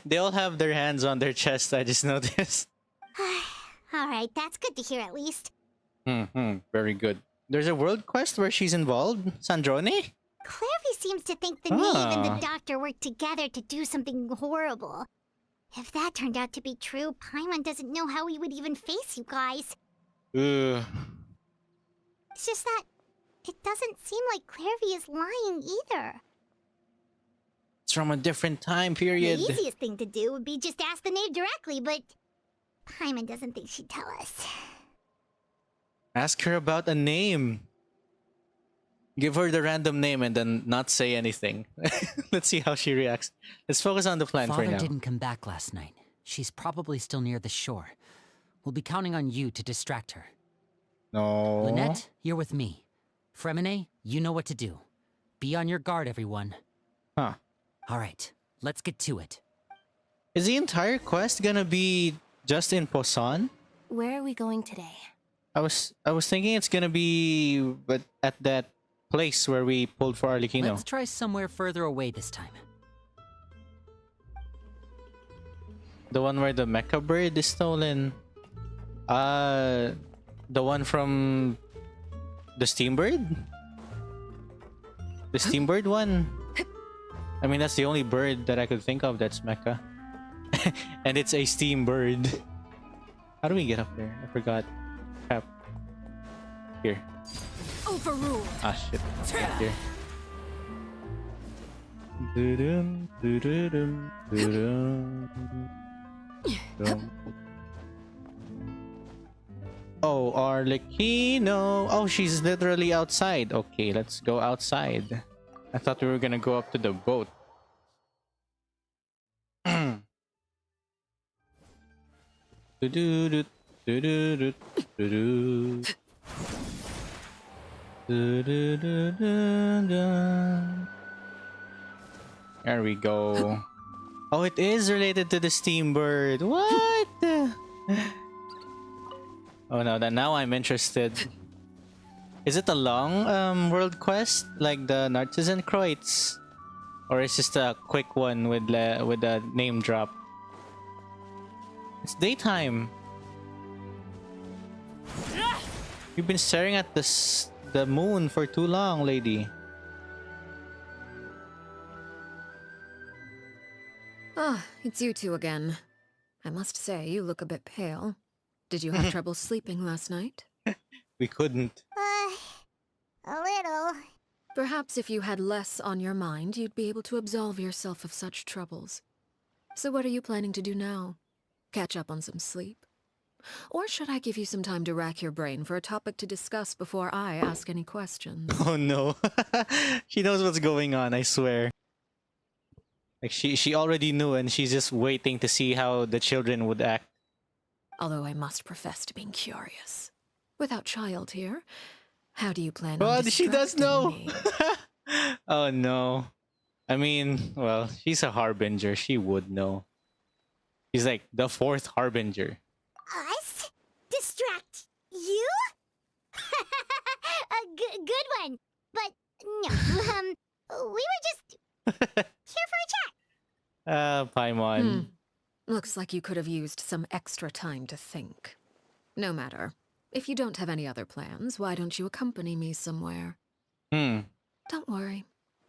They all have their hands on their chest, I just noticed. Alright, that's good to hear at least. Very good. There's a world quest where she's involved? Sandrone? Clervie seems to think the Knave and the Doctor worked together to do something horrible. If that turned out to be true, Paimon doesn't know how he would even face you guys. Ugh. It's just that it doesn't seem like Clervie is lying either. It's from a different time period. The easiest thing to do would be just ask the Knave directly, but Paimon doesn't think she'd tell us. Ask her about a name. Give her the random name and then not say anything. Let's see how she reacts. Let's focus on the plan for now. Father didn't come back last night. She's probably still near the shore. We'll be counting on you to distract her. No. Lynette, you're with me. Freminet, you know what to do. Be on your guard, everyone. Huh. All right, let's get to it. Is the entire quest gonna be just in Poson? Where are we going today? I was thinking it's gonna be but at that place where we pulled for Arlecchino. Let's try somewhere further away this time. The one where the mecha bird is stolen. The one from the Steambird? The Steambird one? I mean, that's the only bird that I could think of that's mecha. And it's a steam bird. How do we get up there? I forgot. Crap. Here. Overruled. Ah, shit. Here. Doo-dum, doo-doo-dum, doo-dum, doo-dum. Oh, Arlecchino. Oh, she's literally outside. Okay, let's go outside. I thought we were gonna go up to the boat. Do-do-do, do-do-do, do-do. Do-do-do-do-do. There we go. Oh, it is related to the Steambird. What? Oh no, then now I'm interested. Is it a long world quest like the Narcisan Kreuz? Or is just a quick one with a name drop? It's daytime. You've been staring at the moon for too long, lady. Ah, it's you two again. I must say, you look a bit pale. Did you have trouble sleeping last night? We couldn't. A little. Perhaps if you had less on your mind, you'd be able to absolve yourself of such troubles. So what are you planning to do now? Catch up on some sleep? Or should I give you some time to rack your brain for a topic to discuss before I ask any questions? Oh no. She knows what's going on, I swear. Like she already knew and she's just waiting to see how the children would act. Although I must profess to being curious. Without Childe here, how do you plan on Oh, she does know. me? Oh no. I mean, well, she's a harbinger. She would know. She's like the fourth harbinger. Us? Distract you? A good one. But no, we were just here for a chat. Paimon. Looks like you could have used some extra time to think. No matter. If you don't have any other plans, why don't you accompany me somewhere? Don't worry.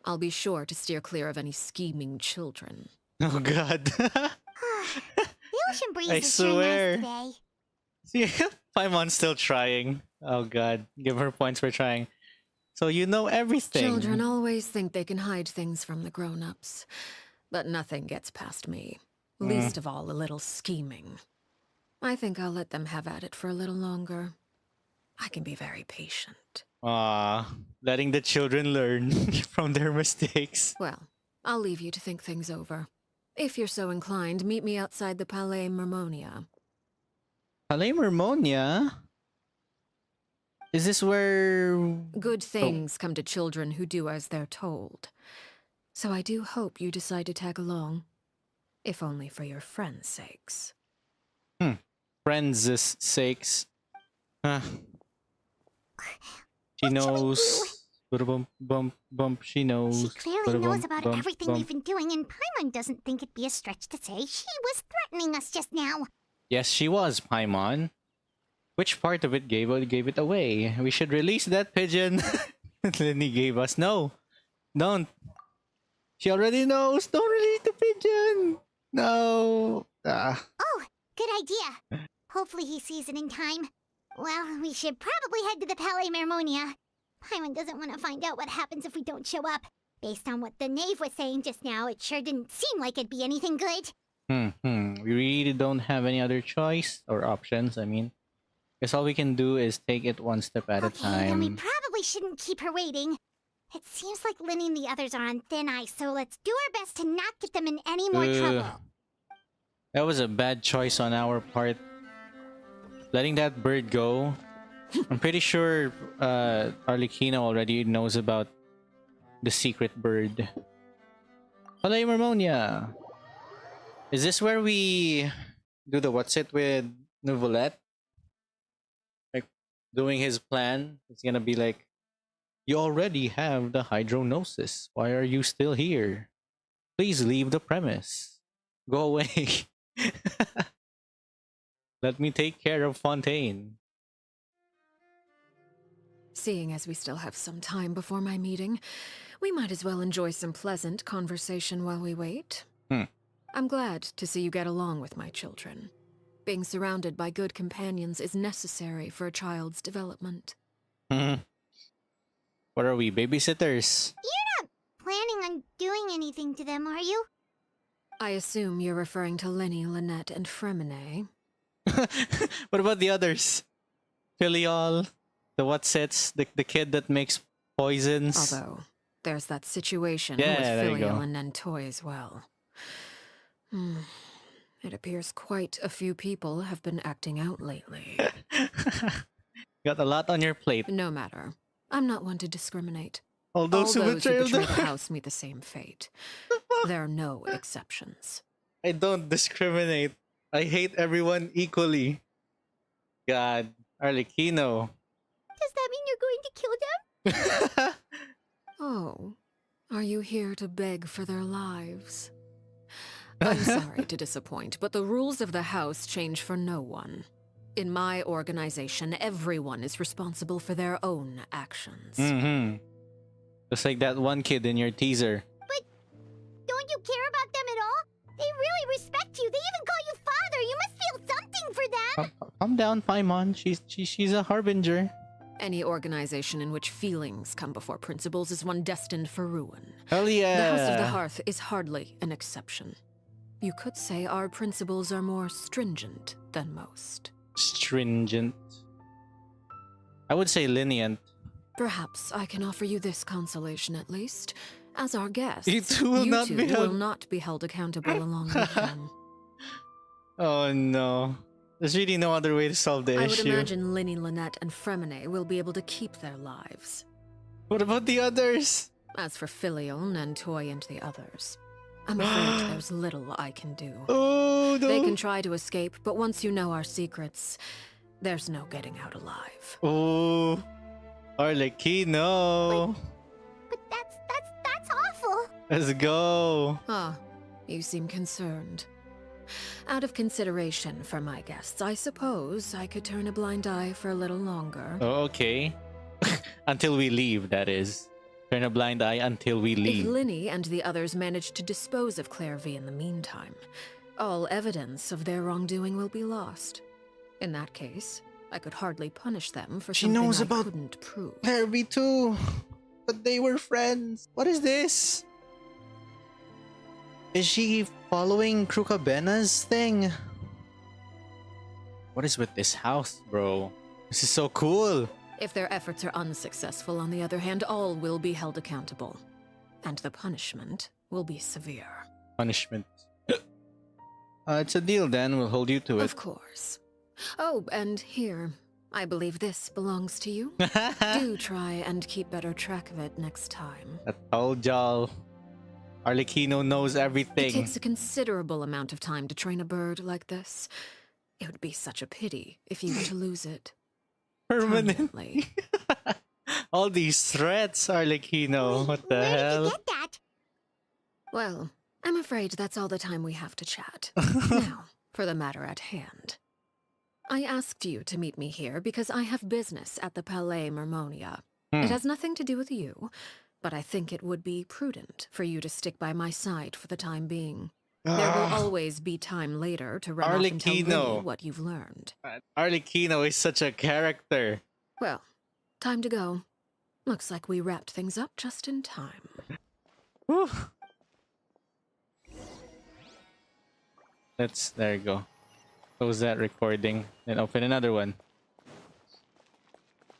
I'll be sure to steer clear of any scheming children. Oh god. The ocean breeze I is sure swear. nice today. See, Paimon's still trying. Oh god. Give her points for trying. So you know everything. Children always think they can hide things from the grown-ups. But nothing gets past me. Least of all a little scheming. I think I'll let them have at it for a little longer. I can be very patient. Letting the children learn from their mistakes. Well, I'll leave you to think things over. If you're so inclined, meet me outside the Palais Mermonia. Palais Mermonia? Is this where... Good things come to children who do as they're told. So I do hope you decide to tag along. If only for your friends' sakes. Friends' sakes. She knows. Bump, bump, bump. She knows. She clearly knows about everything we've been doing, and Paimon doesn't think it'd be a stretch to say she was threatening us just now. Yes, she was, Paimon. Which part of it gave it away? We should release that pigeon. Lyney gave us. No. Don't. She already knows. Don't release the pigeon. No. Oh, good idea. Hopefully he sees it in time. Well, we should probably head to the Palais Mermonia. Paimon doesn't want to find out what happens if we don't show up. Based on what the knave was saying just now, it sure didn't seem like it'd be anything good. We really don't have any other choice or options, I mean. Guess all we can do is take it one step at a Okay, then we time. probably shouldn't keep her waiting. It seems like Lyney and the others are on thin ice, so let's do our best to not get them in any more trouble. That was a bad choice on our part. Letting that bird go. I'm pretty sure Arlecchino already knows about the secret bird. Palais Mermonia! Is this where we do the what's it with Neuvillette? Like doing his plan? It's gonna be like, you already have the hydronosis. Why are you still here? Please leave the premise. Go away. Let me take care of Fontaine. Seeing as we still have some time before my meeting, we might as well enjoy some pleasant conversation while we wait. I'm glad to see you get along with my children. Being surrounded by good companions is necessary for a child's development. What are we, babysitters? You're not planning on doing anything to them, are you? I assume you're referring to Lyney, Lynette, and Freminet. What about the others? Filial, the whatsits, the kid that makes poisons. Although, there's that situation Yeah, with there you go. Filial and Nentoy as well. It appears quite a few people have been acting out lately. Got a lot on your plate. No matter. I'm not one to discriminate. All those who betrayed betray the house meet the same fate. There are no exceptions. I don't discriminate. I hate everyone equally. God, Arlecchino. Does that mean you're going to kill them? Oh, are you here to beg for their lives? I'm sorry to disappoint, but the rules of the house change for no one. In my organization, everyone is responsible for their own actions. Just like that one kid in your teaser. But don't you care about them at all? They really respect you. They even call you father. You must feel something for them. Calm down, Paimon. She's a harbinger. Any organization in which feelings come before principles is one destined for ruin. Hell yeah. The House of the Hearth is hardly an exception. You could say our principles are more stringent than most. Stringent. I would say lenient. Perhaps I can offer you this consolation at least. As our guests, You two will not be held accountable along with them. Oh no. There's really no other way to solve the I would issue. imagine Lyney, Lynette, and Freminet will be able to keep their lives. What about the others? As for Filial, Nentoy, and the others, I'm afraid there's little I can do. Oh no. They can try to escape, but once you know our secrets, there's no getting out alive. Oh, Arlecchino. But that's awful. Let's go. Ah, you seem concerned. Out of consideration for my guests, I suppose I could turn a blind eye for a little longer. Oh, okay. Until we leave, that is. Turn a blind eye until we If leave. Lyney and the others manage to dispose of Clervie in the meantime, all evidence of their wrongdoing will be lost. In that case, I could hardly punish them for She something knows I about couldn't prove. Clervie too. But they were friends. What is this? Is she following Krukabena's thing? What is with this house, bro? This is so cool. If their efforts are unsuccessful, on the other hand, all will be held accountable. And the punishment will be severe. Punishment. It's a deal then. We'll hold you to it. Of course. Oh, and here. I believe this belongs to you. Do try and keep better track of it next time. I told y'all. Arlecchino knows It everything. takes a considerable amount of time to train a bird like this. It would be such a pity if you were to lose it. Permanently. All these threats, Arlecchino. What the Where did hell? you get that? Well, I'm afraid that's all the time we have to chat. Now, for the matter at hand. I asked you to meet me here because I have business at the Palais Mermonia. It has nothing to do with you, but I think it would be prudent for you to stick by my side for the time being. There will always be time later to run off and tell Arlecchino. Lyney what you've learned. Arlecchino is such a character. Well, time to go. Looks like we wrapped things up just in time. Whew. There you go. Close that recording, then open another one.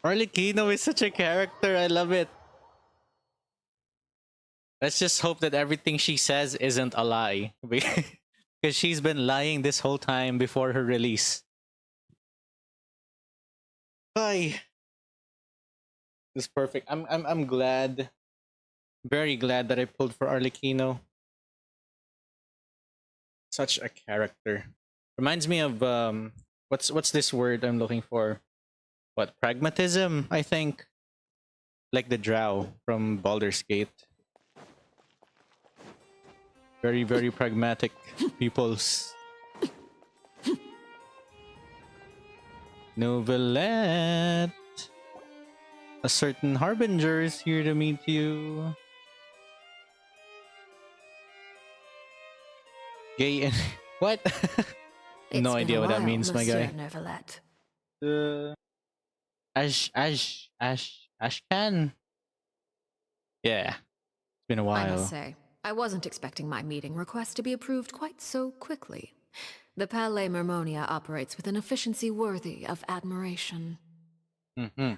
Arlecchino is such a character. I love it. Let's just hope that everything she says isn't a lie. Because she's been lying this whole time before her release. Bye. This is perfect. I'm glad. Very glad that I pulled for Arlecchino. Such a character. Reminds me of what's this word I'm looking for? What, pragmatism, I think. Like the drow from Baldur's Gate. Very, very pragmatic peoples. Neuvillette. A certain harbinger is here to meet you. Gay and what? No idea what that means, my guy. Neuvillette. Ashcan. Yeah, it's been a while. I must say, I wasn't expecting my meeting request to be approved quite so quickly. The Palais Mermonia operates with an efficiency worthy of admiration. Mm-hmm.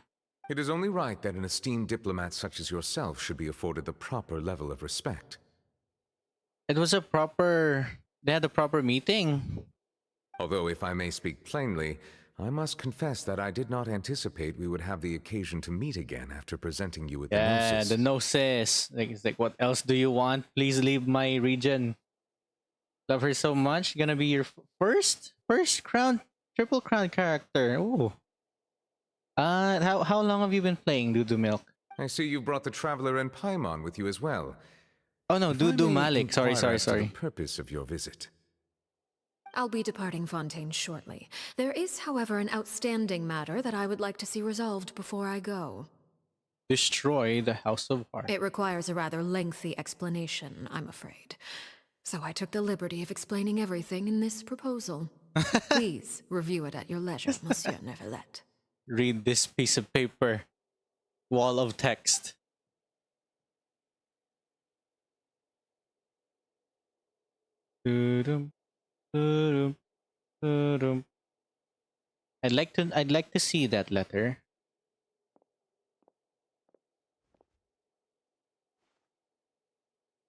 It is only right that an esteemed diplomat such as yourself should be afforded the proper level of respect. It was a proper... They had a proper meeting. Although, if I may speak plainly, I must confess that I did not anticipate we would have the occasion to meet again after presenting you with the gnosis. Yeah, the gnosis. Like, it's like, what else do you want? Please leave my region. Love her so much. Gonna be your first crown, triple crown character. Ooh. How long have you been playing Dudu Milk? I see you brought the Traveler and Paimon with you as well. Oh no, Dudu Malik. Sorry. The purpose of your visit. I'll be departing Fontaine shortly. There is, however, an outstanding matter that I would like to see resolved before I go. Destroy the House of Heart. It requires a rather lengthy explanation, I'm afraid. So I took the liberty of explaining everything in this proposal. Please review it at your leisure, Monsieur Neuvillette. Read this piece of paper. Wall of text. I'd like to see that letter.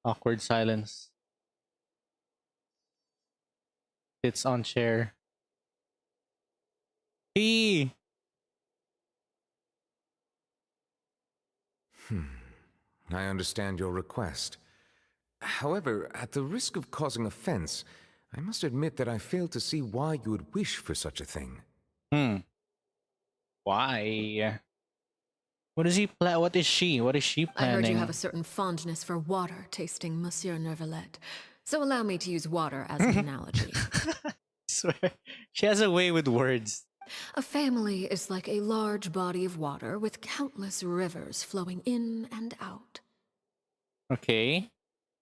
Awkward silence. Sits on chair. Hey. I understand your request. However, at the risk of causing offense, I must admit that I fail to see why you would wish for such a thing. Why? What is he What is she planning? I heard you have a certain fondness for water tasting, Monsieur Neuvillette. So allow me to use water as an analogy. I swear, she has a way with words. A family is like a large body of water with countless rivers flowing in and out. Okay.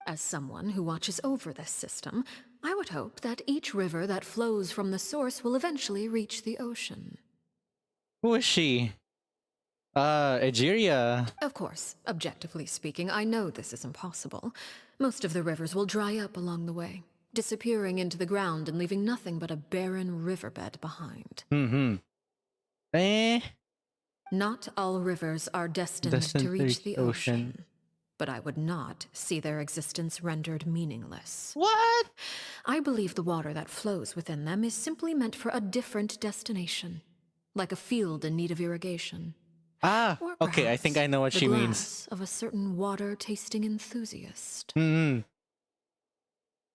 As someone who watches over this system, I would hope that each river that flows from the source will eventually reach the ocean. Who is she? Egeria. Of course, objectively speaking, I know this is impossible. Most of the rivers will dry up along the way, disappearing into the ground and leaving nothing but a barren riverbed behind. Not all rivers are destined to reach the ocean. But I would not see their existence rendered meaningless. What? I believe the water that flows within them is simply meant for a different destination, like a field in need of irrigation. Or okay, I think I know what she means. Of a certain water-tasting enthusiast.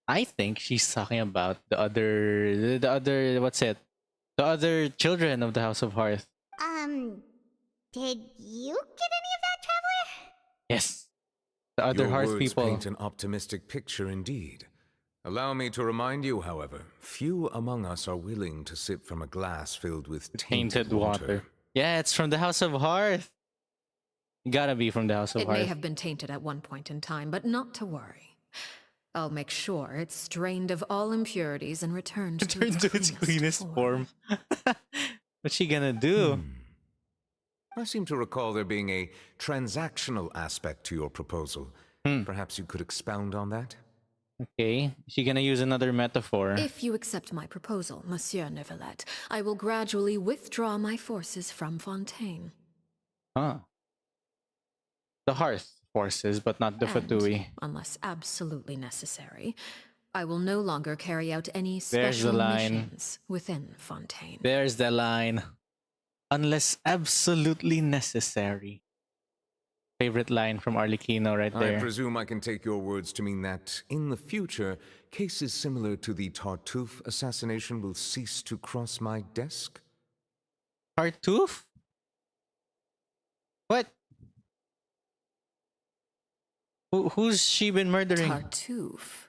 I think she's talking about the other, what's it? The other children of the House of Hearth. Did you get any of that, Traveler? Yes. The other Your Hearth words people. paint an optimistic picture indeed. Allow me to remind you, however, few among us are willing to sip from a glass filled with tainted water. Yeah, it's from the House of Hearth. Gotta be from the House of Hearth. It may have been tainted at one point in time, but not to worry. I'll make sure it's drained of all impurities and returned to its cleanest form. What's she gonna do? I seem to recall there being a transactional aspect to your proposal. Perhaps you could expound on that? Okay. Is she gonna use another metaphor? If you accept my proposal, Monsieur Neuvillette, I will gradually withdraw my forces from Fontaine. The Hearth forces, but not the Fatui. Unless absolutely necessary, I will no longer carry out any special missions within Fontaine. There's the line. Unless absolutely necessary. Favorite line from Arlecchino right I there. presume I can take your words to mean that, in the future, cases similar to the Tartuffe assassination will cease to cross my desk? Tartuffe? What? Who's she been murdering? Tartuffe.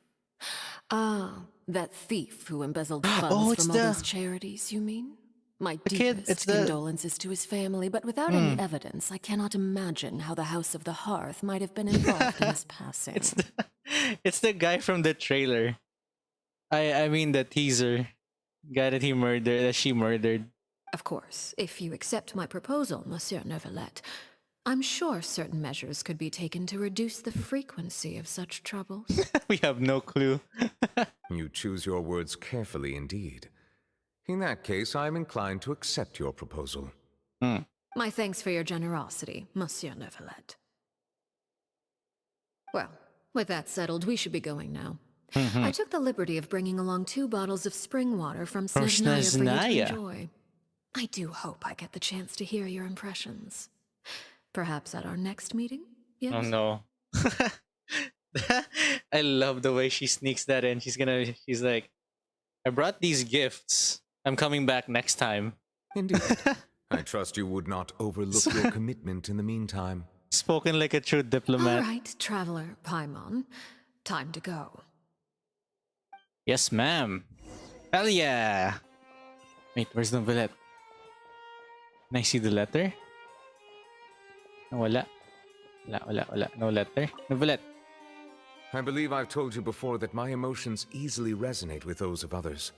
Ah, that thief who embezzled Oh, funds it's from all the- those charities, you mean? My The kid, deepest it's the- condolences to his family, but without any evidence, I cannot imagine how the House of the Hearth might have been involved in his passing. It's the guy from the trailer. I mean the teaser. Guy that she murdered. Of course, if you accept my proposal, Monsieur Neuvillette, I'm sure certain measures could be taken to reduce the frequency of such troubles. We have no clue. You choose your words carefully indeed. In that case, I am inclined to accept your proposal. My thanks for your generosity, Monsieur Neuvillette. Well, with that settled, we should be going now. I took the liberty of bringing along 2 bottles of spring water from Snezhnaya for you Snezhnaya. to enjoy. I do hope I get the chance to hear your impressions. Perhaps at our next meeting? Yes? Oh no. I love the way she sneaks that in. She's like, I brought these gifts. I'm coming back next time. Indeed. I trust you would not overlook your commitment in the meantime. Spoken like a true diplomat. All right, Traveler Paimon. Time to go. Yes, ma'am. Hell yeah. Wait, where's Neuvillette? Can I see the letter? Wala. Wala. No letter. Neuvillette. I believe I've told you before that my emotions easily resonate with those of others.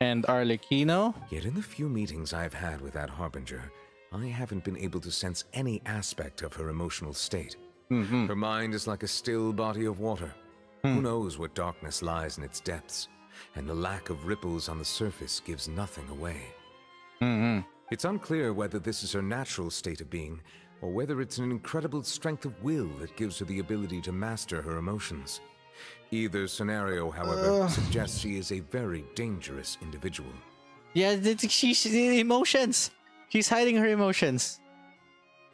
And Arlecchino? Yet in the few meetings I've had with that Harbinger, I haven't been able to sense any aspect of her emotional state. Her mind is like a still body of water. Who knows what darkness lies in its depths, and the lack of ripples on the surface gives nothing away. It's unclear whether this is her natural state of being, or whether it's an incredible strength of will that gives her the ability to master her emotions. Either scenario, however, suggests she is a very dangerous individual. Yeah, she's emotions. She's hiding her emotions.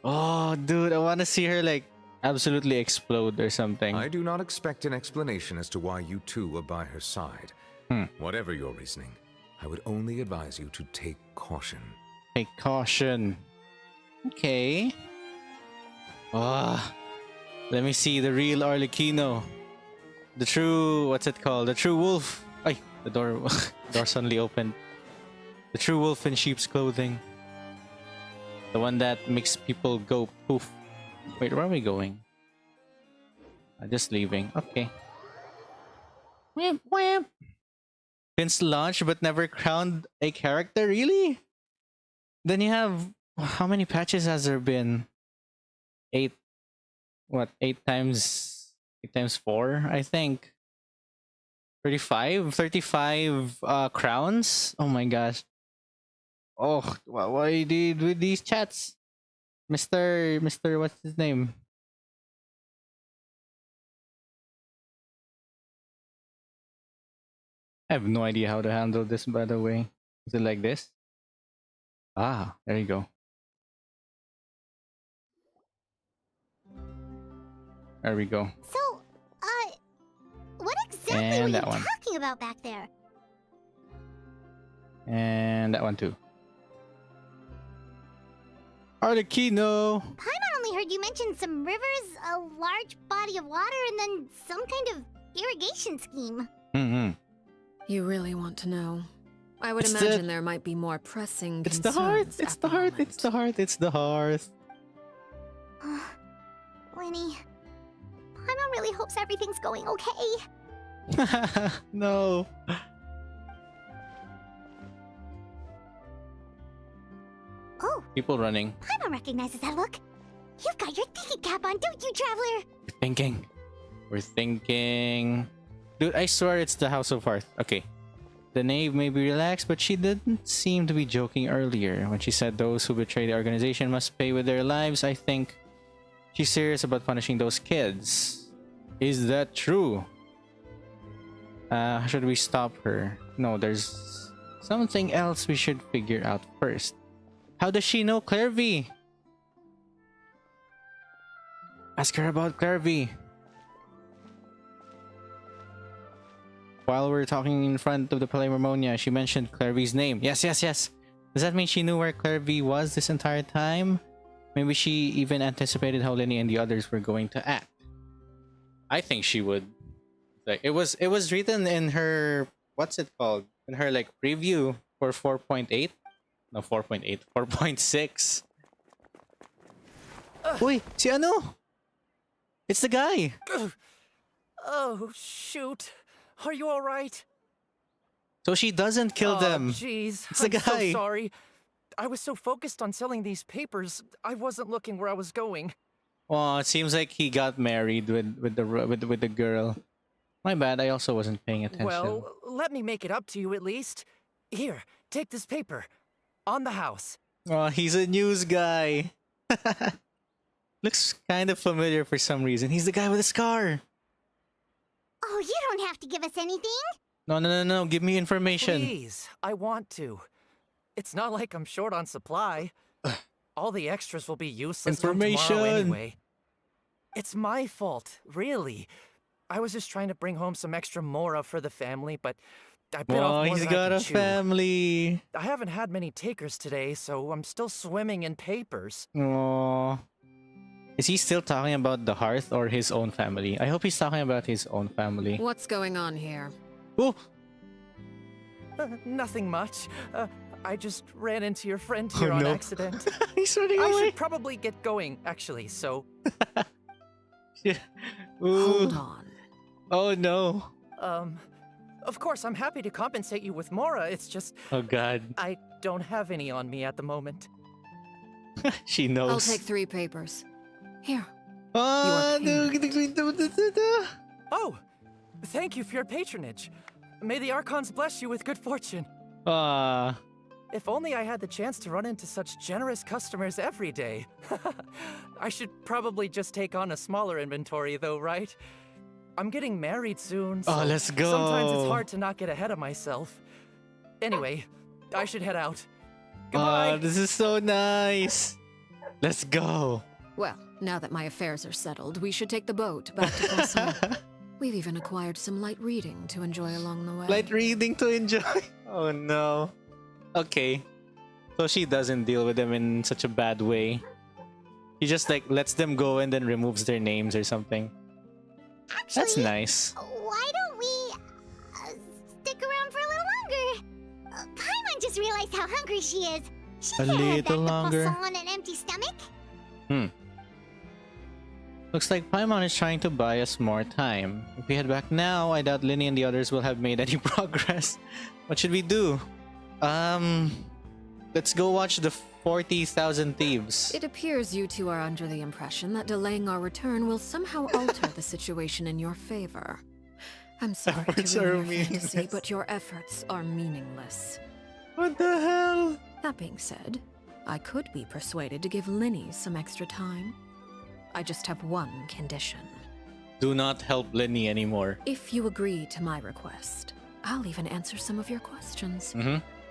Oh, dude, I want to see her like absolutely explode or something. I do not expect an explanation as to why you two are by her side. Whatever your reasoning, I would only advise you to take caution. Take caution. Okay. Let me see the real Arlecchino. The true, what's it called? The true wolf. Ay, the door suddenly opened. The true wolf in sheep's clothing. The one that makes people go poof. Wait, where are we going? Just leaving. Okay. Wham, wham. Since launch but never crowned a character? Really? Then you have... How many patches has there been? 8. What? 8 times 4, I think. 35 crowns? Oh my gosh. Oh, what did with these chats? Mr. What's his name? I have no idea how to handle this, by the way. Is it like this? Ah, there you go. There we go. So, what exactly And were you that one. talking about back there? And that one too. Arlecchino! Paimon only heard you mention some rivers, a large body of water, and then some kind of irrigation scheme. You really want to know? I would It's imagine there might be more pressing It's concerns the hearth! It's at the hearth! moment. It's the hearth! It's the hearth! Lyney, Paimon really hopes everything's going okay. No. Oh, People running. Paimon recognizes that look. You've got your thinking cap on, don't you, Traveler? We're thinking. We're thinking. Dude, I swear it's the House of Hearth. Okay. The knave may be relaxed, but she didn't seem to be joking earlier when she said those who betray the organization must pay with their lives. I think she's serious about punishing those kids. Is that true? Should we stop her? No, there's something else we should figure out first. How does she know Clervie? Ask her about Clervie. While we're talking in front of the Palermonia, she mentioned Clervie's name. Yes, yes, yes. Does that mean she knew where Clervie was this entire time? Maybe she even anticipated how Lyney and the others were going to act. I think she would. Like it was written in her, what's it called? In her like preview for 4.8? No, 4.8. 4.6. Uy, si ano? It's the guy. Oh, shoot. Are you alright? So she doesn't kill them. Jeez, It's the guy. I'm so sorry. I was so focused on selling these papers, I wasn't looking where I was going. Oh, it seems like he got married with the girl. My bad. I also wasn't paying attention. Well, let me make it up to you at least. Here, take this paper. On the house. Oh, he's a news guy. Looks kind of familiar for some reason. He's the guy with the scar. Oh, you don't have to give us anything. No. Give me information. Please, I want to. It's not like I'm short on supply. All the extras will be useless come tomorrow anyway. It's my fault, really. I was just trying to bring home some extra mora for the family, but I bit off more he's than got I a could chew. family. I haven't had many takers today, so I'm still swimming in papers. Oh. Is he still talking about the hearth or his own family? I hope he's talking about his own family. What's going on here? Oh! Nothing much. I just ran into your friend here on accident. He's running I away. should probably get going, actually, so... Yeah. Hold on. Oh no. Of course, I'm happy to compensate you with Mora, it's just... Oh god. I don't have any on me at the moment. She knows. I'll take 3 papers. Here. Oh, Oh! Thank you for your patronage. May the Archons bless you with good fortune. Ah. If only I had the chance to run into such generous customers every day. I should probably just take on a smaller inventory though, right? I'm getting married soon, so let's go. sometimes it's hard to not get ahead of myself. Anyway, I should head out. Goodbye! This is so nice. Let's go. Well, now that my affairs are settled, we should take the boat back to Castle. We've even acquired some light reading to enjoy along the way. Light reading to enjoy. Oh no. Okay. So she doesn't deal with them in such a bad way. She just like lets them go and then removes their names or something. Actually, that's nice. Why don't we stick around for a little longer? Paimon just realized how hungry she is. She A can't head little back longer. to Poisson on an empty stomach. Looks like Paimon is trying to buy us more time. If we head back now, I doubt Lyney and the others will have made any progress. What should we do? Let's go watch the 40,000 Thieves. It appears you two are under the impression that delaying our return will somehow alter the situation in your favor. I'm sorry Efforts to are ruin your fantasy, meaningless. but your efforts are meaningless. What the hell? That being said, I could be persuaded to give Lyney some extra time. I just have one condition. Do not help Lyney anymore. If you agree to my request, I'll even answer some of your questions.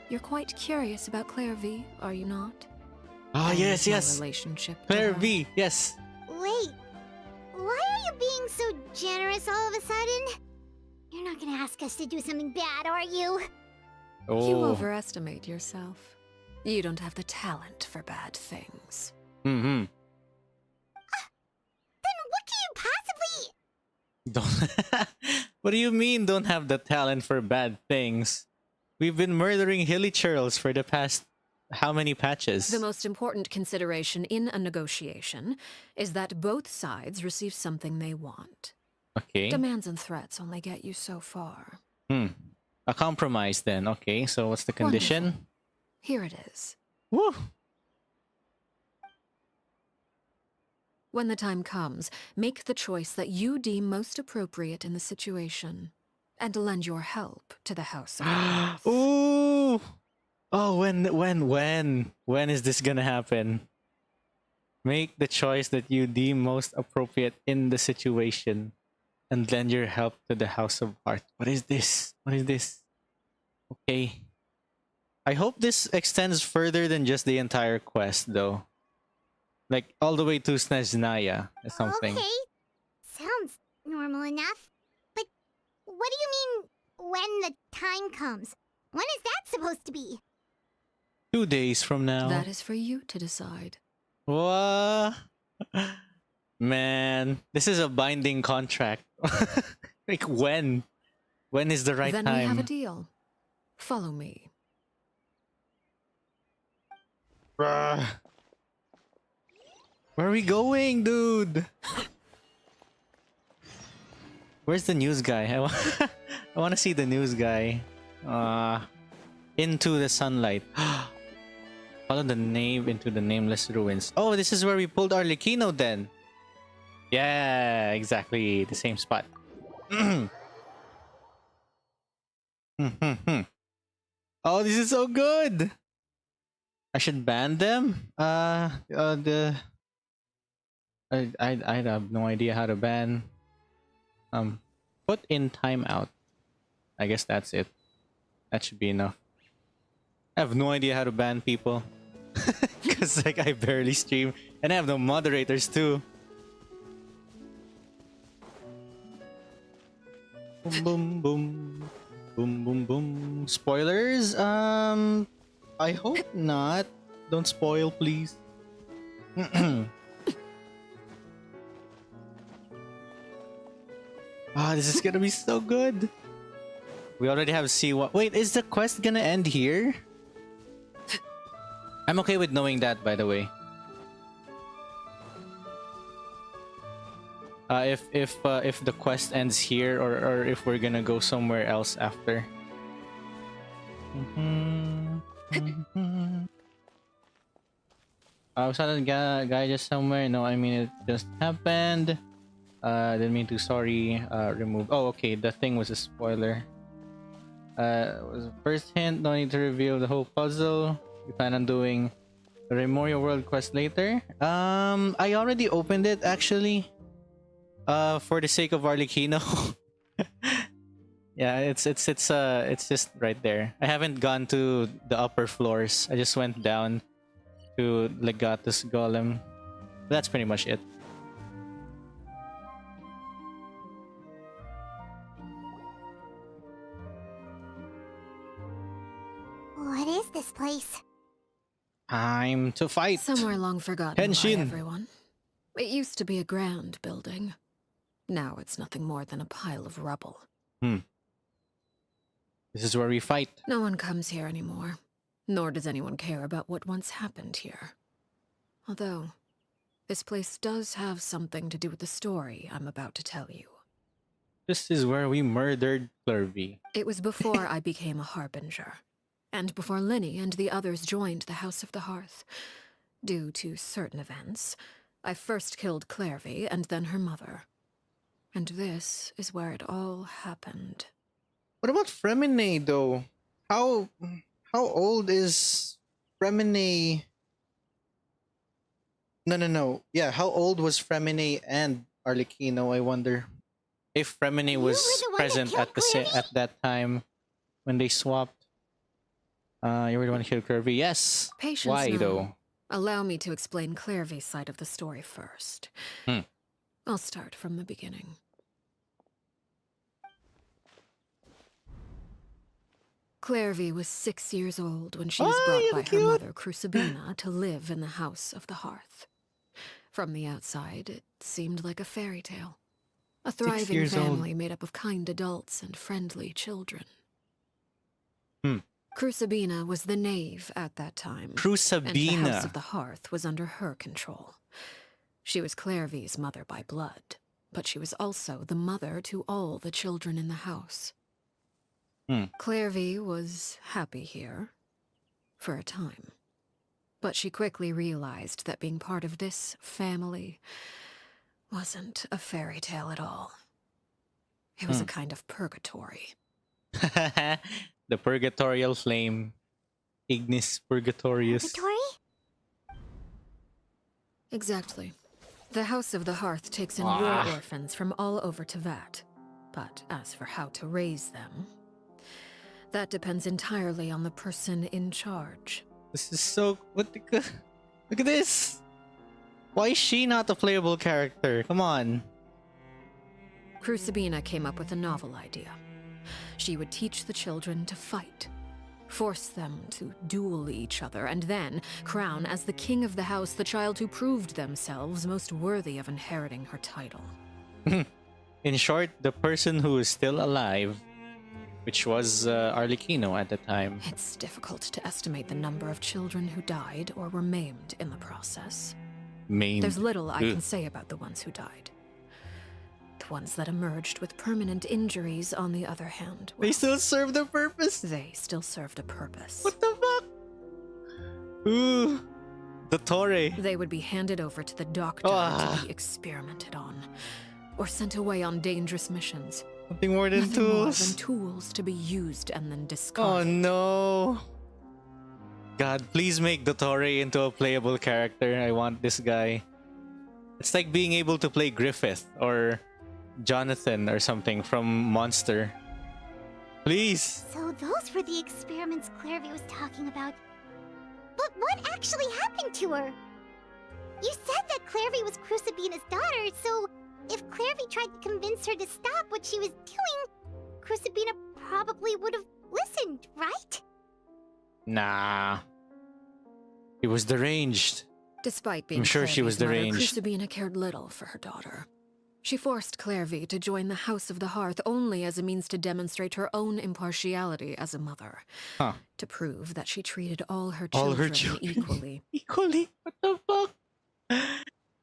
You're quite curious about Clervie, are you not? Ah, And yes, my yes. relationship to her. Clervie, yes. Wait, why are you being so generous all of a sudden? You're not gonna ask us to do something bad, are you? You Oh. overestimate yourself. You don't have the talent for bad things. Mm-hmm. Then what can you possibly... Don't. What do you mean don't have the talent for bad things? We've been murdering hilly churls for the past how many patches? The most important consideration in a negotiation is that both sides receive something they want. Okay. Demands and threats only get you so far. A compromise then. Okay, so what's the condition? Wonderful. Here it is. Woo! When the time comes, make the choice that you deem most appropriate in the situation, and lend your help to the House of Cards. Ooh! Oh, when is this gonna happen? Make the choice that you deem most appropriate in the situation, and lend your help to the House of Art. What is this? What is this? Okay. I hope this extends further than just the entire quest, though. Like all the way to Snezhnaya or something. Okay. Sounds normal enough. But what do you mean when the time comes? When is that supposed to be? 2 days from now. That is for you to decide. What? Man, this is a binding contract. Like when? When is the right then time? we have a deal. Follow me. Bruh. Where are we going, dude? Where's the news guy? I want to see the news guy. Into the sunlight. Follow the nave into the nameless ruins. Oh, this is where we pulled Arlecchino then. Yeah, exactly. The same spot. Oh, this is so good. I should ban them. I have no idea how to ban. Put in timeout. I guess that's it. That should be enough. I have no idea how to ban people. Because like I barely stream. And I have no moderators too. Boom boom boom. Boom boom boom. Spoilers? I hope not. Don't spoil, please. Ah, this is gonna be so good. We already have C1. Wait, is the quest gonna end here? I'm okay with knowing that, by the way. If the quest ends here, or if we're gonna go somewhere else after. Was that a guy just somewhere? No, I mean it just happened. Didn't mean to. Sorry. Remove. Oh, okay. The thing was a spoiler. Was the first hint. No need to reveal the whole puzzle. We plan on doing the Remoria World quest later. I already opened it actually. For the sake of Arlecchino. Yeah, it's just right there. I haven't gone to the upper floors. I just went down to Legatus Golem. That's pretty much it. What is this place? Time to fight. Somewhere long forgotten Genshin. by everyone. It used to be a grand building. Now it's nothing more than a pile of rubble. This is where we fight. No one comes here anymore. Nor does anyone care about what once happened here. Although, this place does have something to do with the story I'm about to tell you. This is where we murdered Clervie. It was before I became a harbinger. And before Lyney and the others joined the House of the Hearth. Due to certain events, I first killed Clervie and then her mother. And this is where it all happened. What about Freminet though? How old is Freminet? No. Yeah, how old was Freminet and Arlecchino? I wonder if Freminet was present at that time when they swapped. You were the one who killed Clervie? Yes. Patience Why now. though? Allow me to explain Clervie's side of the story first. I'll start from the beginning. Clervie was 6 years old when she was brought by her mother, Crucibina, to live in the House of the Hearth. From the outside, it seemed like a fairy tale. A thriving family made up of kind adults and friendly children. Crucibina was the knave at that time. Crucibina. And the House of the Hearth was under her control. She was Clervie's mother by blood, but she was also the mother to all the children in the house. Clervie was happy here, for a time. But she quickly realized that being part of this family wasn't a fairy tale at all. It was a kind of purgatory. The purgatorial flame. Ignis Purgatorius. Purgatory? Exactly. The House of the Hearth takes in war orphans from all over Teyvat. But as for how to raise them, that depends entirely on the person in charge. This is so... Look at this! Why is she not a playable character? Come on. Crucibina came up with a novel idea. She would teach the children to fight, force them to duel each other, and then crown as the king of the house the child who proved themselves most worthy of inheriting her title. In short, the person who is still alive, which was Arlecchino at the time. It's difficult to estimate the number of children who died or were maimed in the process. Maimed. There's little I can say about the ones who died. The ones that emerged with permanent injuries, on the other hand, well, they still served a purpose? They still served a purpose. What the fuck? Ooh. The Torre. They would be handed over to the doctor to be experimented on, or sent away on dangerous missions. Nothing more than Nothing tools. more than tools to be used and then Oh discarded. no. God, please make the Torre into a playable character. I want this guy. It's like being able to play Griffith or Jonathan or something from Monster. Please. So those were the experiments Clervie was talking about. But what actually happened to her? You said that Clervie was Crucibina's daughter, so if Clervie tried to convince her to stop what she was doing, Crucibina probably would have listened, right? Nah. He was deranged. Despite being I'm sure she was Clervie's mother, deranged. Crucibina cared little for her daughter. She forced Clervie to join the House of the Hearth only as a means to demonstrate her own impartiality as a mother. Huh. To prove that she treated all her All children, her children equally. Equally? What the fuck?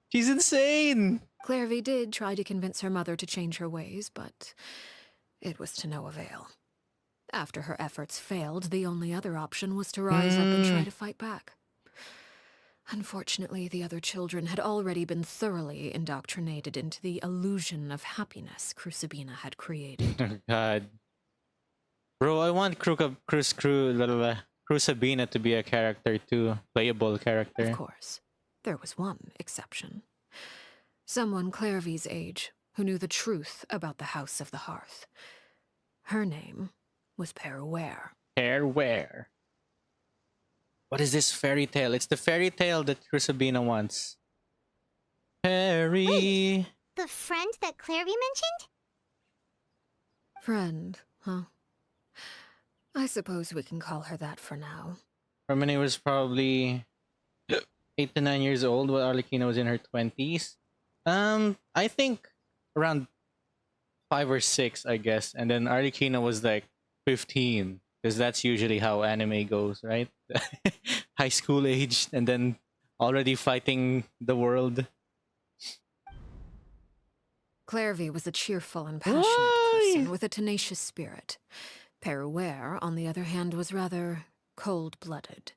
She's insane. Clervie did try to convince her mother to change her ways, but it was to no avail. After her efforts failed, the only other option was to rise up and try to fight back. Unfortunately, the other children had already been thoroughly indoctrinated into the illusion of happiness Crucibina had created. Oh God. Bro, I want Crucibina to be a character too. Playable character. Of course, there was one exception. Someone Clervie's age who knew the truth about the House of the Hearth. Her name was Peruere. Peruere. What is this fairy tale? It's the fairy tale that Crucibina wants. Perry. Wait, the friend that Clervie mentioned? Friend, huh? I suppose we can call her that for now. Freminet was probably 8 to 9 years old while Arlecchino was in her 20s. I think around 5 or 6, I guess. And then Arlecchino was like 15. Because that's usually how anime goes, right? High school age and then already fighting the world. Clervie was a cheerful and passionate person with a tenacious spirit. Peruere, on the other hand, was rather cold-blooded.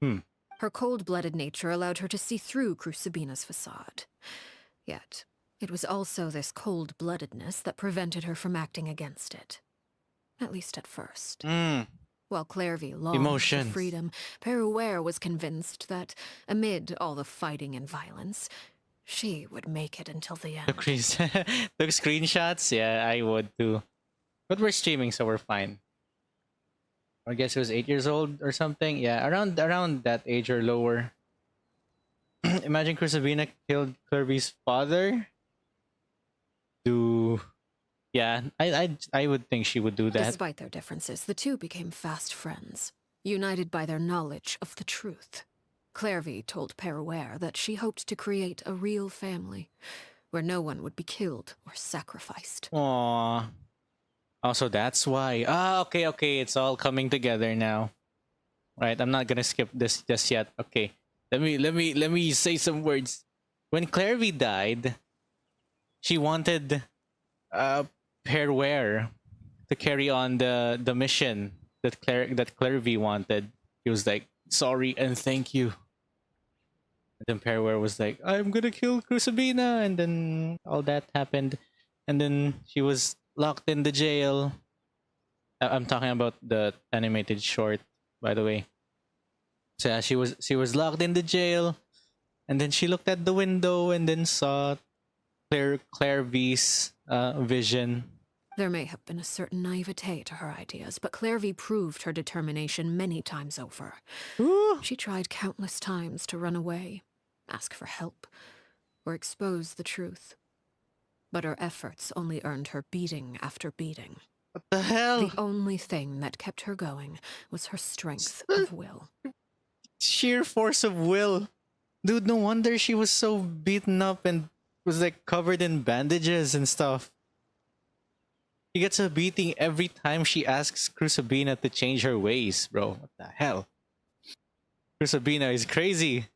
Her cold-blooded nature allowed her to see through Crucibina's facade. Yet, it was also this cold-bloodedness that prevented her from acting against it. At least at first. While Clervie longed for freedom, Peruere was convinced that, amid all the fighting and violence, she would make it until the end. Took screenshots? Yeah, I would too. But we're streaming, so we're fine. I guess it was 8 years old or something. Yeah, around that age or lower. Imagine Crucibina killed Clervie's father. Yeah, I would think she would do that. Despite their differences, the two became fast friends, united by their knowledge of the truth. Clervie told Peruere that she hoped to create a real family, where no one would be killed or sacrificed. Aww. Also, that's why. Okay, it's all coming together now. Right, I'm not gonna skip this just yet. Okay, let me say some words. When Clervie died, she wanted Peruere to carry on the mission that Clervie wanted. He was like, sorry and thank you. And then Peruere was like, I'm gonna kill Crucibina, and then all that happened. And then she was locked in the jail. I'm talking about the animated short, by the way. So yeah, she was locked in the jail, and then she looked at the window and then saw Clervie's vision. There may have been a certain naivete to her ideas, but Clervie proved her determination many times over. Ooh. She tried countless times to run away, ask for help, or expose the truth. But her efforts only earned her beating after beating. What the hell? The only thing that kept her going was her strength of will. Sheer force of will. Dude, no wonder she was so beaten up and was like covered in bandages and stuff. She gets a beating every time she asks Crusabina to change her ways, bro. What the hell? Crusabina is crazy.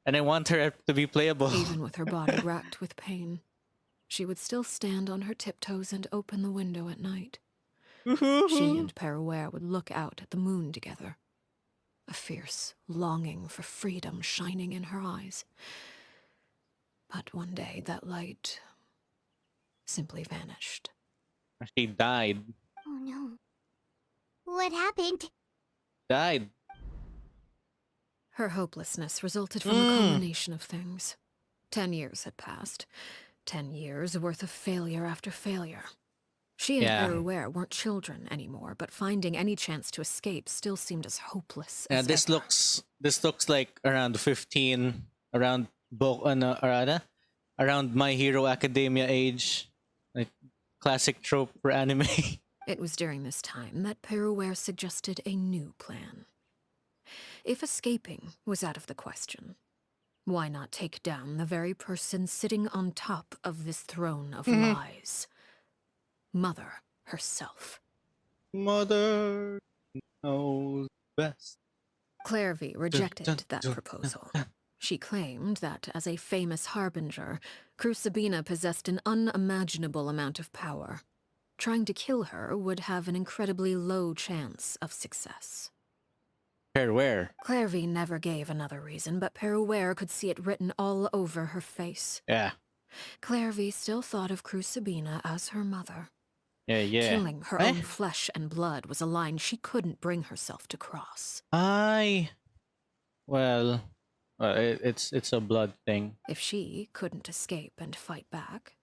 And I want her to be playable. Even with her body racked with pain, she would still stand on her tiptoes and open the window at night. She and Perouer would look out at the moon together, a fierce longing for freedom shining in her eyes. But one day that light simply vanished. She died. Oh no. What happened? Died. Her hopelessness resulted from a culmination of things. 10 years had passed. 10 years worth of failure after failure. She and Perouer weren't children anymore, but finding any chance to escape still seemed as hopeless as this ever. looks like around 15, around around My Hero Academia age, like classic trope for anime. It was during this time that Perouer suggested a new plan. If escaping was out of the question, why not take down the very person sitting on top of this throne of lies? Mother herself. Mother knows best. Clervie rejected that proposal. She claimed that, as a famous harbinger, Crusabina possessed an unimaginable amount of power. Trying to kill her would have an incredibly low chance of success. Perouer. Clervie never gave another reason, but Perouer could see it written all over her face. Yeah. Clervie still thought of Crusabina as her mother. Yeah. Killing her own flesh and blood was a line she couldn't bring herself to cross. Well, it's a blood thing. If she couldn't escape and fight back,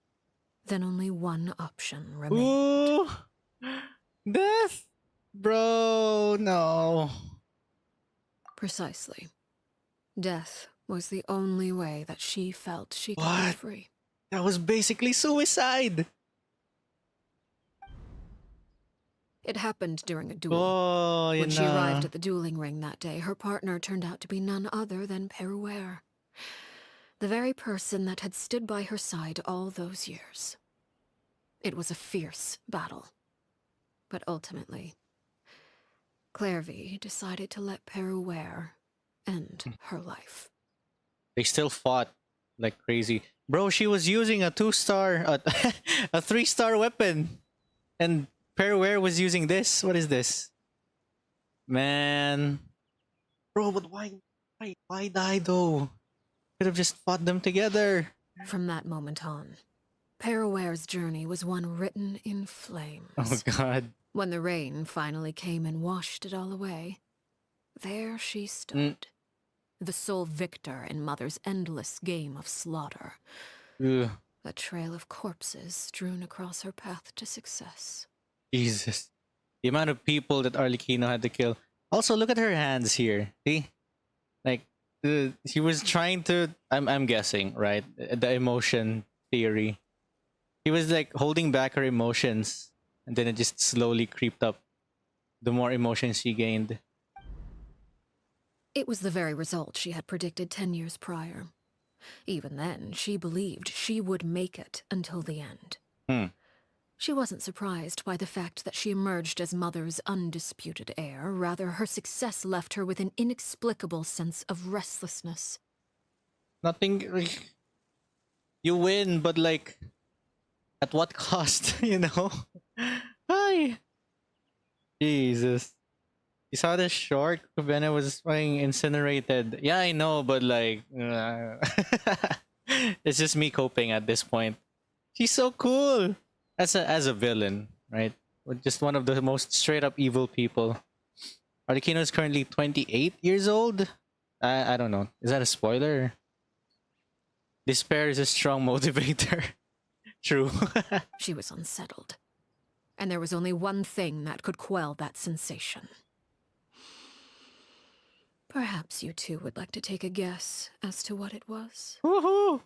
then only one option remained. Ooh! Death? Bro, no. Precisely. Death was the only way that she felt she could be free. That was basically suicide. It happened during a duel. Oh, When she arrived at the dueling ring that day, her partner turned out to be none other than Perouer. The very person that had stood by her side all those years. It was a fierce battle. But ultimately, Clervie decided to let Perouer end her life. They still fought like crazy. Bro, she was using a 2-star, a 3-star weapon. And Perouer was using this. What is this? Man. Bro, but why die though? Could have just fought them together. From that moment on, Perouer's journey was one written in flames. Oh god. When the rain finally came and washed it all away, there she stood, the sole victor in Mother's endless game of slaughter. Ugh. A trail of corpses strewn across her path to success. Jesus. The amount of people that Arlecchino had to kill. Also, look at her hands here. See? Like, she was trying to... I'm guessing, right? The emotion theory. She was like holding back her emotions. And then it just slowly creeped up. The more emotions she gained. It was the very result she had predicted 10 years prior. Even then, she believed she would make it until the end. She wasn't surprised by the fact that she emerged as Mother's undisputed heir. Rather, her success left her with an inexplicable sense of restlessness. Nothing... Like, you win, but like... At what cost, you know? Hi! Jesus. You saw this short? Kubena was fucking incinerated. Yeah, I know, but like... it's just me coping at this point. She's so cool! As a villain, right? Just one of the most straight up evil people. Arlecchino is currently 28 years old? I don't know. Is that a spoiler? Despair is a strong motivator. True. She was unsettled. And there was only one thing that could quell that sensation. Perhaps you two would like to take a guess as to what it was? Woohoo!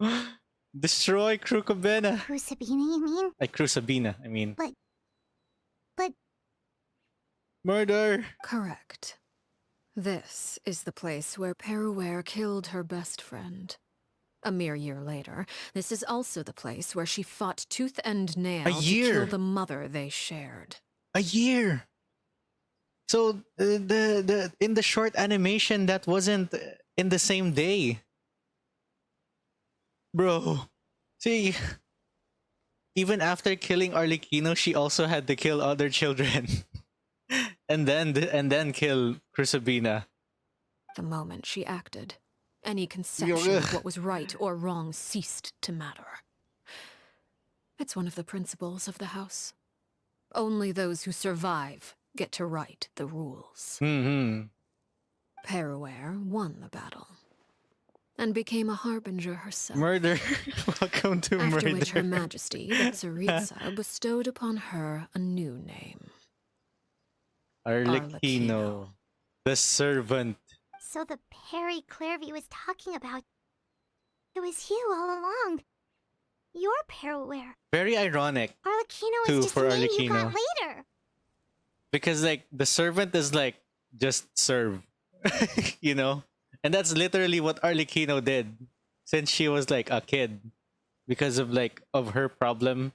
Destroy Crukabena. Crucibina, you mean? Like Crusabina, I mean. But... Murder! Correct. This is the place where Peruere killed her best friend. A mere year later, this is also the place where she fought tooth and nail to kill the mother they shared. A year! So, the in the short animation, that wasn't in the same day. Bro. See, even after killing Arlecchino, she also had to kill other children. and then kill Crusabina. The moment she acted, any conception of what was right or wrong ceased to matter. It's one of the principles of the house. Only those who survive get to write the rules. Peruere won the battle and became a harbinger herself. Murder. Welcome to After murder. which Her Majesty, the Tsaritsa, bestowed upon her a new name. Arlecchino. The servant. So the Perry Clervie was talking about... It was you all along. You're Peruere. Very ironic. Arlecchino too, was just for a name you got Arlecchino. later. Because, like, the servant is like, just serve. You know? And that's literally what Arlecchino did. Since she was, like, a kid. Because of, like, of her problem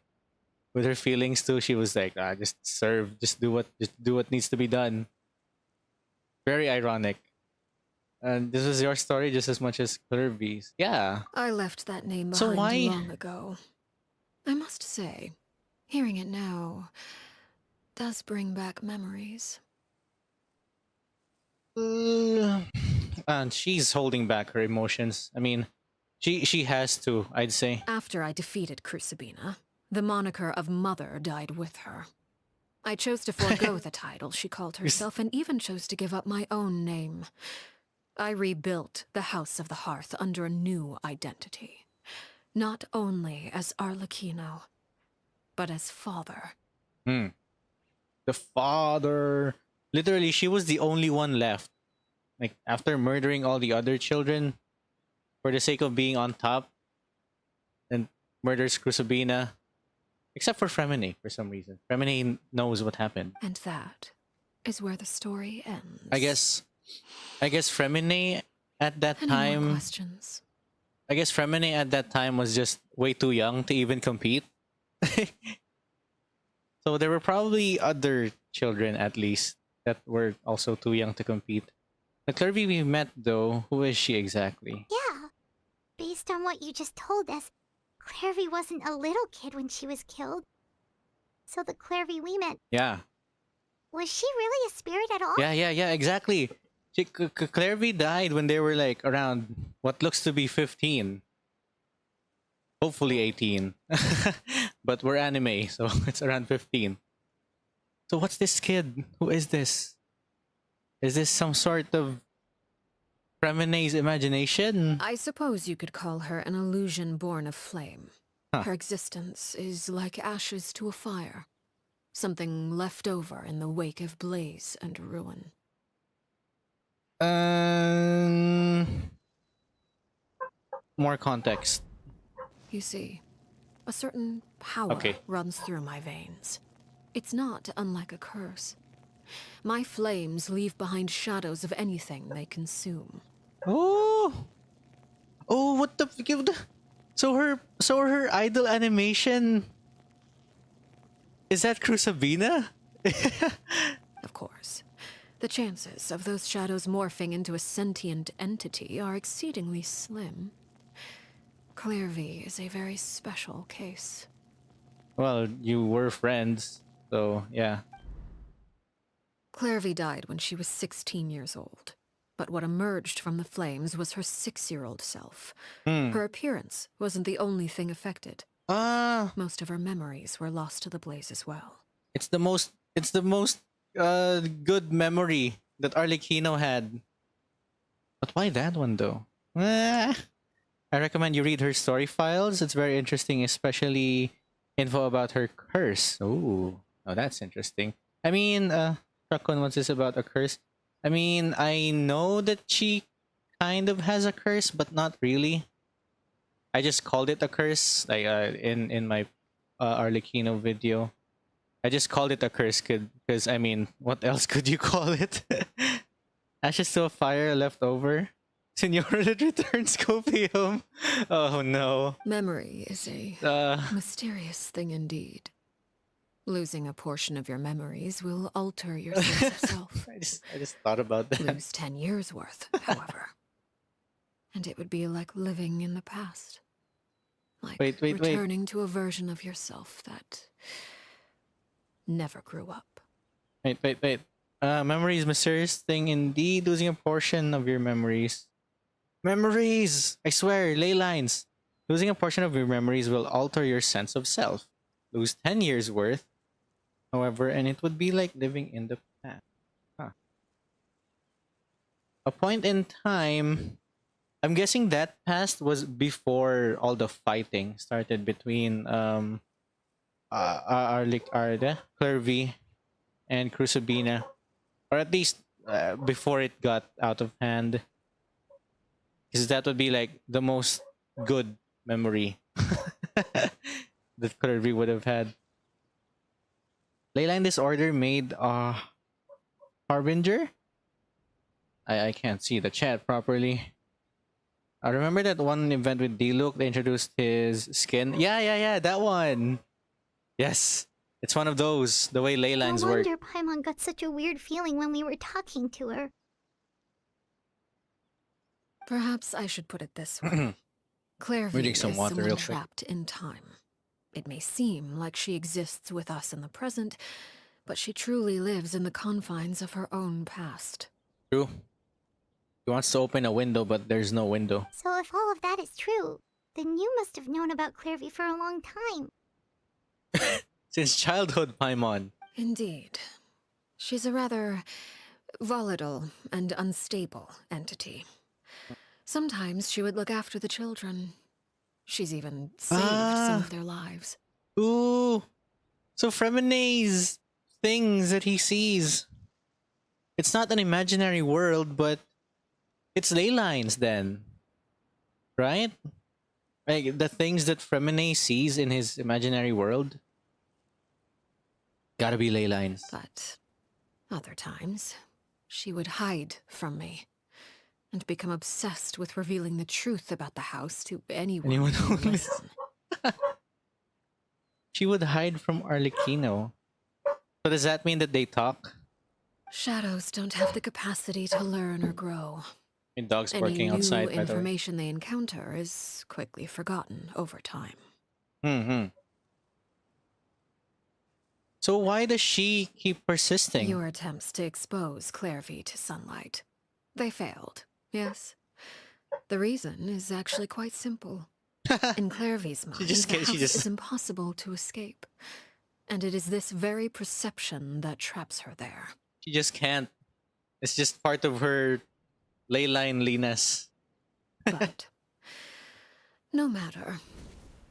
with her feelings too, she was like, just serve. Just do what needs to be done. Very ironic. And this was your story just as much as Clervie's. Yeah. I left that name So behind why- long ago. I must say, hearing it now does bring back memories. And she's holding back her emotions. I mean, she has to, I'd say. After I defeated Crusabina, the moniker of Mother died with her. I chose to forego the title she called herself and even chose to give up my own name. I rebuilt the House of the Hearth under a new identity. Not only as Arlecchino, but as father. The father. Literally, she was the only one left. Like, after murdering all the other children for the sake of being on top, and murders Crusabina. Except for Freminet, for some reason. Freminet knows what happened. And that is where the story ends. I guess Freminet at that Any more time... questions? I guess Freminet at that time was just way too young to even compete. So there were probably other children, at least, that were also too young to compete. The Clervie we met, though, who is she exactly? Yeah. Based on what you just told us, Clervie wasn't a little kid when she was killed. So the Clervie we met, Yeah. was she really a spirit at all? Yeah, exactly. Clervie died when they were like around what looks to be 15. Hopefully 18. But we're anime, so it's around 15. So what's this kid? Who is this? Is this some sort of Freminet's imagination? I suppose you could call her an illusion born of flame. Huh. Her existence is like ashes to a fire. Something left over in the wake of blaze and ruin. More context. You see, a certain power runs through my veins. It's not unlike a curse. My flames leave behind shadows of anything they consume. Oh, what the? So her idol animation. Is that Crusabina? Of course. The chances of those shadows morphing into a sentient entity are exceedingly slim. Clervie is a very special case. Well, you were friends, so yeah. Clervie died when she was 16 years old. But what emerged from the flames was her 6-year-old self. Her appearance wasn't the only thing affected. Most of her memories were lost to the blaze as well. It's the most good memory that Arlecchino had. But why that one though? I recommend you read her story files. It's very interesting, especially info about her curse. Oh, that's interesting. I mean, Shakun, what's this about a curse? I mean, I know that she kind of has a curse, but not really. I just called it a curse, like in my Arlecchino video. I just called it a curse because I mean, what else could you call it? Ashes to a fire left over. Senora that returns copium. Oh no. Memory is a mysterious thing indeed. Losing a portion of your memories will alter your sense of self. I just thought about that. Lose 10 years worth, however. And it would be like living in the past. Like returning to a version of yourself that never grew up. Wait. Memories, mysterious thing indeed. Losing a portion of your memories. Memories! I swear, ley lines. Losing a portion of your memories will alter your sense of self. Lose 10 years worth, however, and it would be like living in the past. Huh. A point in time. I'm guessing that past was before all the fighting started between Clervie and Crusabina, or at least before it got out of hand. Because that would be like the most good memory that Clervie would have had. Leyline disorder made Harbinger? I can't see the chat properly. I remember that one event with D-Look, they introduced his skin. Yeah, that one. Yes, it's one of those, the way ley lines work. No wonder Paimon got such a weird feeling when we were talking to her. Perhaps I should put it this way. Clervie is someone trapped in time. It may seem like she exists with us in the present, but she truly lives in the confines of her own past. True. He wants to open a window, but there's no window. So if all of that is true, then you must have known about Clervie for a long time. Since childhood, Paimon. Indeed. She's a rather volatile and unstable entity. Sometimes she would look after the children. She's even saved some of their lives. Ooh. So Freminet's things that he sees. It's not an imaginary world, but it's ley lines then. Right? Like the things that Freminet sees in his imaginary world. Gotta be ley lines. But other times, she would hide from me. And become obsessed with revealing the truth about the house to anyone who would listen. She would hide from Arlecchino. So does that mean that they talk? Shadows don't have the capacity to learn or grow. And dogs barking outside, by the way. Any new information they encounter is quickly forgotten over time. So why does she keep persisting? Your attempts to expose Clervie to sunlight. They failed. Yes. The reason is actually quite simple. In Clervie's mind, the house is impossible to escape. And it is this very perception that traps her there. She just can't. It's just part of her ley line-liness. But no matter.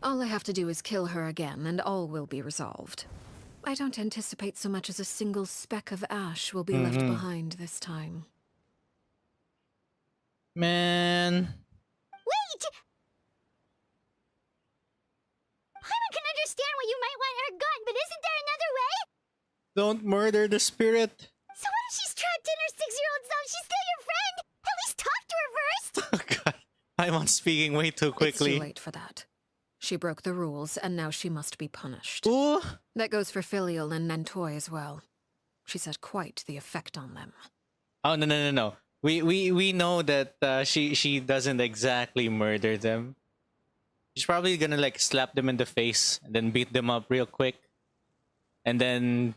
All I have to do is kill her again, and all will be resolved. I don't anticipate so much as a single speck of ash will be left behind this time. Man. Wait! Paimon can understand why you might want her gone, but isn't there another way? Don't murder the spirit. So what if she's trapped in her 6-year-old self? She's still your friend! At least talk to her first! Oh god. I'm speaking way too quickly. It's too late for that. She broke the rules, and now she must be punished. Ooh. That goes for Filial and Nantoy as well. She's had quite the effect on them. Oh, no. We know that she doesn't exactly murder them. She's probably gonna like slap them in the face and then beat them up real quick. And then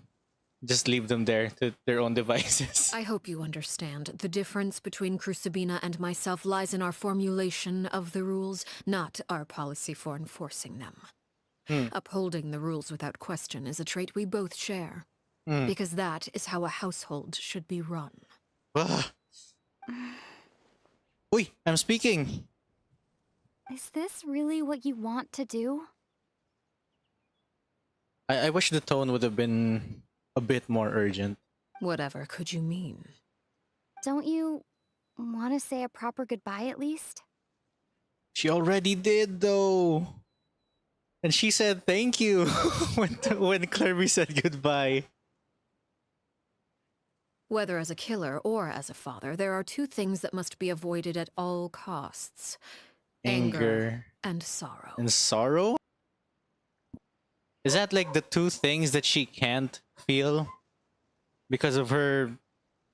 just leave them there to their own devices. I hope you understand. The difference between Crusabina and myself lies in our formulation of the rules, not our policy for enforcing them. Upholding the rules without question is a trait we both share. Because that is how a household should be run. Oi, I'm speaking. Is this really what you want to do? I wish the tone would have been a bit more urgent. Whatever could you mean? Don't you want to say a proper goodbye at least? She already did though. And she said thank you when Clervie said goodbye. Whether as a killer or as a father, there are two things that must be avoided at all costs. Anger and sorrow. And sorrow? Is that like the two things that she can't feel because of her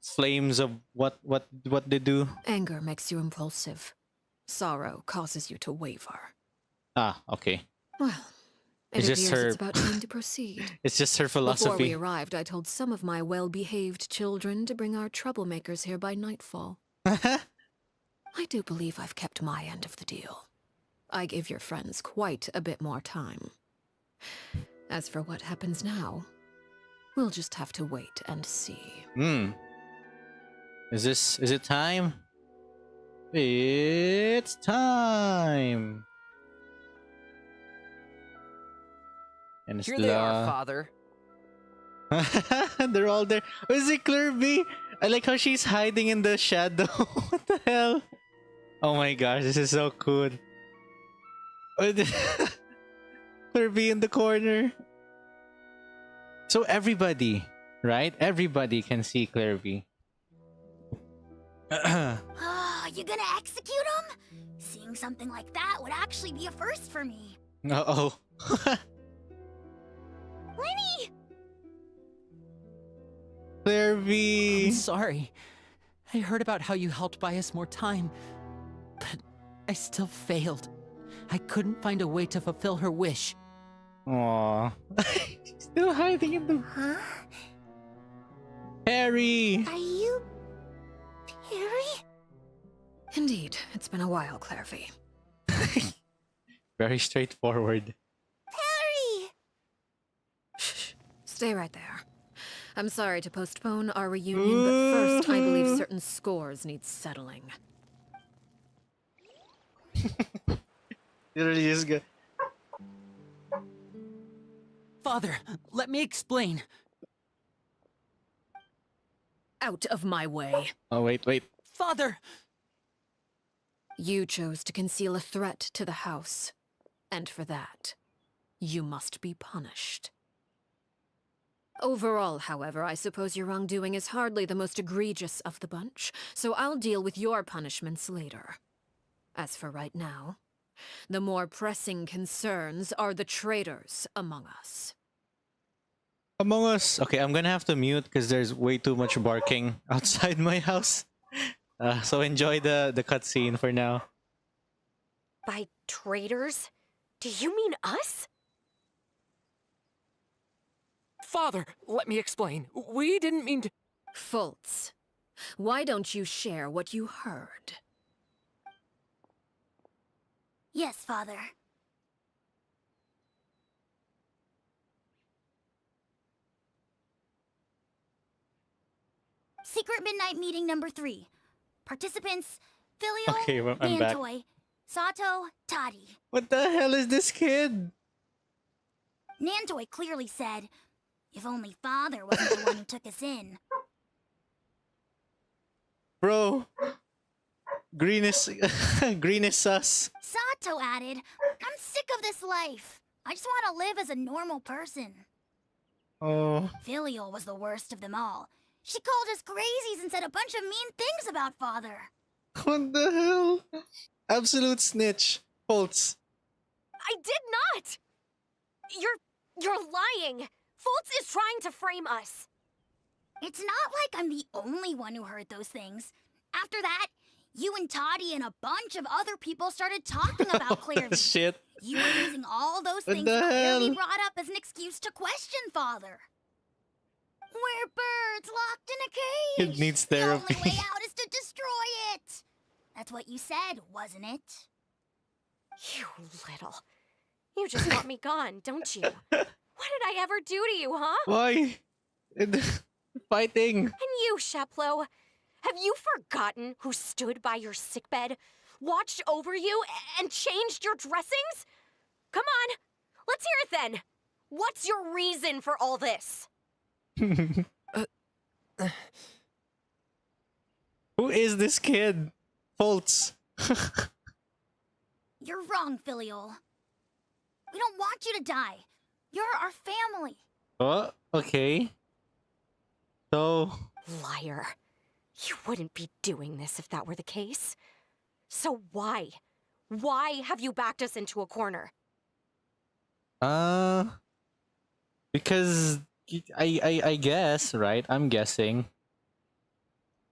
flames of what they do? Anger makes you impulsive. Sorrow causes you to waver. Ah, okay. Well, it It's just appears her- it's about time to proceed. It's just her Before we philosophy. arrived, I told some of my well-behaved children to bring our troublemakers here by nightfall. I do believe I've kept my end of the deal. I give your friends quite a bit more time. As for what happens now, we'll just have to wait and see. Is it time? It's time. And it's Here they are, Father. They're all there. Oh, is it Clervie? I like how she's hiding in the shadow. What the hell? Oh my gosh, this is so cool. Clervie in the corner. So everybody, right? Everybody can see Clervie. You gonna execute him? Seeing something like that would actually be a first for me. Uh-oh. Lyney! Clervie! I'm sorry. I heard about how you helped buy us more time, but I still failed. I couldn't find a way to fulfill her wish. Aww. She's still hiding in the... Huh? Harry! Are you... Harry? Indeed, it's been a while, Clervie. Very straightforward. Harry! Shh. Stay right there. I'm sorry to postpone our reunion, but first I believe certain scores need settling. Literally just go... Father, let me explain. Out of my way. Oh, wait. Father! You chose to conceal a threat to the house, and for that, you must be punished. Overall, however, I suppose your wrongdoing is hardly the most egregious of the bunch, so I'll deal with your punishments later. As for right now, the more pressing concerns are the traitors among us. Among Us. Okay, I'm gonna have to mute because there's way too much barking outside my house. So enjoy the cutscene for now. By traitors? Do you mean us? Father, let me explain. We didn't mean to... Fultz, why don't you share what you heard? Yes, Father. Secret Midnight Meeting number 3. Participants, Filio, Okay, well, I'm back. Nantoi, Sato, Toddy. What the hell is this kid? Nantoi clearly said, if only Father wasn't the one who took us in. Bro. Green is sus. Sato added, I'm sick of this life. I just want to live as a normal person. Oh. Filio was the worst of them all. She called us crazies and said a bunch of mean things about Father. What the hell? Absolute snitch. Fultz. I did not! You're lying! Fultz is trying to frame us. It's not like I'm the only one who heard those things. After that, you and Toddy and a bunch of other people started talking about Clervie. Shit. You were using all those What things the hell? Clervie brought up as an excuse to question Father. We're birds locked in a cage. It needs therapy. The only way out is to destroy it. That's what you said, wasn't it? You little. You just want me gone, don't you? What did I ever do to you, huh? Why? Fighting. And you, Sheplo, have you forgotten who stood by your sickbed, watched over you, and changed your dressings? Come on, let's hear it then. What's your reason for all this? Who is this kid? Fultz. You're wrong, Filiol. We don't want you to die. You're our family. Oh, okay. So... Liar. You wouldn't be doing this if that were the case. So why? Why have you backed us into a corner? Because I guess, right? I'm guessing.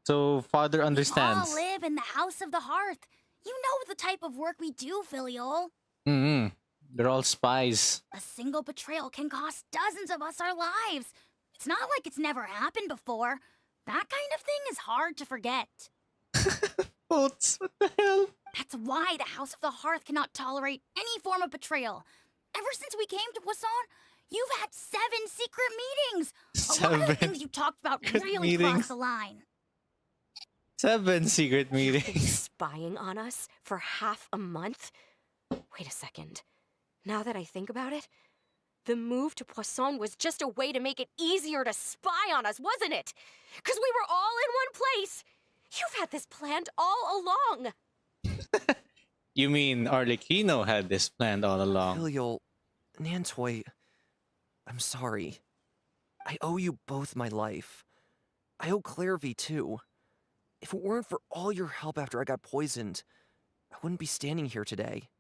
So father understands. We all live in the House of the Hearth. You know the type of work we do, Filiol. Mm-hmm. They're all spies. A single betrayal can cost dozens of us our lives. It's not like it's never happened before. That kind of thing is hard to forget. What the hell? That's why the House of the Hearth cannot tolerate any form of betrayal. Ever since we came to Poisson, you've had 7 secret meetings. A lot of the things you talked about really crossed the line. 7 secret meetings. Spying on us for half a month? Wait a second. Now that I think about it, the move to Poisson was just a way to make it easier to spy on us, wasn't it? Because we were all in one place. You've had this planned all along. You mean Arlecchino had this planned all along? Filiol, Nantoy, I'm sorry. I owe you both my life. I owe Clervie too. If it weren't for all your help after I got poisoned, I wouldn't be standing here today.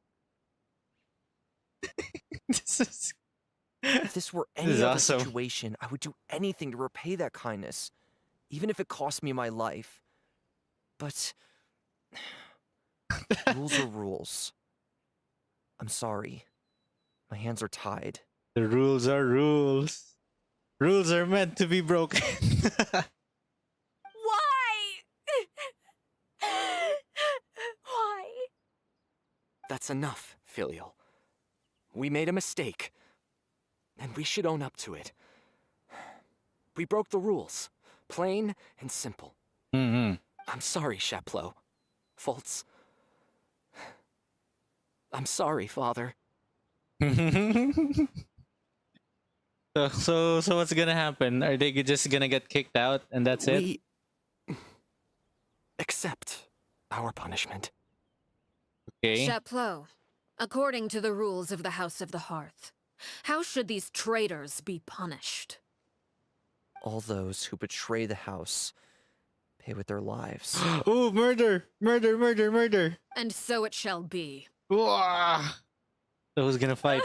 If this were any other situation, I would do anything to repay that kindness, even if it cost me my life. But rules are rules. I'm sorry. My hands are tied. The rules are rules. Rules are meant to be broken. Why? Why? That's enough, Filiol. We made a mistake, and we should own up to it. We broke the rules, plain and simple. Mm-hmm. I'm sorry, Chaplot. Fultz. I'm sorry, Father. So what's gonna happen? Are they just gonna get kicked out and that's it? We accept our punishment. Okay. Chaplot, according to the rules of the House of the Hearth, how should these traitors be punished? All those who betray the house pay with their lives. Ooh, murder! Murder, murder, murder! And so it shall be. Wah! So who's gonna fight?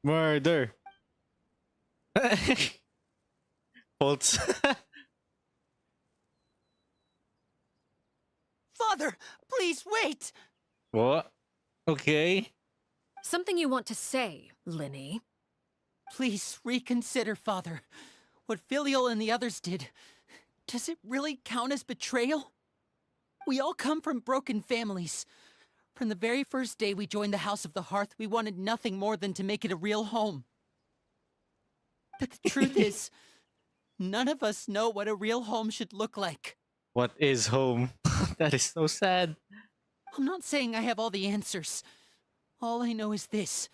Murder! Fultz. Father, please wait! What? Okay. Something you want to say, Lyney? Please reconsider, Father. What Filiol and the others did, does it really count as betrayal? We all come from broken families. From the very first day we joined the House of the Hearth, we wanted nothing more than to make it a real home. But the truth is, none of us know what a real home should look like. What is home? That is so sad. I'm not saying I have all the answers. All I know is this.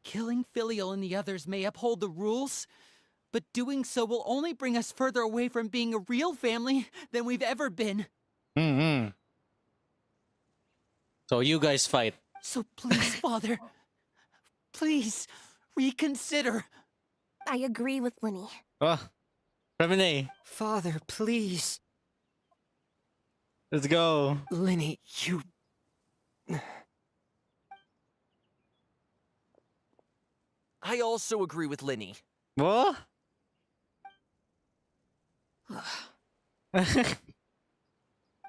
Killing Filiol and the others may uphold the rules, but doing so will only bring us further away from being a real family than we've ever been. Mm-hmm. So you guys fight. So please, Father, please reconsider. I agree with Lyney. Oh, Freminet, Father, please. let's go. Lyney, you... I also agree with Lyney. What?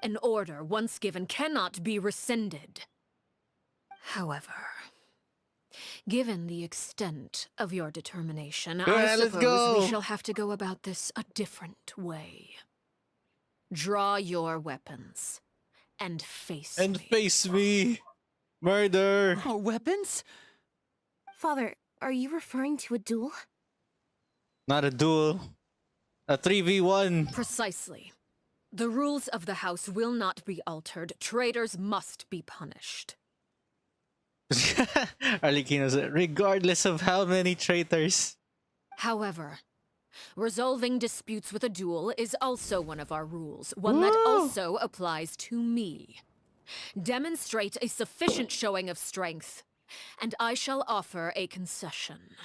An order once given cannot be rescinded. However, given the extent of your determination, I let's suppose go. we shall have to go about this a different way. Draw your weapons and face me. And face me. Murder. Our weapons? Father, are you referring to a duel? Not a duel. A 3v1. Precisely. The rules of the house will not be altered. Traitors must be punished. Arlecchino said, regardless of how many traitors. However, Resolving disputes with a duel is also one of our rules, one that also applies to me. Demonstrate a sufficient showing of strength, and I shall offer a concession.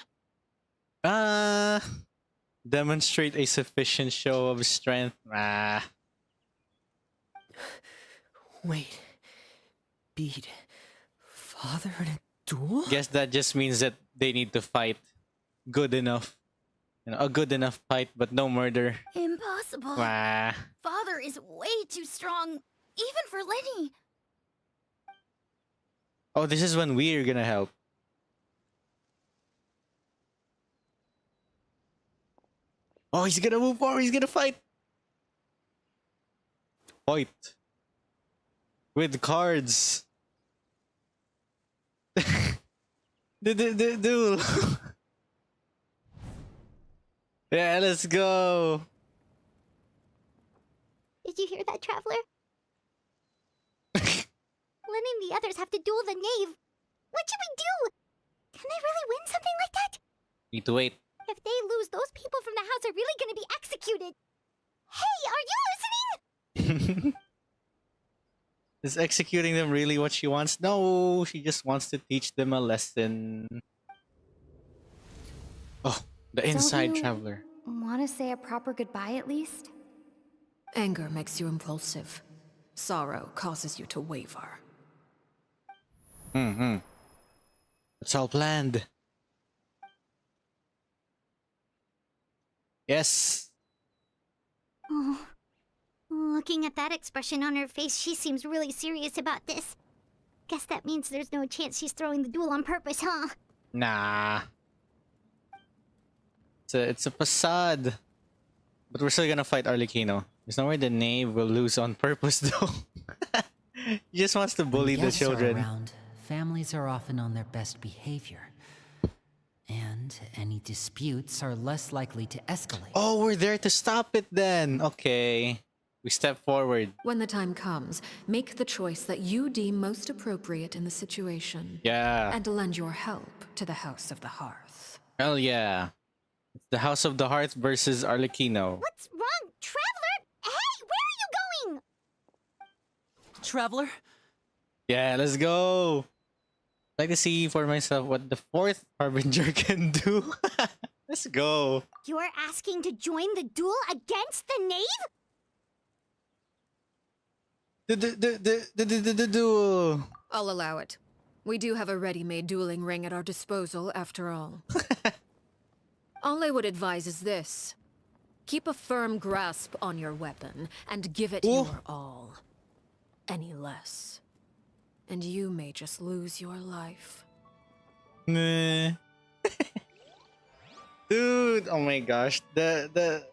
Demonstrate a sufficient show of strength. Wait. Beat father in a duel? Guess that just means that they need to fight good enough. You know, a good enough fight, but no murder. Impossible. Father is way too strong, even for Lyney. Oh, this is when we're gonna help. Oh, he's gonna move forward. He's gonna fight. Fight. With cards. The duel. Yeah, let's go. Did you hear that, Traveler? Lyney and the others have to duel the knave. What should we do? Can they really win something like that? Need to wait. If they lose, those people from the house are really gonna be executed. Hey, are you listening? Is executing them really what she wants? No, she just wants to teach them a lesson. Oh, the inside traveler. Want to say a proper goodbye at least? Anger makes you impulsive. Sorrow causes you to waver. It's all planned. Yes. Oh. Looking at that expression on her face, she seems really serious about this. Guess that means there's no chance she's throwing the duel on purpose, huh? Nah. It's a facade. But we're still gonna fight Arlecchino. There's no way the knave will lose on purpose though. He just wants to bully the When guests are children. around, families are often on their best behavior. And any disputes are less likely to escalate. Oh, we're there to stop it then. Okay. We step forward. When the time comes, make the choice that you deem most appropriate in the situation. Yeah. And lend your help to the House of the Hearth. Hell yeah. It's the House of the Hearth versus Arlecchino. What's wrong, Traveler? Hey, where are you going? Traveler? Yeah, let's go. I'd like to see for myself what the fourth Harbinger can do. Let's go. You're asking to join the duel against the knave? The duel. I'll allow it. We do have a ready-made dueling ring at our disposal, after all. All I would advise is this. Keep a firm grasp on your weapon, and give it your all. Any less, and you may just lose your life. Nah. Dude, oh my gosh. The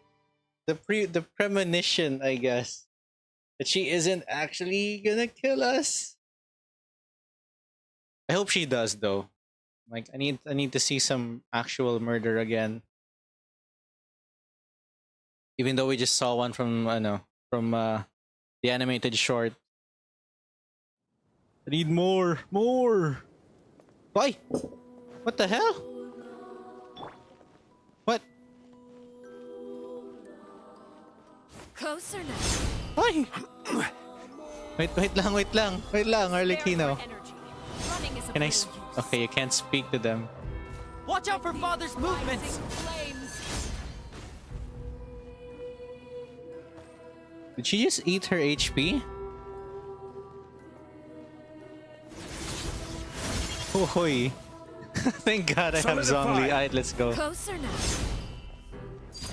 premonition, I guess. That she isn't actually gonna kill us. I hope she does though. Like I need to see some actual murder again. Even though we just saw one from the animated short. I need more. Why? What the hell? What? Closer now. Why? Wait lang, Arlecchino. Can I okay, you can't speak to them. Watch out for Father's movements! Did she just eat her HP? Oh, hoy. Thank God I have Zhongli. Alright, let's go. Closer now.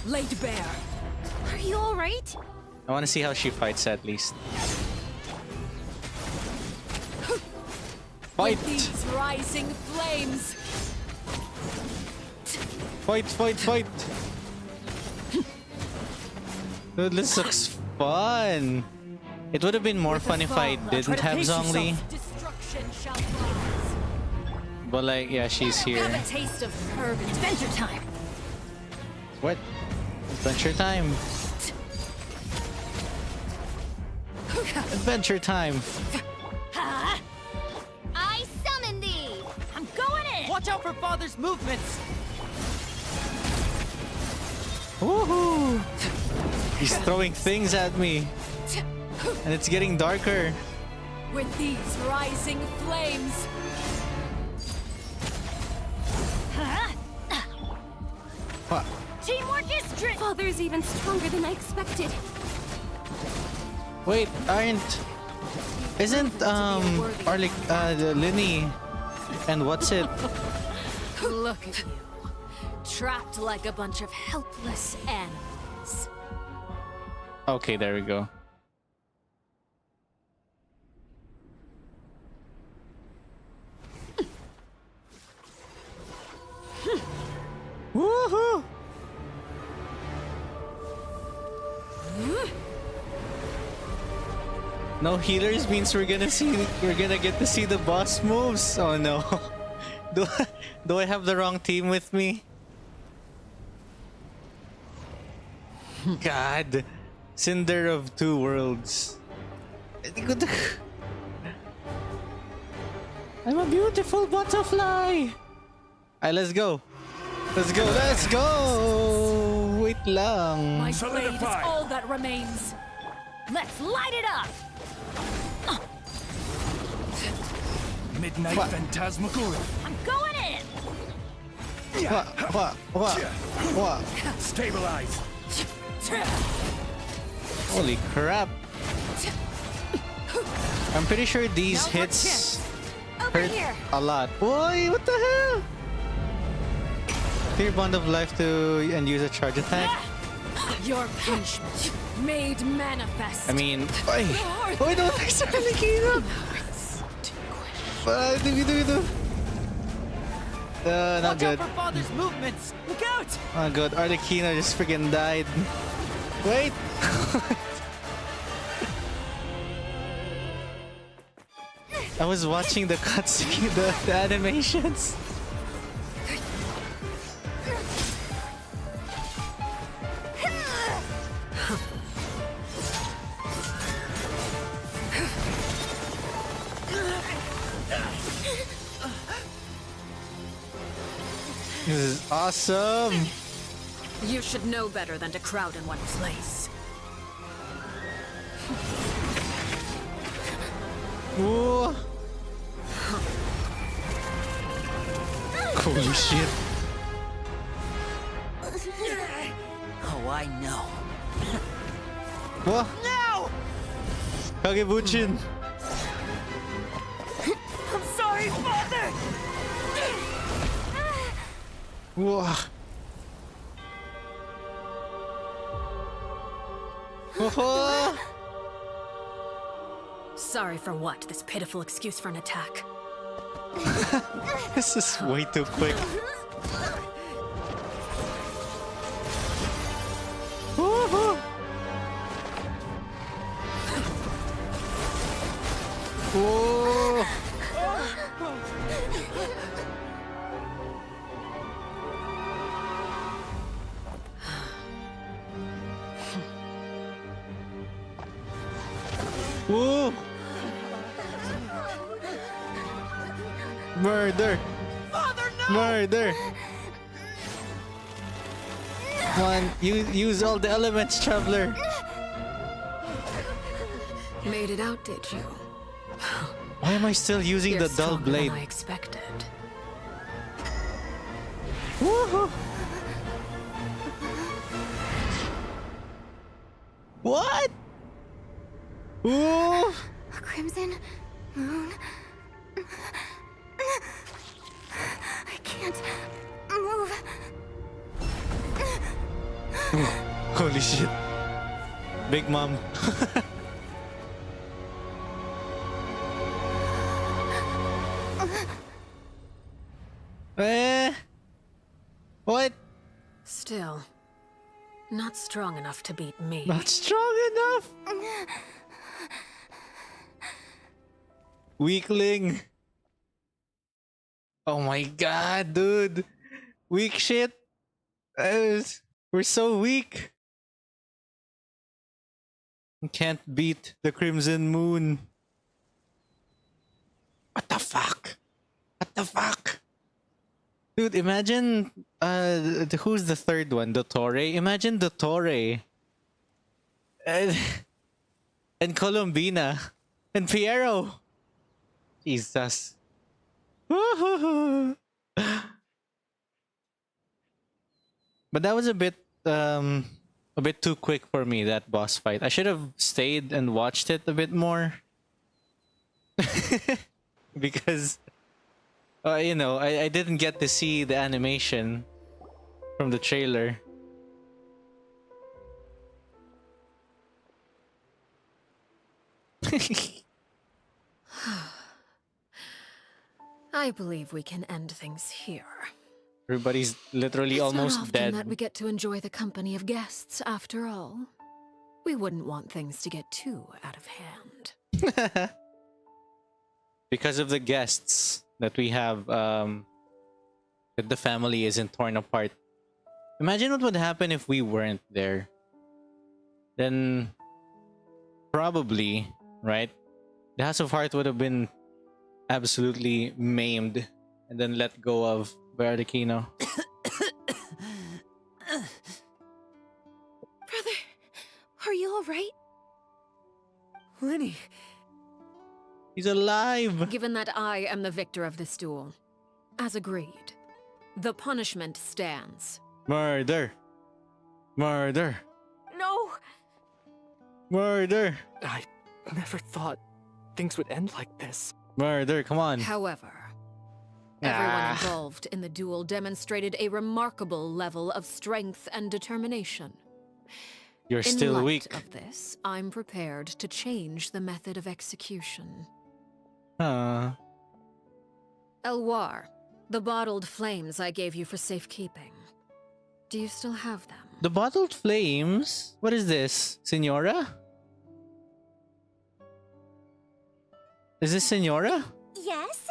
Laid bare. Are you alright? I want to see how she fights at least. Fight! With these rising flames. Fight! Dude, this looks fun. It would have been more fun if I didn't have Zhongli. But like, yeah, she's here. Have a taste of herb adventure time. What? Adventure time. Adventure time. I summon thee! I'm going in! Watch out for Father's movements! Woohoo! He's throwing things at me. And it's getting darker. With these rising flames. What? Teamwork is strength. Father's even stronger than I expected. Wait, isn't Lyney and what's it? Look at you. Trapped like a bunch of helpless animals. Okay, there we go. Woohoo! No healers means we're gonna get to see the boss moves. Oh no. Do I have the wrong team with me? God. Cinder of Two Worlds. I'm a beautiful butterfly. Alright, let's go. Let's go. Let's go. Wait lang. My blade is all that remains. Let's light it up. Midnight Phantasmagoria. I'm going in. What? Stabilize. Holy crap. I'm pretty sure these hits hurt a lot. Boy, what the hell? Clear Bond of Life and use a charge attack. Your punishment made manifest. I mean, why don't I start Arlecchino? What do we do? Not good. Watch out for father's movements. Look out! Oh god, Arlecchino just freaking died. Wait. I was watching the cutscene, the animations. This is awesome. You should know better than to crowd in one place. Whoa. Holy shit. Oh, I know. What? No! Kagebunshin. I'm sorry, father! Whoa. Whoa. Sorry for what? This pitiful excuse for an attack. This is way too quick. Woohoo! Whoa! Whoa! Murder! Father, no! Murder! Come on, use all the elements, traveler. Made it out, did you? Why am I still using You're the dull stronger blade? than I expected. Woohoo! What? Ooh! A crimson moon. I can't move. Holy shit. Big Mom. What? Still, not strong enough to beat me. Not strong enough? Weakling. Oh my god, dude. Weak shit. We're so weak. We can't beat the Crimson Moon. What the fuck? What the fuck? Dude, imagine who's the third one? Dottore? Imagine Dottore and, and Colombina and Piero. Jesus. But that was a bit too quick for me, that boss fight. I should have stayed and watched it a bit more. Because you know, I didn't get to see the animation from the trailer. I believe we can end things here. Everybody's literally It's almost not often dead. that we get to enjoy the company of guests, after all. We wouldn't want things to get too out of hand. Because of the guests that we have, that the family isn't torn apart. Imagine what would happen if we weren't there. Then probably, right? The House of Heart would have been absolutely maimed and then let go of by Arlecchino. Brother, are you alright? Lyney! He's alive! Given that I am the victor of this duel, as agreed, the punishment stands. Murder! Murder! No! Murder! I never thought things would end like this. Murder, come on. However, everyone involved in the duel demonstrated a remarkable level of strength and determination. You're still In light weak. of this, I'm prepared to change the method of execution. Elwar, the bottled flames I gave you for safekeeping. Do you still have them? The bottled flames? What is this? Senora? Is this Senora? Yes?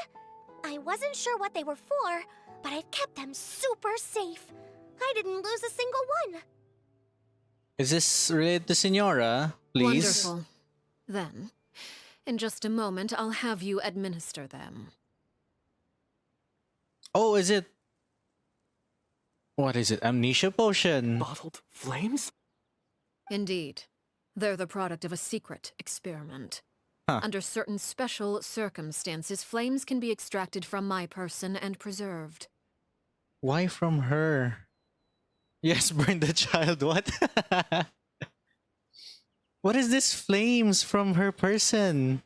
I wasn't sure what they were for, but I've kept them super safe. I didn't lose a single one. Is this related to Senora? Please? Wonderful. Then, in just a moment, I'll have you administer them. Oh, is it... What is it? Amnesia potion? Bottled flames? Indeed. They're the product of a secret experiment. Huh. Under certain special circumstances, flames can be extracted from my person and preserved. Why from her? Yes, burn the child. What? What is this flames from her person?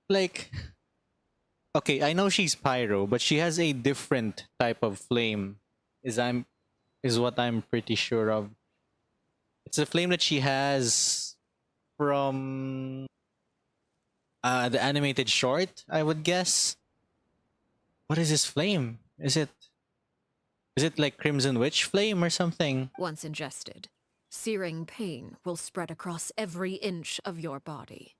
Like... Okay, I know she's pyro, but she has a different type of flame. Is what I'm pretty sure of. It's a flame that she has from the animated short, I would guess. What is this flame? Is it like Crimson Witch flame or something? Once ingested, searing pain will spread across every inch of your body.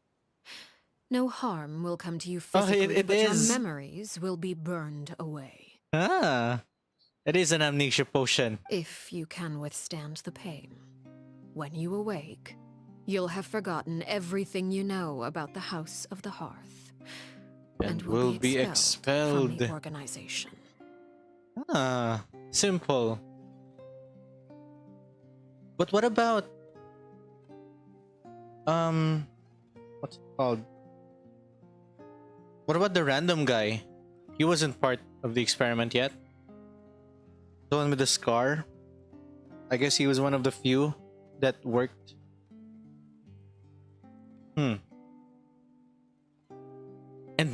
No harm will come to you physically, but your memories will be burned away. Ah, it is an amnesia potion. If you can withstand the pain, when you awake, you'll have forgotten everything you know about the House of the Hearth, and will be expelled from the organization. Ah, simple. But what about what's it called? What about the random guy? He wasn't part of the experiment yet. The one with the scar. I guess he was one of the few that worked. And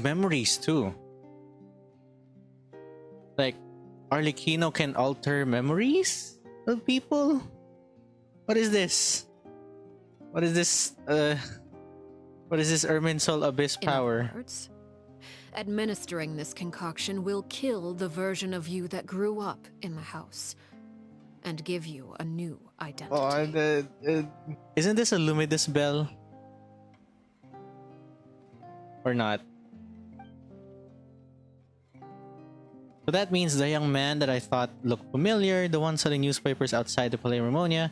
memories too. Like, Arlecchino can alter memories of people? What is this? What is this, what is this Irminsul Abyss power? In other words, administering this concoction will kill the version of you that grew up in the house, and give you a new identity. Isn't this a Lumidus bell? Or not? So that means the young man that I thought looked familiar, the one selling newspapers outside the Palais Ramonia,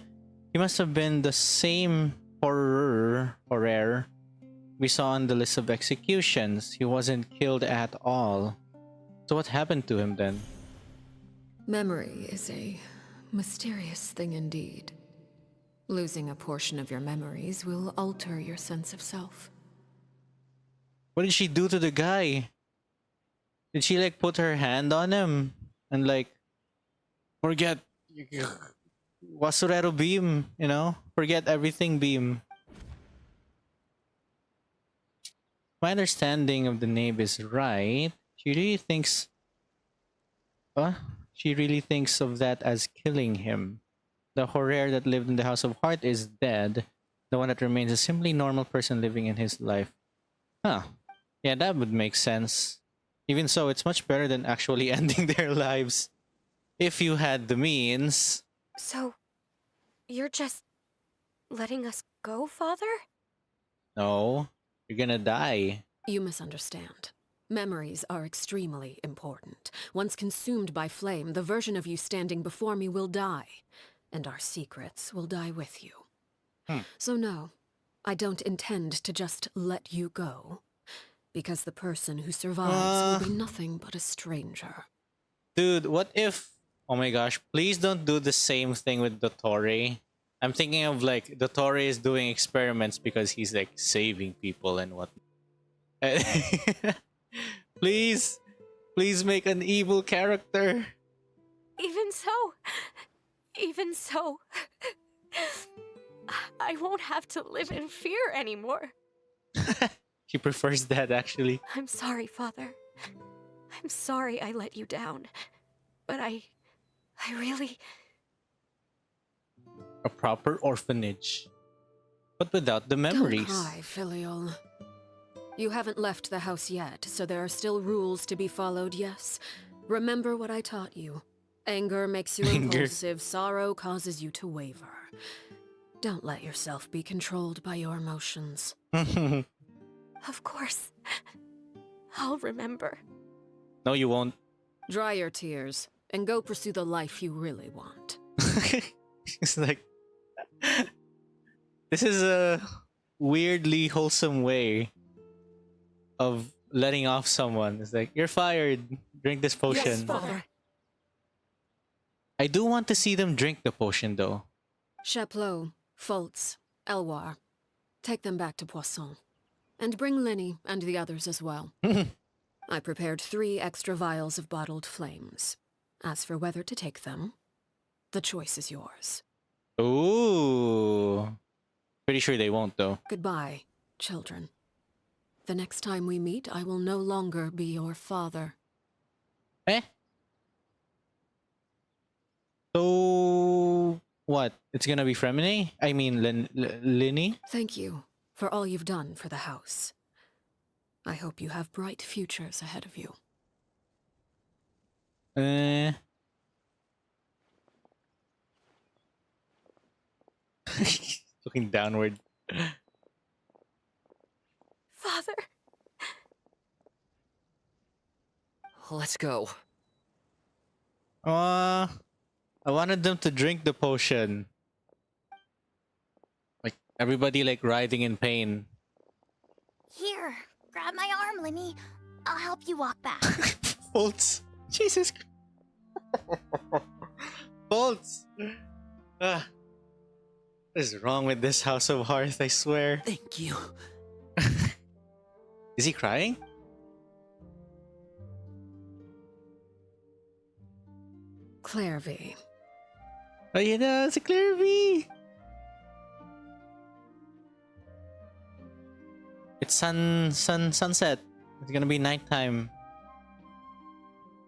he must have been the same horror we saw on the list of executions. He wasn't killed at all. So what happened to him then? Memory is a mysterious thing indeed. Losing a portion of your memories will alter your sense of self. What did she do to the guy? Did she like put her hand on him and like forget Wasurero beam, you know? Forget everything beam. My understanding of the name is right. She really thinks she really thinks of that as killing him. The horror that lived in the House of Heart is dead. The one that remains is simply a normal person living in his life. Huh. Yeah, that would make sense. Even so, it's much better than actually ending their lives. If you had the means. So, you're just letting us go, Father? No, you're gonna die. You misunderstand. Memories are extremely important. Once consumed by flame, the version of you standing before me will die. And our secrets will die with you. So no, I don't intend to just let you go. Because the person who survives will be nothing but a stranger. Dude, what if... Oh my gosh, please don't do the same thing with Dottore. I'm thinking of like, Dottore is doing experiments because he's like saving people and what. Please make an evil character. Even so, I won't have to live in fear anymore. She prefers that, actually. I'm sorry, Father. I'm sorry I let you down. But I really... A proper orphanage. But without the memories. Don't cry, filial. You haven't left the house yet, so there are still rules to be followed, yes? Remember what I taught you. Anger makes you impulsive, sorrow causes you to waver. Don't let yourself be controlled by your emotions. Of course. I'll remember. No, you won't. Dry your tears, and go pursue the life you really want. It's like... This is a weirdly wholesome way of letting off someone. It's like, you're fired. Drink this potion. Yes, Father. I do want to see them drink the potion, though. Chaplot, Foltz, Elwar. Take them back to Poisson. And bring Lyney and the others as well. I prepared 3 extra vials of bottled flames. As for whether to take them, the choice is yours. Ooh. Pretty sure they won't, though. Goodbye, children. The next time we meet, I will no longer be your father. Eh? So... what? It's gonna be Freminet? I mean, Lyney? Thank you for all you've done for the house. I hope you have bright futures ahead of you. Looking downward. Father. Let's go. I wanted them to drink the potion. Like, everybody like writhing in pain. Here, grab my arm, Lyney. I'll help you walk back. Foltz. Jesus. Foltz. What is wrong with this House of Hearth, I swear. Thank you. Is he crying? Clervie. Oh, you know, it's a Clervie. It's sunset. It's gonna be nighttime.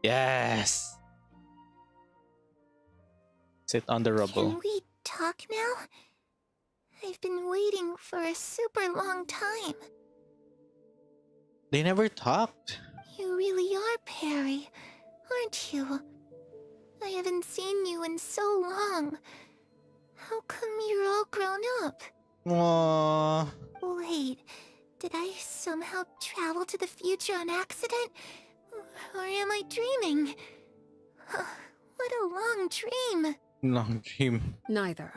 Yes. Sit on the rubble. Can we talk now? I've been waiting for a super long time. They never talked. You really are Perry, aren't you? I haven't seen you in so long. How come you're all grown up? Aww. Wait, did I somehow travel to the future on accident? Or am I dreaming? What a long dream. Long dream. Neither.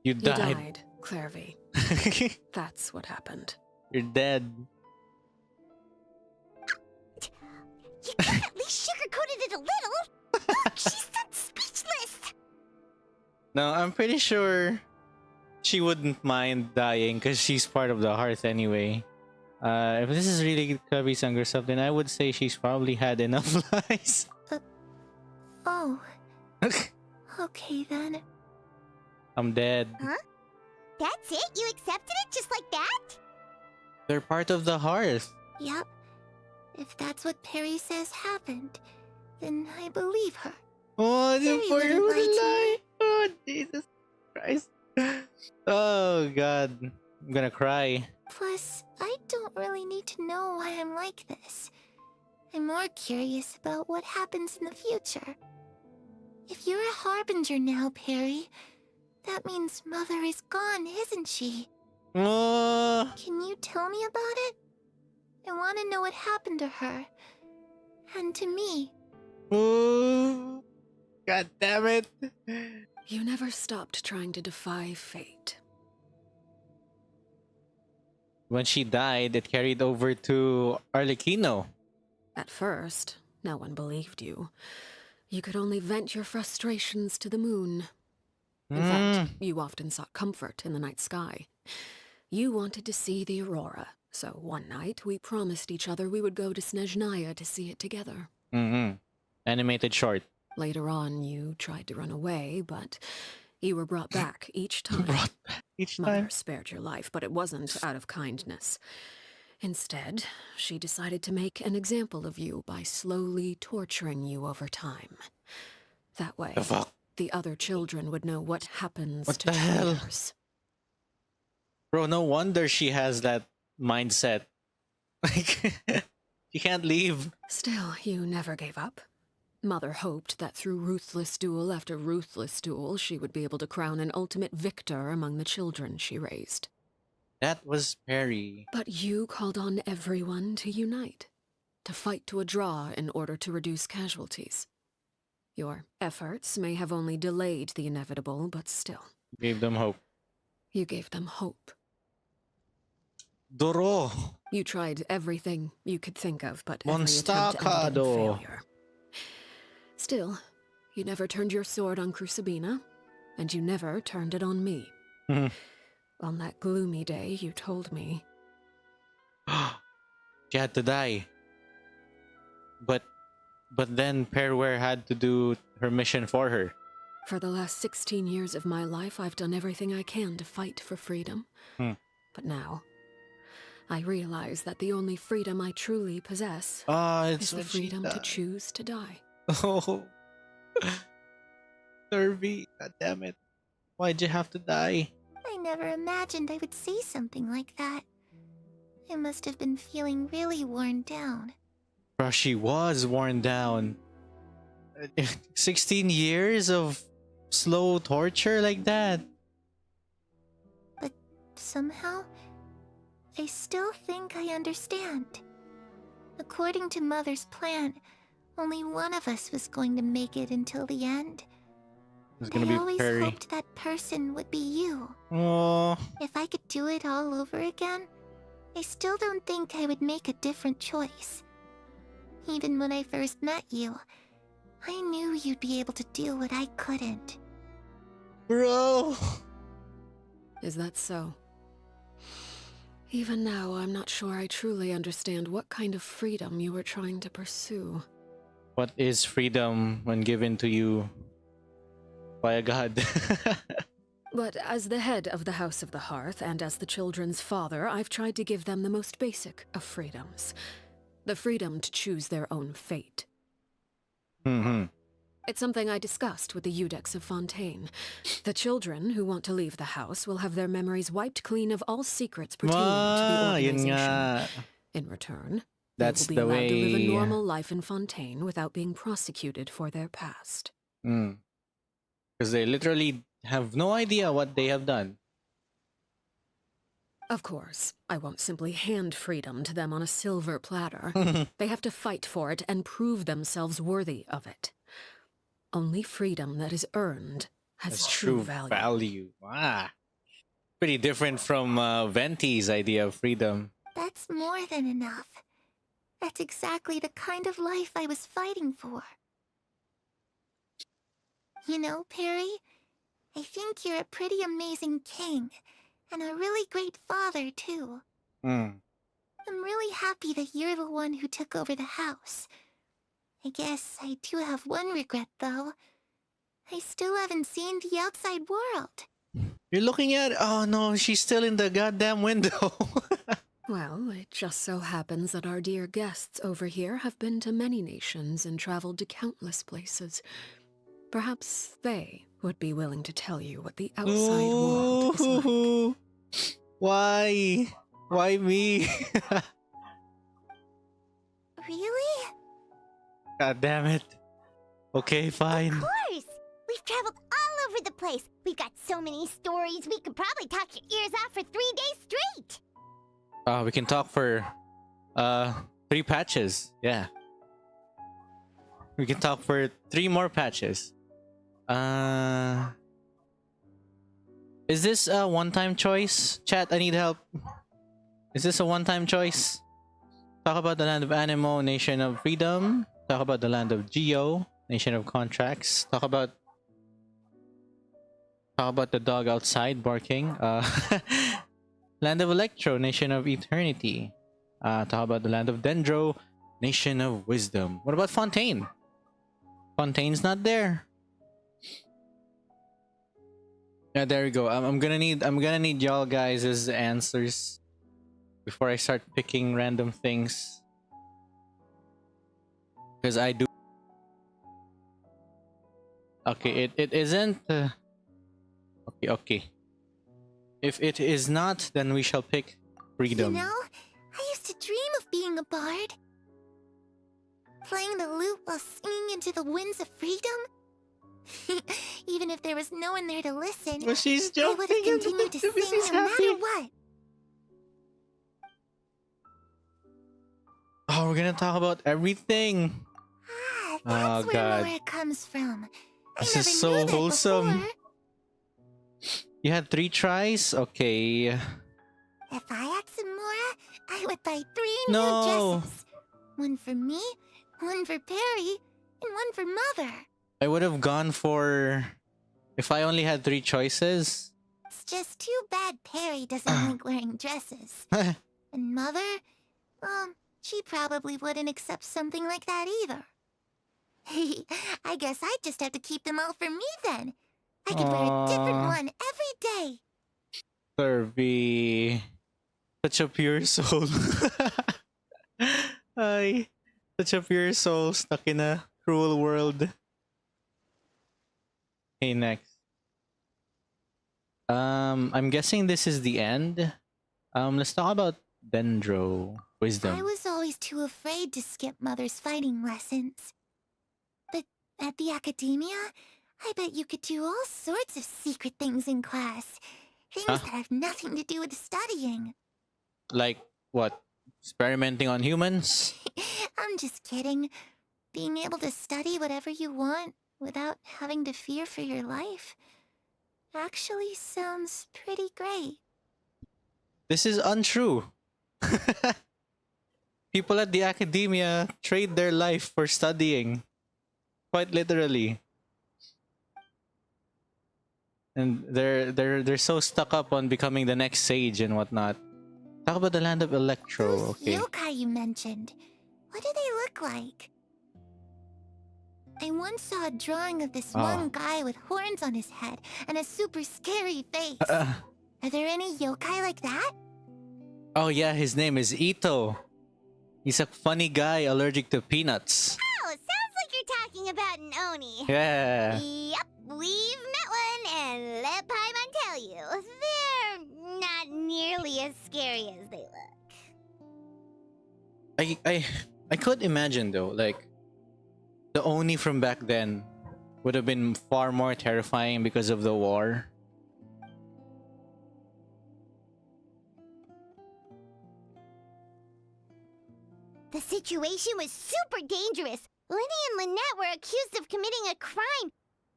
You You died. died, Clervie. That's what happened. You're dead. You can at least a little. Look, she's speechless. No, I'm pretty sure she wouldn't mind dying because she's part of the hearth anyway. If this is really Clervie's younger self, then I would say she's probably had enough lies. Oh. Okay then. I'm dead. Huh? That's it? You accepted it just like that? They're part of the hearth. Yep. If that's what Perry says happened, then I believe her. Oh, the Perry poor wouldn't lie to me. lie. Oh, Jesus Christ. Oh, God. I'm gonna cry. Plus, I don't really need to know why I'm like this. I'm more curious about what happens in the future. If you're a harbinger now, Perry, that means Mother is gone, isn't she? Can you tell me about it? I want to know what happened to her. And to me. Oh, God damn it. You never stopped trying to defy fate. When she died, it carried over to Arlecchino. At first, no one believed you. You could only vent your frustrations to the moon. In fact, you often sought comfort in the night sky. You wanted to see the aurora, so one night we promised each other we would go to Snezhnaya to see it together. Animated short. Later on, you tried to run away, but you were brought back each time. Mother spared your life, but it wasn't out of kindness. Instead, she decided to make an example of you by slowly torturing you over time. That way, the other children would know what happens to traitors. Bro, no wonder she has that mindset. Like, she can't leave. Still, you never gave up. Mother hoped that through ruthless duel after ruthless duel, she would be able to crown an ultimate victor among the children she raised. That was Perry. But you called on everyone to unite, to fight to a draw in order to reduce casualties. Your efforts may have only delayed the inevitable, but still. Gave them hope. You gave them hope. Doro. You tried everything you could think of, but every attempt ended in Monstacado. failure. Still, you never turned your sword on Crucibina, and you never turned it on me. On that gloomy day, you told me. She had to die. But then Perware had to do her mission for her. For the last 16 years of my life, I've done everything I can to fight for freedom. But now, I realize that the only freedom I truly possess is the freedom to choose to die. Oh. Clervie, god damn it. Why'd you have to die? I never imagined I would say something like that. I must have been feeling really worn down. Bro, she was worn down. 16 years of slow torture like that. But somehow, I still think I understand. According to Mother's plan, only one of us was going to make it until the end. And I always hoped that person would be you. Oh. If I could do it all over again, I still don't think I would make a different choice. Even when I first met you, I knew you'd be able to do what I couldn't. Bro! Is that so? Even now, I'm not sure I truly understand what kind of freedom you were trying to pursue. What is freedom when given to you by a god? But as the head of the House of the Hearth and as the children's father, I've tried to give them the most basic of freedoms. The freedom to choose their own fate. It's something I discussed with the Eudex of Fontaine. The children who want to leave the house will have their memories wiped clean of all secrets pertaining to the organization. In return, that's they will be the allowed to live a way. normal life in Fontaine without being prosecuted for their past. Because they literally have no idea what they have done. Of course, I won't simply hand freedom to them on a silver platter. They have to fight for it and prove themselves worthy of it. Only freedom that is earned has true value. Pretty different from Venti's idea of freedom. That's more than enough. That's exactly the kind of life I was fighting for. You know, Perry, I think you're a pretty amazing king, and a really great father, too. Hmm. I'm really happy that you're the one who took over the house. I guess I do have one regret, though. I still haven't seen the outside world. You're looking at... Oh no, she's still in the goddamn window. Well, it just so happens that our dear guests over here have been to many nations and traveled to countless places. Perhaps they would be willing to tell you what the outside world is like. Why? Why me? Really? God damn it. Okay, fine. Of course! We've traveled all over the place. We've got so many stories, we could probably talk your ears off for 3 days straight. We can talk for 3 patches. Yeah. We can talk for 3 more patches. Is this a one-time choice? Chat, I need help. Is this a one-time choice? Talk about the land of Animo, nation of freedom. Talk about the land of Geo, nation of contracts. Talk about the dog outside barking. Land of Electro, nation of eternity. Talk about the land of Dendro, nation of wisdom. What about Fontaine? Fontaine's not there. Yeah, there we go. I'm gonna need y'all guys' answers before I start picking random things, because I do. Okay, it isn't. Okay. If it is not, then we shall pick freedom. You know, I used to dream of being a bard. Playing the lute while singing into the winds of freedom. Even if there was no one there to listen, well, she's I would have joking. continued to sing no matter what. Oh, we're gonna talk about everything. That's where God. Mora comes from. This I is never so knew that wholesome. before. You had 3 tries? Okay. If I had some Mora, I would buy 3 No. new dresses. One for me, one for Perry, and one for Mother. I would have gone for... If I only had 3 choices. It's just too bad Perry doesn't like wearing dresses. And Mother, she probably wouldn't accept something like that either. I guess I'd just have to keep them all for me then. I could wear a different one every day. Clervie. Such a pure soul. Ay. Such a pure soul stuck in a cruel world. Okay, next. I'm guessing this is the end. Let's talk about Dendro. Wisdom. I was always too afraid to skip Mother's fighting lessons. But at the academia, I bet you could do all sorts of secret things in class. Things that have nothing to do with studying. Like what? Experimenting on humans? I'm just kidding. Being able to study whatever you want without having to fear for your life actually sounds pretty great. This is untrue. People at the academia trade their life for studying. Quite literally. And they're so stuck up on becoming the next sage and whatnot. Talk about the land of Electro, okay. Yokai you mentioned. What do they look like? I once saw a drawing of this one guy with horns on his head and a super scary face. Are there any yokai like that? Oh yeah, his name is Ito. He's a funny guy allergic to peanuts. Oh, sounds like you're talking about an Oni. Yeah. Yep, we've met one, and let Paimon tell you, they're not nearly as scary as they look. I could imagine though, like the Oni from back then would have been far more terrifying because of the war. The situation was super dangerous. Lyney and Lynette were accused of committing a crime,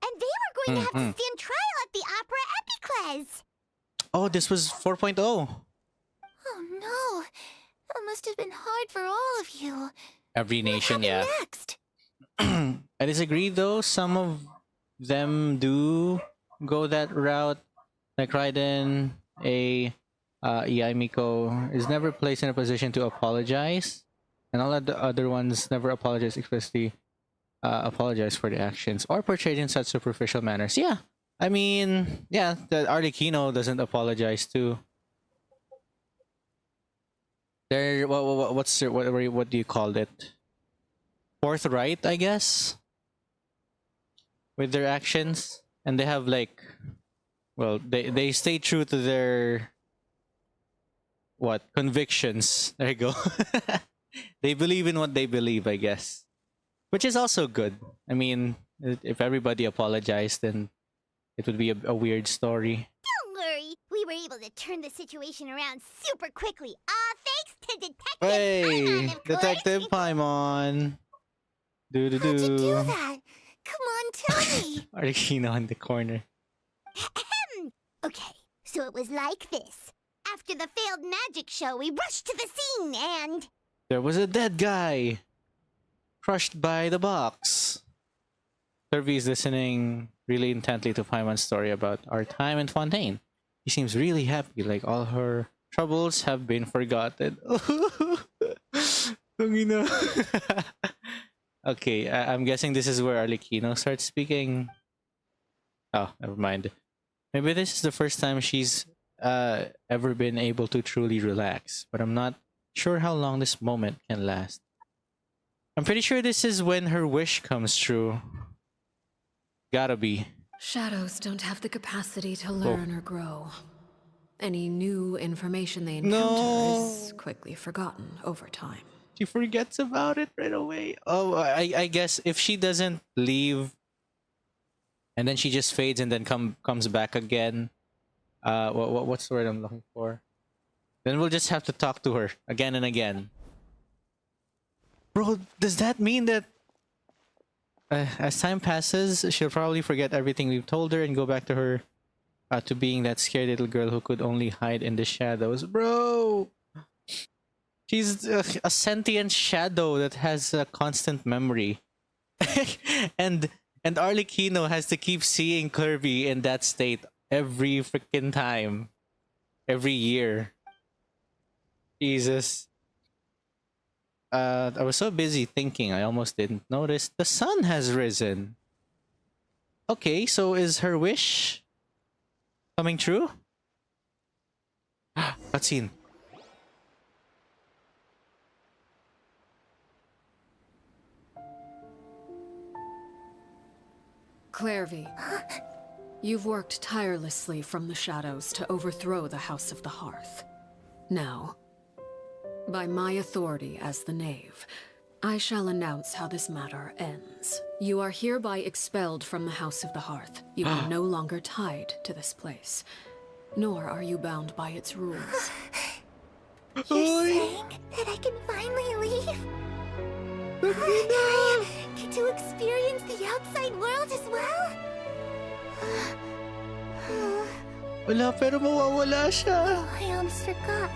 and they were going to have to stand trial at the Opera Epicles. Oh, this was 4.0. Oh no, that must have been hard for all of you. Every nation, yeah. Next? I disagree though. Some of them do go that route, like Raiden, Yaimiko is never placed in a position to apologize, and all of the other ones never apologize explicitly, apologize for the actions or portrayed in such superficial manners. Yeah, I mean, yeah, the Arlecchino doesn't apologize too. They're what do you call it? Forthright, I guess, with their actions, and they have like, well, they stay true to their convictions. There you go. They believe in what they believe, I guess, which is also good. I mean, if everybody apologized, then it would be a weird story. Don't worry, we were able to turn the situation around super quickly. Thanks to Detective Hey, Paimon, of course. Detective Paimon. How'd you do that? Come on, tell me. Arlecchino in the corner. Okay, so it was like this. After the failed magic show, we rushed to the scene and... There was a dead guy, crushed by the box. Clervie is listening really intently to Paimon's story about our time in Fontaine. He seems really happy, like all her troubles have been forgotten. Okay, I'm guessing this is where Arlecchino starts speaking. Oh, never mind. Maybe this is the first time she's ever been able to truly relax, but I'm not sure how long this moment can last. I'm pretty sure this is when her wish comes true. Gotta be. Shadows don't have the capacity to learn or grow. Any new information they encounter is quickly forgotten over time. She forgets about it right away. Oh, I guess if she doesn't leave and then she just fades and then comes back again. What's the word I'm looking for? Then we'll just have to talk to her again and again. Bro, does that mean that as time passes, she'll probably forget everything we've told her and go back to her to being that scared little girl who could only hide in the shadows? Bro! She's a sentient shadow that has a constant memory. and Arlecchino has to keep seeing Clervie in that state every freaking time. Every year. Jesus. I was so busy thinking I almost didn't notice. The sun has risen. Okay, so is her wish coming true? Cutscene. Clervie, you've worked tirelessly from the shadows to overthrow the House of the Hearth. Now, by my authority as the Knave, I shall announce how this matter ends. You are hereby expelled from the House of the Hearth. You are no longer tied to this place, nor are you bound by its rules. You're saying that I can finally leave? I get to experience the outside world as well? Wala, pero mawawala siya. Oh, I almost forgot.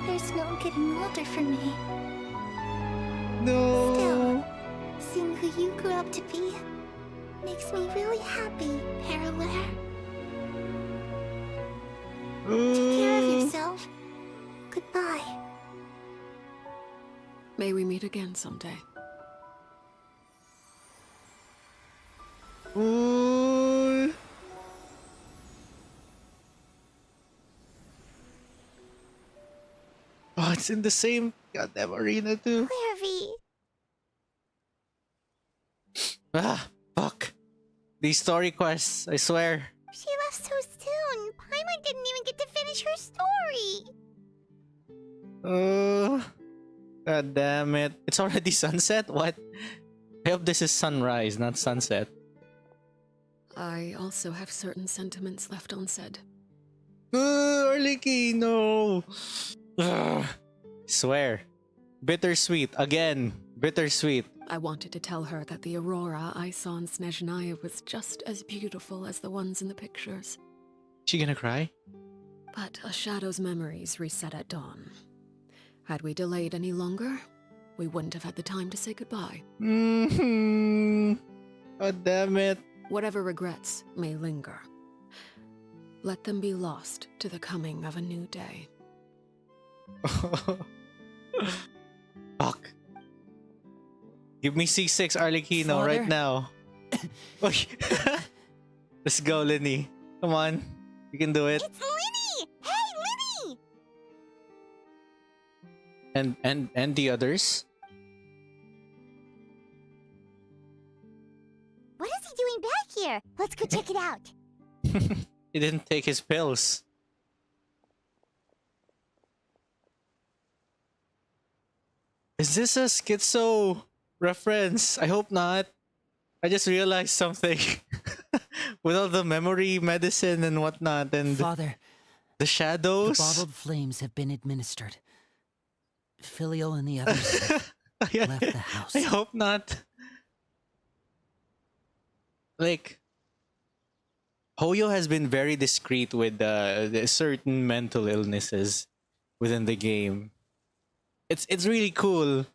There's no getting older for me. No. Still, seeing who you grew up to be makes me really happy, Parallare. Take care of yourself. Goodbye. May we meet again someday. Ooh. Oh, it's in the same goddamn arena too. Clervie. Fuck. These story quests, I swear. She left so soon. Paimon didn't even get to finish her story. God damn it. It's already sunset? What? I hope this is sunrise, not sunset. I also have certain sentiments left unsaid. Arlecchino! Swear. Bittersweet. Again. Bittersweet. I wanted to tell her that the aurora I saw in Snezhnaya was just as beautiful as the ones in the pictures. She gonna cry? But a shadow's memories reset at dawn. Had we delayed any longer, we wouldn't have had the time to say goodbye. God damn it. whatever regrets may linger, let them be lost to the coming of a new day. Fuck. Give me C6 Arlecchino Father? right now. Let's go, Lyney. Come on. You can do it. It's Lyney! Hey, Lyney! And the others? What is he doing back here? Let's go check it out. He didn't take his pills. Is this a schizo reference? I hope not. I just realized something. With all the memory medicine and whatnot and Father, the shadows. the bottled flames have been administered. Filial and the others have left the house. I hope not. Like, Hoyo has been very discreet with certain mental illnesses within the game. It's really cool,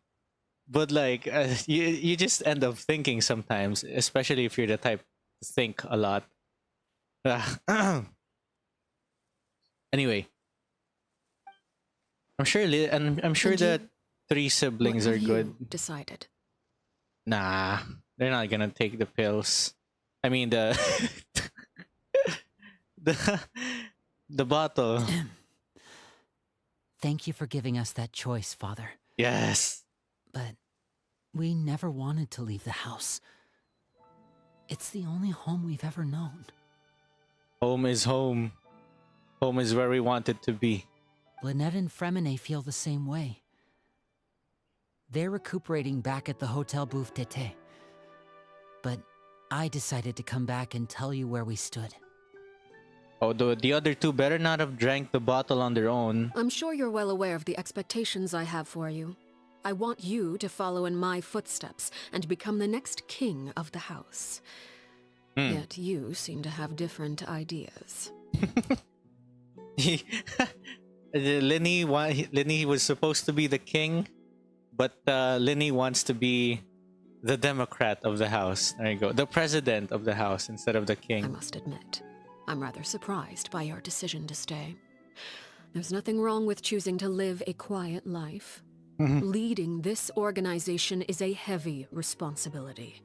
but like you just end up thinking sometimes, especially if you're the type to think a lot. Anyway, I'm sure I'm sure that three siblings are good. Decided. Nah, they're not gonna take the pills. I mean the the bottle. Thank you for giving us that choice, Father. Yes. But we never wanted to leave the house. It's the only home we've ever known. Home is home. Home is where we want it to be. Lynette and Freminet feel the same way. They're recuperating back at the Hotel Bouffe d'été. But I decided to come back and tell you where we stood. Although the other two better not have drank the bottle on their own. I'm sure you're well aware of the expectations I have for you. I want you to follow in my footsteps and become the next king of the house. Yet you seem to have different ideas. Lyney was supposed to be the king, but Lyney wants to be the Democrat of the house. There you go. The president of the house instead of the king. I must admit, I'm rather surprised by your decision to stay. There's nothing wrong with choosing to live a quiet life. Leading this organization is a heavy responsibility.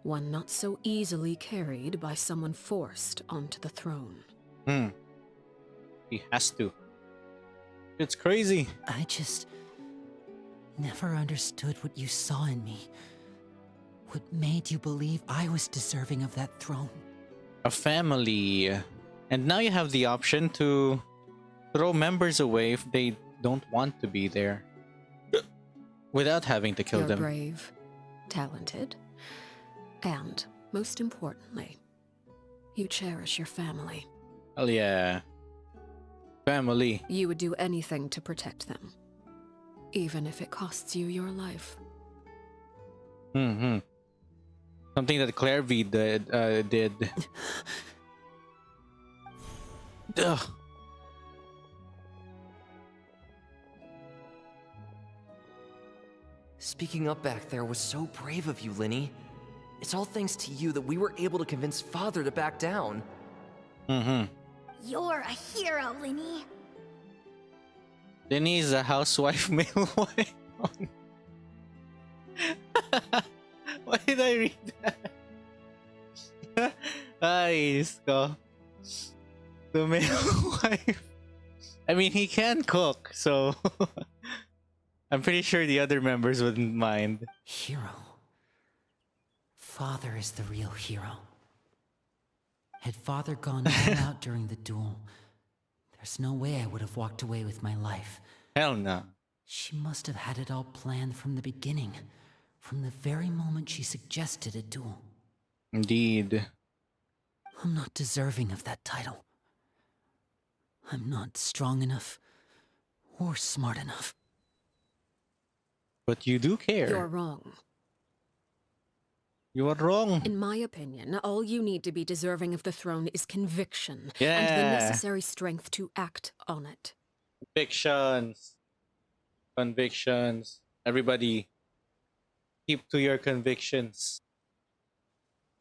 One not so easily carried by someone forced onto the throne. He has to. It's crazy. I just never understood what you saw in me. What made you believe I was deserving of that throne? A family. And now you have the option to throw members away if they don't want to be there. Without having to kill You're them. brave, talented, and, most importantly, you cherish your family. Hell yeah. Family. You would do anything to protect them, even if it costs you your life. Something that Clervie did. Ugh. Speaking up back there was so brave of you, Lyney. It's all thanks to you that we were able to convince Father to back down. You're a hero, Lyney. Lyney is a housewife, male wife. Why did I read that? Nice go. The male wife. I mean, he can cook, so I'm pretty sure the other members wouldn't mind. Hero. Father is the real hero. Had Father gone all out during the duel, there's no way I would have walked away with my life. Hell no. She must have had it all planned from the beginning, from the very moment she suggested a duel. Indeed. I'm not deserving of that title. I'm not strong enough or smart enough. But you do care. You're wrong. You are wrong. In my opinion, all you need to be deserving of the throne is conviction and Yeah. the necessary strength to act on it. Convictions. Convictions. Everybody, keep to your convictions.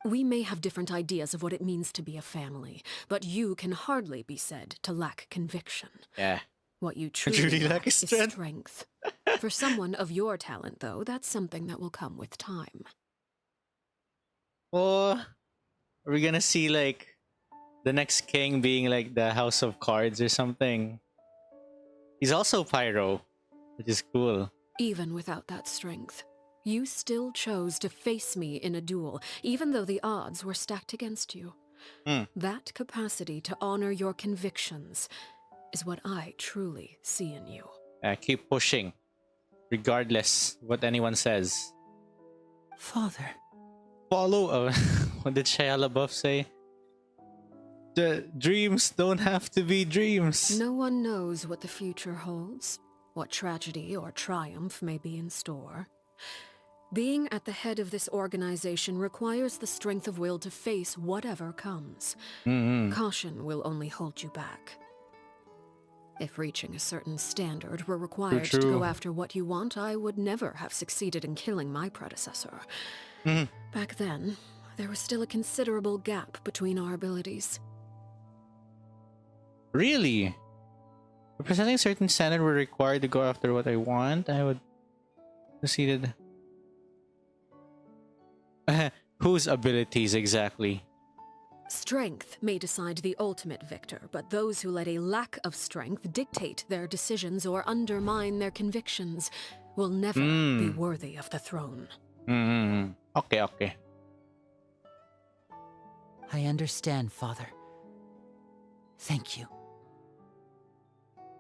We may have different ideas of what it means to be a family, but you can hardly be said to lack conviction. Yeah. What you Truly truly lack lack is strength. strength. For someone of your talent, though, that's something that will come with time. Or are we gonna see like the next king being like the House of Cards or something? He's also pyro, which is cool. Even without that strength, you still chose to face me in a duel, even though the odds were stacked against you. That capacity to honor your convictions is what I truly see in you. Keep pushing, regardless what anyone says. Father. Follow. What did Shia LaBeouf say? The dreams don't have to be dreams. No one knows what the future holds, what tragedy or triumph may be in store. Being at the head of this organization requires the strength of will to face whatever comes. Caution will only hold you back. If reaching a certain standard were required to go after what you want, I would never have succeeded in killing my predecessor. Back then, there was still a considerable gap between our abilities. Really? Representing a certain standard were required to go after what I want, I would proceeded. Whose abilities exactly? Strength may decide the ultimate victor, but those who let a lack of strength dictate their decisions or undermine their convictions will never be worthy of the throne. Okay. I understand, Father. Thank you.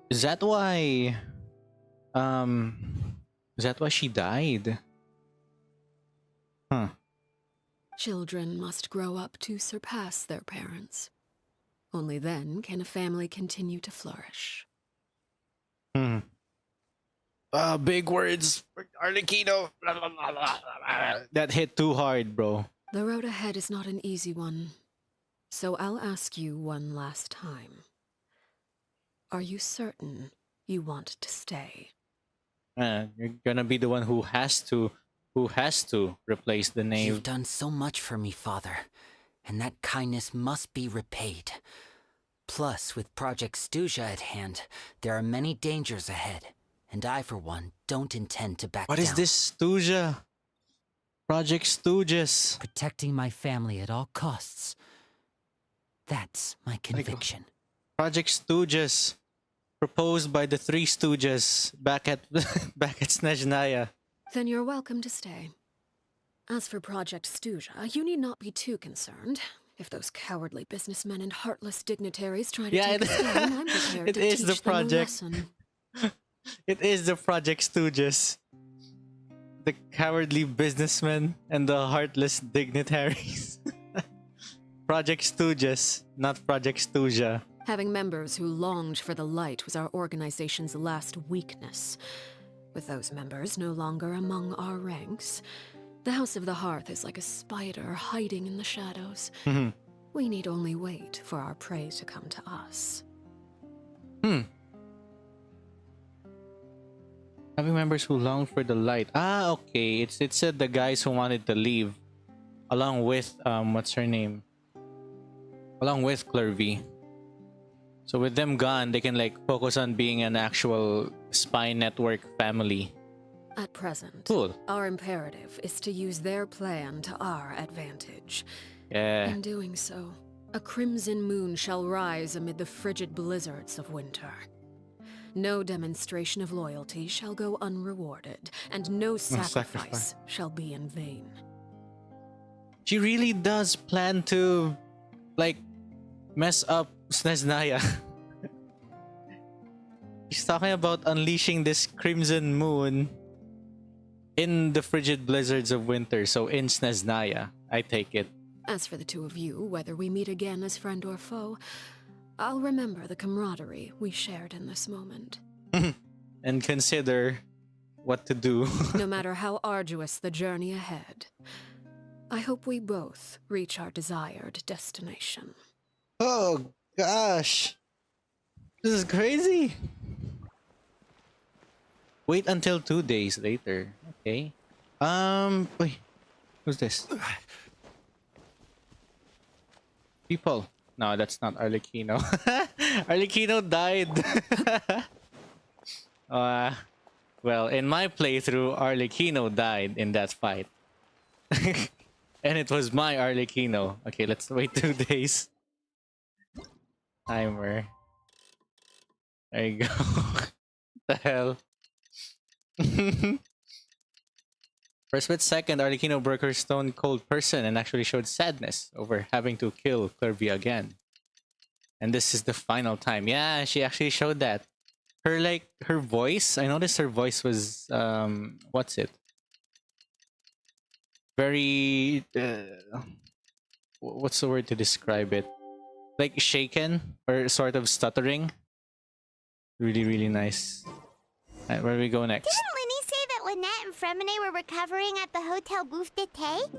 Is that why she died? Huh. Children must grow up to surpass their parents. Only then can a family continue to flourish. Big words. Arlecchino. That hit too hard, bro. The road ahead is not an easy one. So I'll ask you one last time. Are you certain you want to stay? You're gonna be the one who has to replace the knave. You've done so much for me, Father, and that kindness must be repaid. Plus, with Project Stuja at hand, there are many dangers ahead, and I, for one, don't intend to back down. What is this Stuja? Project Stooges. Protecting my family at all costs. That's my conviction. Project Stooges, proposed by the Three Stooges back at Snezhnaya. Then you're welcome to stay. As for Project Stuja, you need not be too concerned. If those cowardly businessmen and heartless dignitaries try to take us down, I'm prepared to teach them a lesson. It is the Project Stooges. The cowardly businessmen and the heartless dignitaries. Project Stooges, not Project Stuja. Having members who longed for the light was our organization's last weakness. With those members no longer among our ranks, the House of the Hearth is like a spider hiding in the shadows. We need only wait for our prey to come to us. Having members who longed for the light. Okay. It said the guys who wanted to leave, along with what's her name? Along with Clervie. So with them gone, they can like focus on being an actual spy network family. At present, Cool. Our imperative is to use their plan to our advantage. Yeah. In doing so, a crimson moon shall rise amid the frigid blizzards of winter. No demonstration of loyalty shall go unrewarded, and no sacrifice shall be in vain. She really does plan to, like, mess up Snezhnaya. She's talking about unleashing this crimson moon in the frigid blizzards of winter, so in Snezhnaya, I take it. As for the two of you, whether we meet again as friend or foe, I'll remember the camaraderie we shared in this moment. And consider what to do. No matter how arduous the journey ahead, I hope we both reach our desired destination. Oh, gosh. This is crazy. Wait until 2 days later. Okay. Wait. Who's this? People. No, that's not Arlecchino. Arlecchino died. Well, in my playthrough, Arlecchino died in that fight. And it was my Arlecchino. Okay, let's wait 2 days. Timer. There you go. The hell? For a split second, Arlecchino broke her stone cold person and actually showed sadness over having to kill Clervie again. And this is the final time. Yeah, she actually showed that. Her voice, I noticed her voice was what's it? Very what's the word to describe it? Like shaken or sort of stuttering. Really, really nice. Alright, where do we go next? Didn't Lyney say that Lynette and Freminet were recovering at the Hotel Bouffe d'été?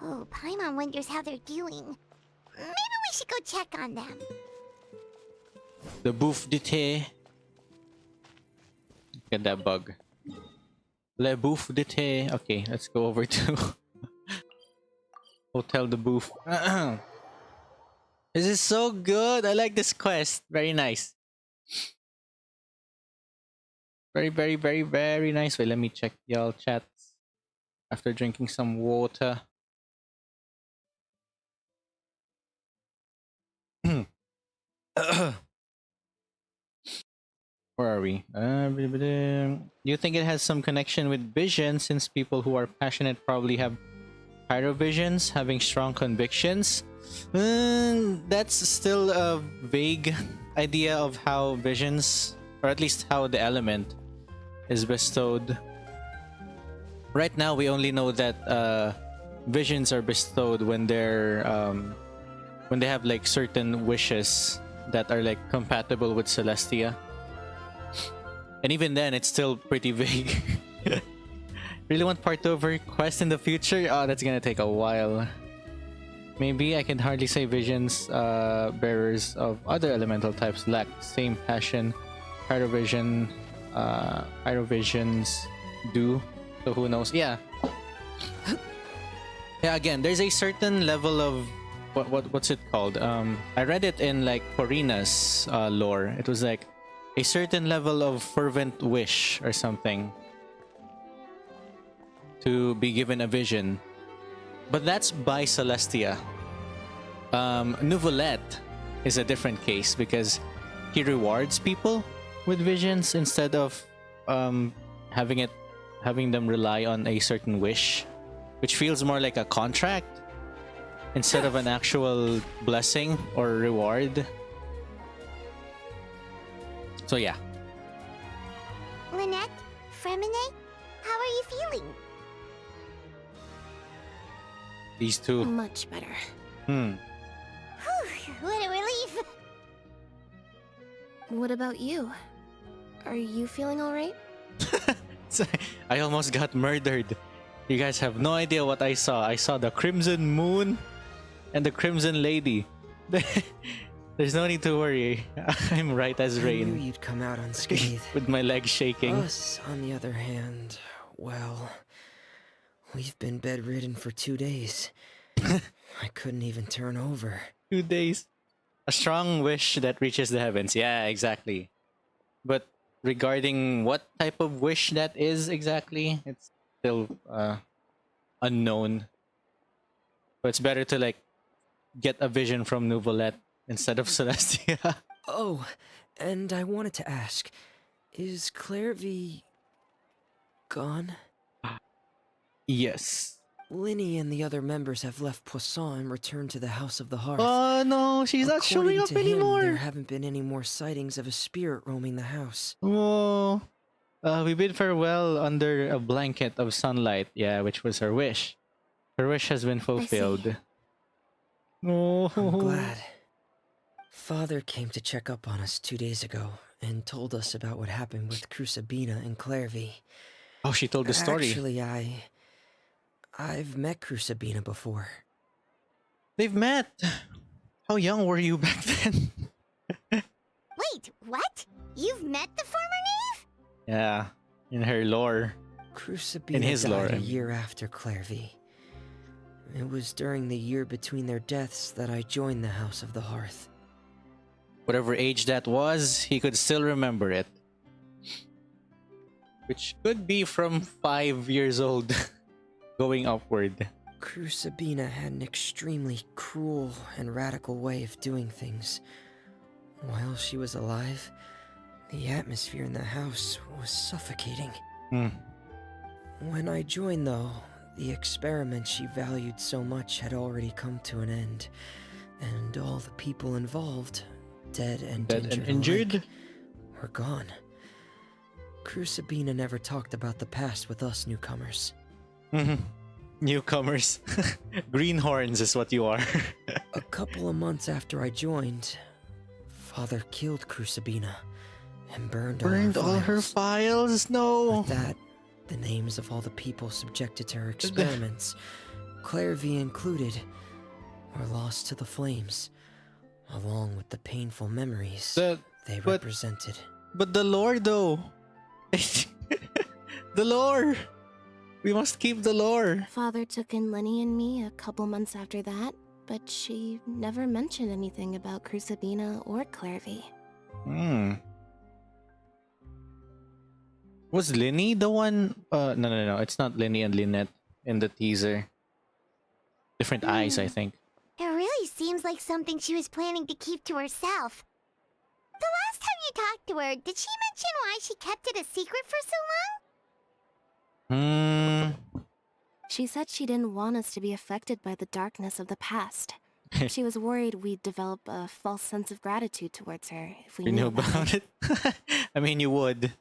Oh, Paimon wonders how they're doing. Maybe we should go check on them. The Bouffe d'été. Get that bug. Le Bouffe d'été. Okay, let's go over to Hotel de Bouffe. This is so good. I like this quest. Very nice. Very, very, very, very nice. Wait, let me check y'all chats after drinking some water. Where are we? Do you think it has some connection with vision, since people who are passionate probably have pyrovisions, having strong convictions? That's still a vague idea of how visions, or at least how the element is bestowed. Right now, we only know that visions are bestowed when they're when they have like certain wishes that are like compatible with Celestia. And even then, it's still pretty vague. Really want part 2 of her quest in the future? Oh, that's gonna take a while. Maybe. I can hardly say visions bearers of other elemental types lack same passion pyrovisions do. So who knows? Yeah. Yeah, again, there's a certain level of what's it called? I read it in like Corina's lore. It was like a certain level of fervent wish or something to be given a vision. But that's by Celestia. Neuvillette is a different case because he rewards people with visions instead of having them rely on a certain wish, which feels more like a contract instead of an actual blessing or reward. So yeah. Lynette, Freminet, how are you feeling? These two. Much better. Whew, what a relief. What about you? Are you feeling alright? I almost got murdered. You guys have no idea what I saw. I saw the Crimson Moon and the Crimson Lady. There's no need to worry. I'm right as rain. I knew you'd come out unscathed. With my legs shaking. Us, on the other hand, well, we've been bedridden for 2 days. I couldn't even turn over. 2 days. A strong wish that reaches the heavens. Yeah, exactly. But regarding what type of wish that is exactly, it's still unknown. But it's better to like get a vision from Neuvillette instead of Celestia. Oh, and I wanted to ask, is Clervie gone? Yes. Lyney and the other members have left Poisson and returned to the House of the Hearth. Oh no, she's not showing up anymore. There haven't been any more sightings of a spirit roaming the house. Oh, we bid farewell under a blanket of sunlight. Yeah, which was her wish. Her wish has been fulfilled. Oh, I'm glad. Father came to check up on us 2 days ago and told us about what happened with Crusabina and Clervie. Oh, she told the story. Actually, I've met Crusabina before. They've met. How young were you back then? Wait, what? You've met the former knave? Yeah, in her lore. Crusabina in his died lore. a year after Clervie. It was during the year between their deaths that I joined the House of the Hearth. Whatever age that was, he could still remember it. Which could be from 5 years old going upward. Sabina had an extremely cruel and radical way of doing things. While she was alive, the atmosphere in the house was suffocating. When I joined, though, the experiment she valued so much had already come to an end, and all the people involved, dead and injured, alike, were gone. Sabina never talked about the past with us newcomers. Newcomers. Greenhorns is what you are. A couple of months after I joined, Father killed Sabina and burned all her files. No. With that, the names of all the people subjected to her experiments, Clervie included, were lost to the flames, along with the painful memories they represented. But the lore, though. The lore. We must keep the lore. Father took in Lyney and me a couple months after that, but she never mentioned anything about Sabina or Clervie. Was Lyney the one? No. It's not Lyney and Lynette in the teaser. Different eyes, I think. It really seems like something she was planning to keep to herself. The last time you talked to her, did she mention why she kept it a secret for so long? She said she didn't want us to be affected by the darkness of the past. She was worried we'd develop a false sense of gratitude towards her if we knew about it. I mean, you would.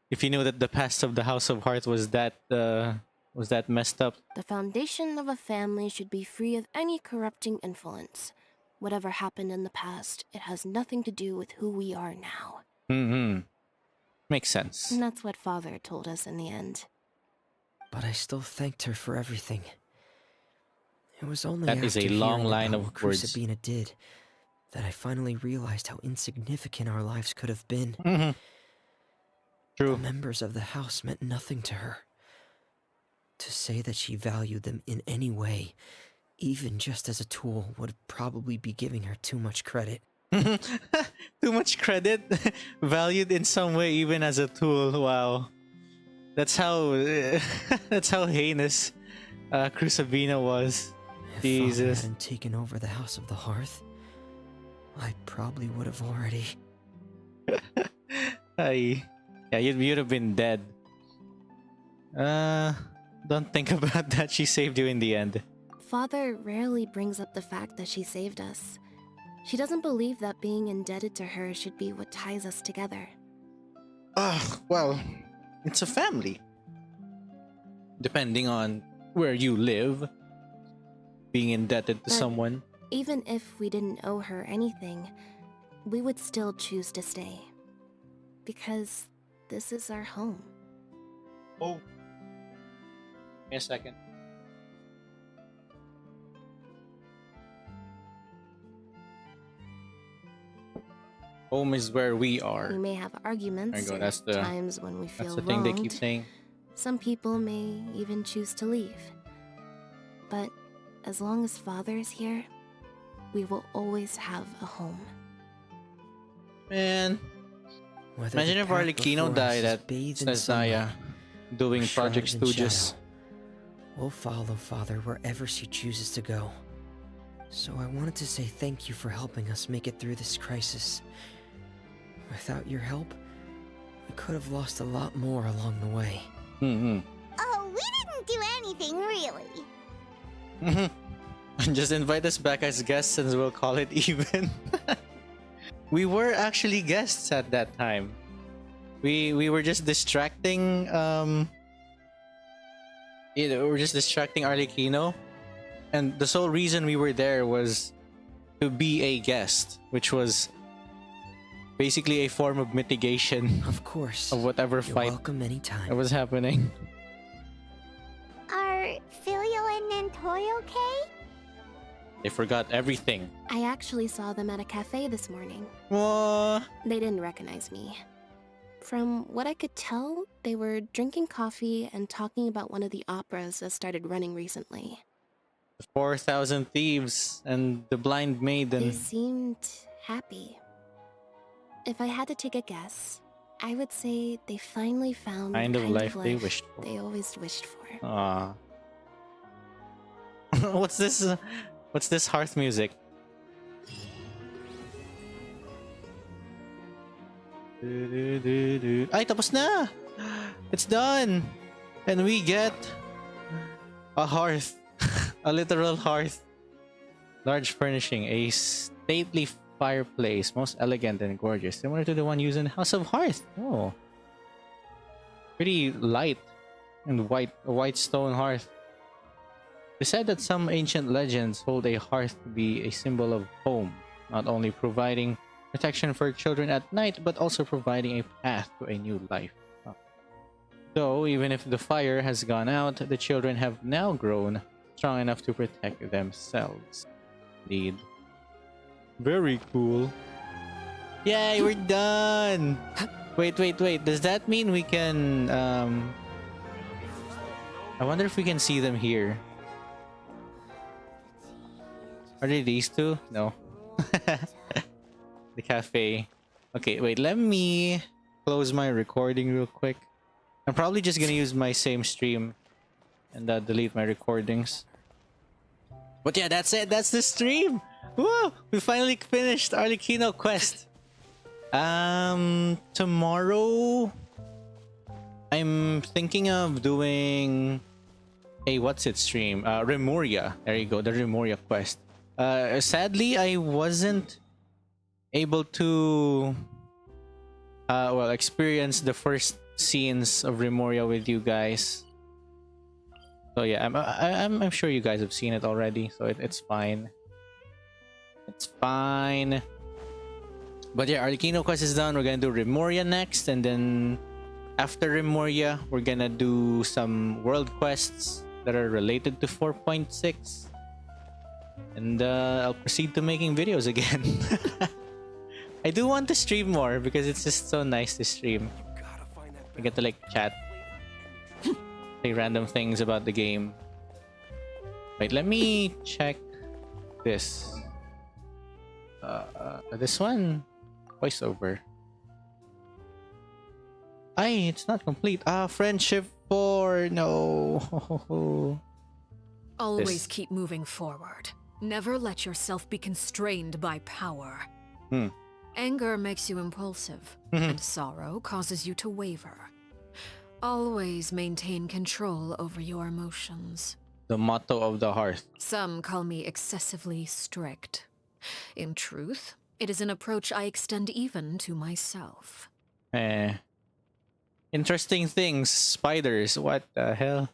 If you knew that the past of the House of Hearth was that messed up. The foundation of a family should be free of any corrupting influence. Whatever happened in the past, it has nothing to do with who we are now. Makes sense. And that's what Father told us in the end. But I still thanked her for everything. It was only that after is a long line of what words. Sabina did that I finally realized how insignificant our lives could have been. True. The members of the house meant nothing to her. To say that she valued them in any way, even just as a tool, would probably be giving her too much credit. Too much credit? Valued in some way, even as a tool. Wow. That's how heinous Sabina was. If Jesus. Father hadn't taken over the House of the Hearth, I probably would have already. Yeah, you'd have been dead. Don't think about that. She saved you in the end. Father rarely brings up the fact that she saved us. She doesn't believe that being indebted to her should be what ties us together. Well, it's a family. Depending on where you live, being indebted to someone. Even if we didn't owe her anything, we would still choose to stay. Because this is our home. Oh. Give me a second. Home is where we are. We may have arguments There you go. That's the times when we feel That's the thing wronged. they keep saying. Some people may even choose to leave. But as long as Father is here, we will always have a home. Man. Whether Imagine the if path Arlecchino before us died is at bathed in Snezaya sunlight doing or Project shrouded in Stooges. shadow, we'll follow Father wherever she chooses to go. So I wanted to say thank you for helping us make it through this crisis. Without your help, we could have lost a lot more along the way. Oh, we didn't do anything, really. Just invite us back as guests and we'll call it even. We were actually guests at that time. We were just distracting we're just distracting Arlecchino, and the sole reason we were there was to be a guest, which was basically a form of mitigation. Of course. Of whatever You're fight welcome anytime. that was happening. Are Filio and Nantoy okay? They forgot everything. I actually saw them at a cafe this morning. What? They didn't recognize me. From what I could tell, they were drinking coffee and talking about one of the operas that started running recently. The 4,000 thieves and the blind They maiden. seemed happy. If I had to take a guess, I would say they finally found Kind the of kind life of they life wished for. they always wished for. Ah. What's this? What's this hearth music? Ay, tapos na! It's done! And we get a hearth. A literal hearth. Large furnishing. A stately fireplace. Most elegant and gorgeous. Similar to the one used in House of Hearth. Oh. Pretty light and white. A white stone hearth. It is said that some ancient legends hold a hearth to be a symbol of home. Not only providing protection for children at night, but also providing a path to a new life. So, even if the fire has gone out, the children have now grown strong enough to protect themselves. Indeed. Very cool. Yay, we're done! Wait. Does that mean we can, I wonder if we can see them here. Are they these two? No. The cafe. Okay, wait, let me close my recording real quick. I'm probably just gonna use my same stream and delete my recordings. But yeah, that's it. That's the stream. Woo! We finally finished Arlecchino quest. Tomorrow I'm thinking of doing a what's it stream? Remuria. There you go, the Remuria quest. Sadly, I wasn't able to experience the first scenes of Remuria with you guys. So yeah, I'm sure you guys have seen it already, so it's fine. It's fine. But yeah, Arlecchino quest is done. We're gonna do Remuria next, and then after Remuria, we're gonna do some world quests that are related to 4.6. And I'll proceed to making videos again. I do want to stream more because it's just so nice to stream. I get to like chat, say random things about the game. Wait, let me check this. This one, voiceover. Ay, it's not complete. Friendship 4. No. Always keep moving forward. Never let yourself be constrained by power. Anger makes you impulsive, and sorrow causes you to waver. Always maintain control over your emotions. The motto of the hearth. Some call me excessively strict. In truth, it is an approach I extend even to myself. Interesting things. Spiders. What the hell?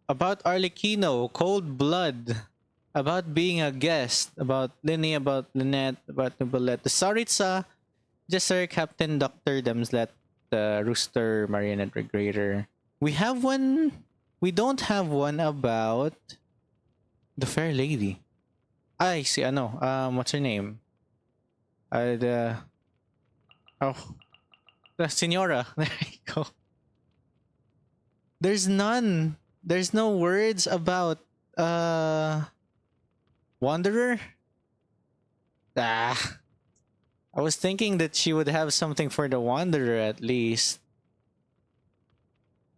About Arlecchino. Cold blood. About being a guest. About Lyney. About Lynette. About Neuvillette. The Saritsa. Jesser. Captain Dr. Demslet. The Rooster. Marionette Regrator. We have one. We don't have one about the Fair Lady. I see. Ano. What's her name? The Senora. There you go. There's none. There's no words about Wanderer. I was thinking that she would have something for the Wanderer at least.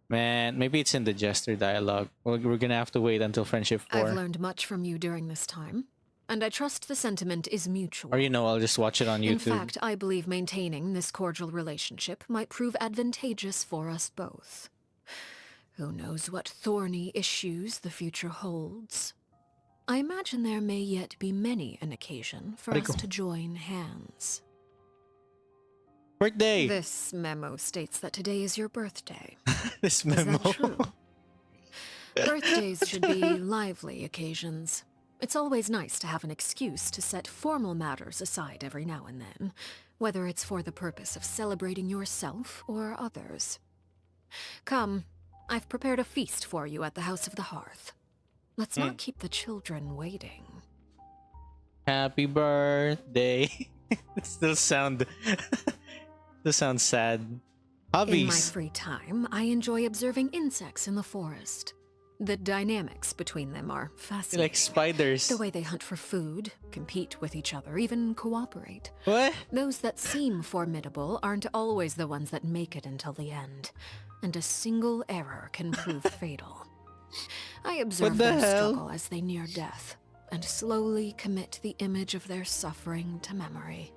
Man, maybe it's in the Jester dialogue. We're gonna have to wait until Friendship 4. I've learned much from you during this time, and I trust the sentiment is mutual. Or I'll just watch it on YouTube. In fact, I believe maintaining this cordial relationship might prove advantageous for us both. Who knows what thorny issues the future holds? I imagine there may yet be many an occasion for us to join hands. Birthday! This memo states that today is your birthday. This memo? Is that true? Birthdays should be lively occasions. It's always nice to have an excuse to set formal matters aside every now and then, whether it's for the purpose of celebrating yourself or others. Come, I've prepared a feast for you at the House of the Hearth. Let's not keep the children waiting. Happy birthday. It still sounds sad. Hobbies. In my free time, I enjoy observing insects in the forest. The dynamics between them are fascinating. Like spiders. The way they hunt for food, compete with each other, even cooperate. What? Those that seem formidable aren't always the ones that make it until the end, and a single error can prove fatal. I observe their struggle as they near death, and slowly commit the image of their suffering to memory.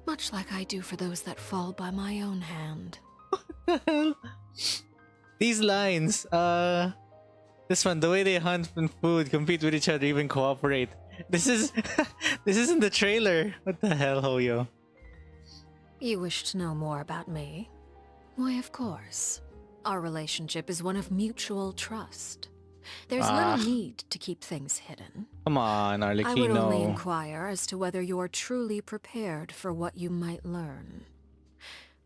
Much like I do for those that fall by my own hand. What the hell? These lines, this one, the way they hunt for food, compete with each other, even cooperate. This is, this isn't the trailer. What the hell, Hoyo? You wish to know more about me? Why, of course. Our relationship is one of mutual trust. There's little need to keep things hidden. Come on, Arlecchino. I would only inquire as to whether you're truly prepared for what you might learn.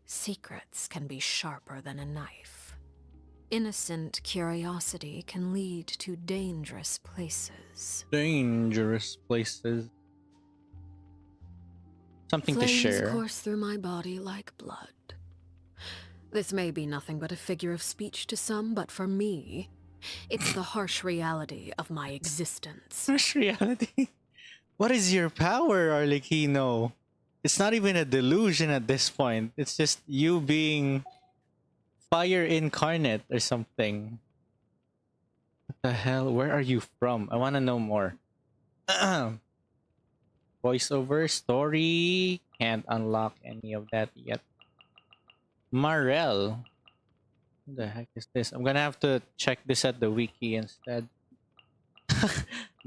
Secrets can be sharper than a knife. Innocent curiosity can lead to dangerous places. Dangerous places. Something to share. Flames course through my body like blood. This may be nothing but a figure of speech to some, but for me, it's the harsh reality of my existence. Harsh reality? What is your power, Arlecchino? It's not even a delusion at this point. It's just you being fire incarnate or something. What the hell? Where are you from? I want to know more. Voiceover, story. Can't unlock any of that yet. Marel. What the heck is this? I'm gonna have to check this at the wiki instead.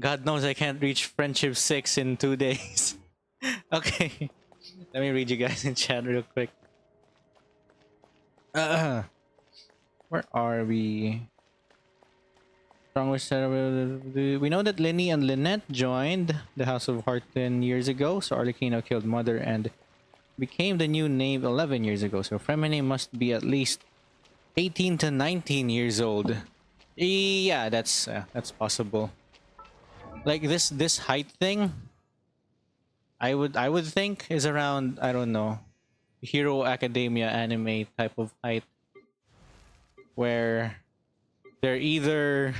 God knows I can't reach Friendship 6 in 2 days. Okay. Let me read you guys in chat real quick. Where are we? We know that Lyney and Lynette joined the House of Heart 10 years ago, so Arlecchino killed Mother and became the new knave 11 years ago, so Freminet must be at least 18 to 19 years old. Yeah, that's possible. Like this height thing, I would think is around, I don't know, Hero Academia anime type of height, where they're either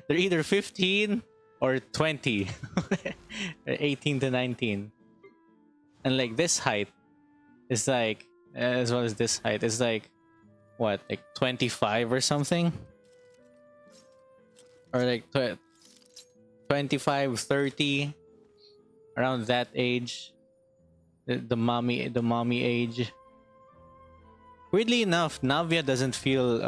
they're either 15 or 20, 18 to 19, and like this height is like, as well as this height is like, what, like 25 or something, or like 25, 30, around that age, the mommy age. Weirdly enough, Navia doesn't feel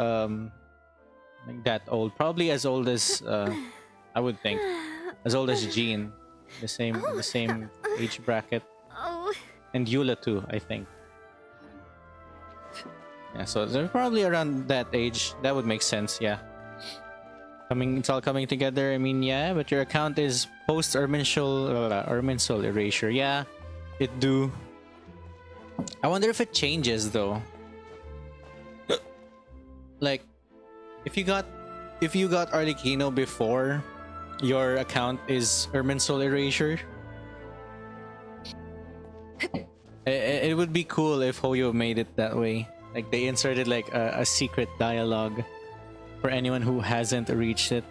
like that old. Probably as old as I would think, as old as Jean, the same age bracket, and Eula too, I think. Yeah, so they're probably around that age. That would make sense. Yeah. It's all coming together. I mean, yeah, but your account is post Irminsul erasure. Yeah, it do. I wonder if it changes though. Like, if you got Arlecchino before your account is Irminsul erasure, it would be cool if Hoyo made it that way. Like they inserted like a secret dialogue for anyone who hasn't reached it.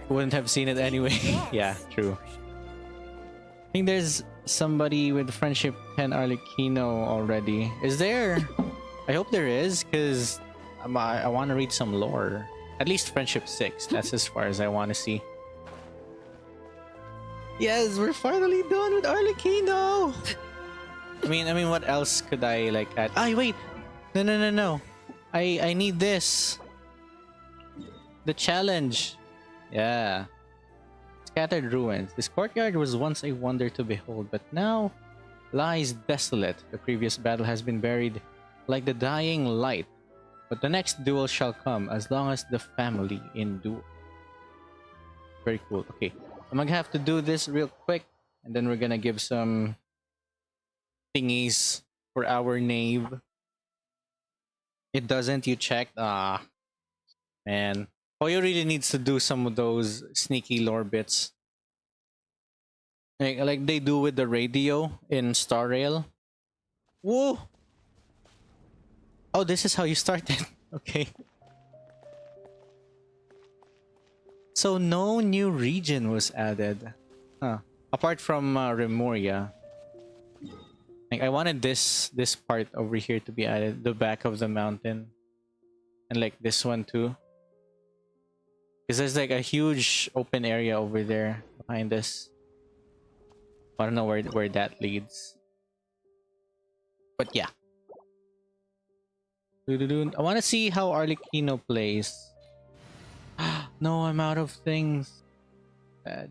Wouldn't have seen it anyway. Yeah, true. I think there's somebody with Friendship 10 Arlecchino already. Is there? I hope there is, because I want to read some lore. At least Friendship 6. That's as far as I want to see. Yes, we're finally done with Arlecchino! I mean, what else could I like add? Ah, wait! No. I need this. The challenge. Yeah. Scattered ruins. This courtyard was once a wonder to behold, but now lies desolate. The previous battle has been buried like the dying light. But the next duel shall come as long as the family endure. Very cool. Okay. I'm gonna have to do this real quick, and then we're gonna give some thingies for our knave. It doesn't, you checked? Ah, man. Hoyo really needs to do some of those sneaky lore bits. Like they do with the radio in Star Rail. Whoa! Oh, this is how you started. Okay. So no new region was added. Huh. Apart from Remoria. Like I wanted this part over here to be added, the back of the mountain. And like this one too. Because there's like a huge open area over there behind us. I don't know where that leads. But yeah. I want to see how Arlecchino plays. No, I'm out of things. Bad.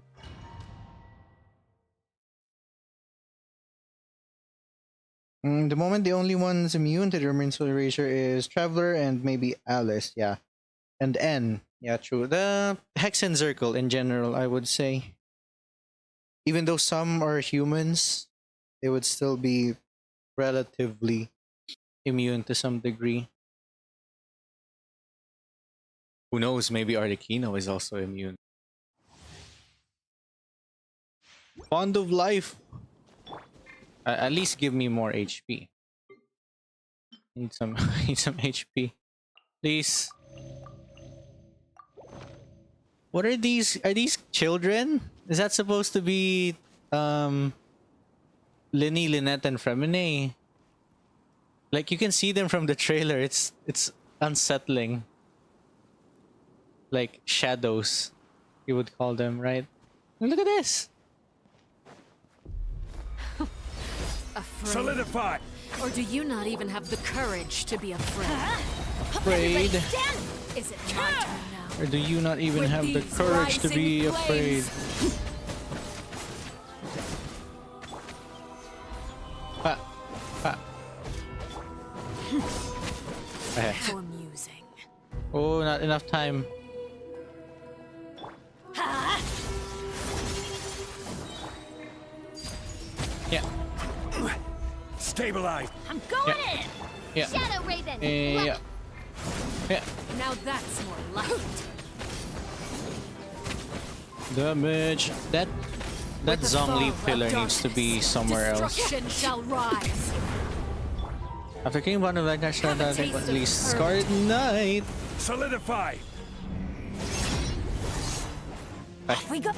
The moment the only ones immune to the Reminsoul Erasure is Traveler and maybe Alice, yeah. And N, yeah, true. The Hex and Circle in general, I would say. Even though some are humans, they would still be relatively immune to some degree. Who knows, maybe Arlecchino is also immune. Bond of Life! At least give me more HP. Need some HP. Please. What are these? Are these children? Is that supposed to be Lyney, Lynette, and Freminet? Like you can see them from the trailer. It's unsettling. Like shadows, you would call them, right? Look at this. Afraid? Solidify! Or do you not even have the courage to be afraid? Afraid? Is it my turn now? Or do you not even With have the these courage to be rising afraid? flames. Ha! Ha! For musing. Oh, not enough time. Yeah. Stabilize. I'm going Yeah. in. Yeah. Shadow Raven. Yeah. Yeah. Now that's more like it. Damage. That With the Zhongli fall pillar of needs to be somewhere else. Destruction shall rise. After King one of that national Have a attack, taste at of least courage. Scarlet Knight. Solidify. Off we go.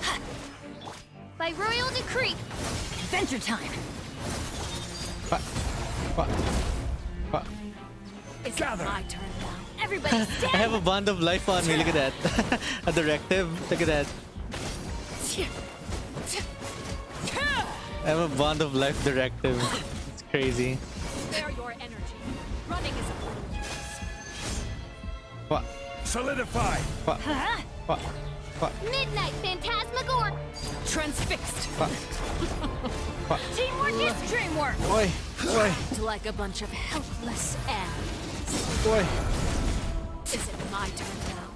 By royal decree. Adventure time. Fa. Fa. Fa. It's Gather. my turn now. Everybody I stand. have a bond of life on me. Look at that. A directive. Look at that. I have a bond of life directive. It's crazy. Spare your energy. Running is of little use. Fa. Solidify. Fa. Fa. Fa. Midnight Phantasmagor. Transfixed. Fa. Fa. Teamwork is dreamwork. Oi. Oi. Like a bunch of helpless ants. Oi. Is it my turn now?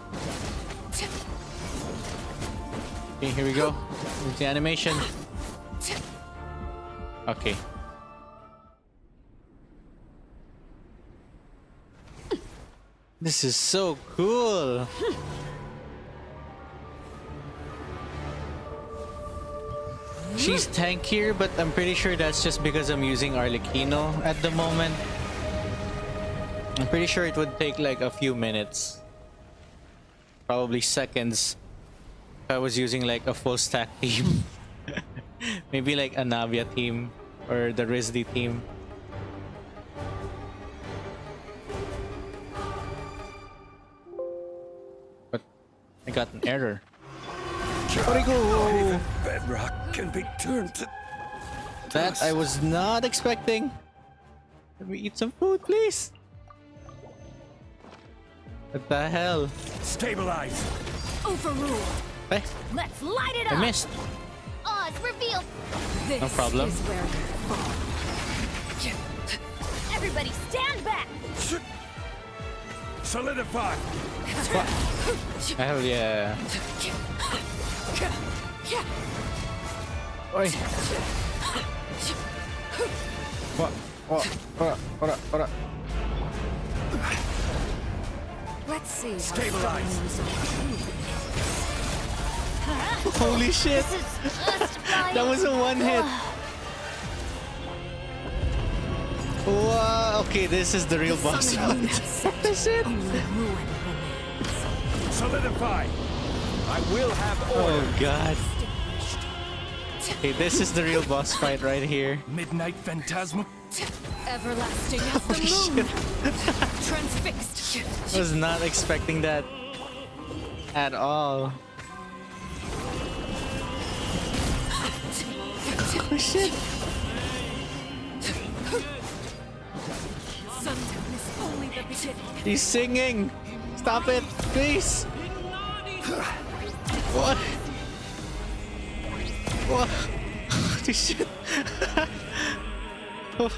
Okay, here we go. Here's the animation. Okay. This is so cool. She's tankier, but I'm pretty sure that's just because I'm using Arlecchino at the moment. I'm pretty sure it would take like a few minutes. Probably seconds. If I was using like a full stack team. Maybe like a Navia team or the Rizdi team. But I got an error. Where'd I go? Bedrock can be turned to That I was not expecting. Let me eat some food, please. What the hell? stabilize. Overruled. Hey, Let's light it up. I missed. Oz revealed. This No problem. is where you fall. Everybody stand back. Solidify. Hell yeah. Oi. What? Let's see. how Stabilize. strong you Holy shit. That was a one hit. Wow. Okay, this is the real boss fight. What is it? Solidify. I will have order. Oh god. Okay, this is the real boss fight right here. Midnight Phantasma. Everlasting as the moon. Transfixed. I was not expecting that at all. Oh shit. Sundown is only the beginning. He's singing. Stop it, please. What? What? Holy shit. Oh.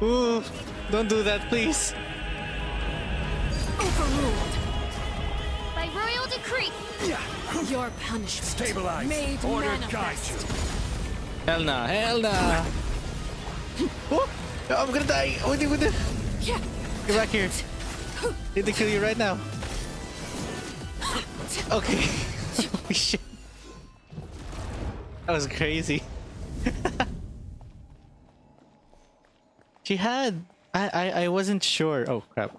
Ooh, don't do that, please. Overruled. By royal decree. Your punishment. Stabilize. Made Order manifest. guides you. Hell nah, hell nah. Oh, I'm gonna die. What do you do? Get back here. Need to kill you right now. Okay. Holy shit. That was crazy. She had... I wasn't sure. Oh crap.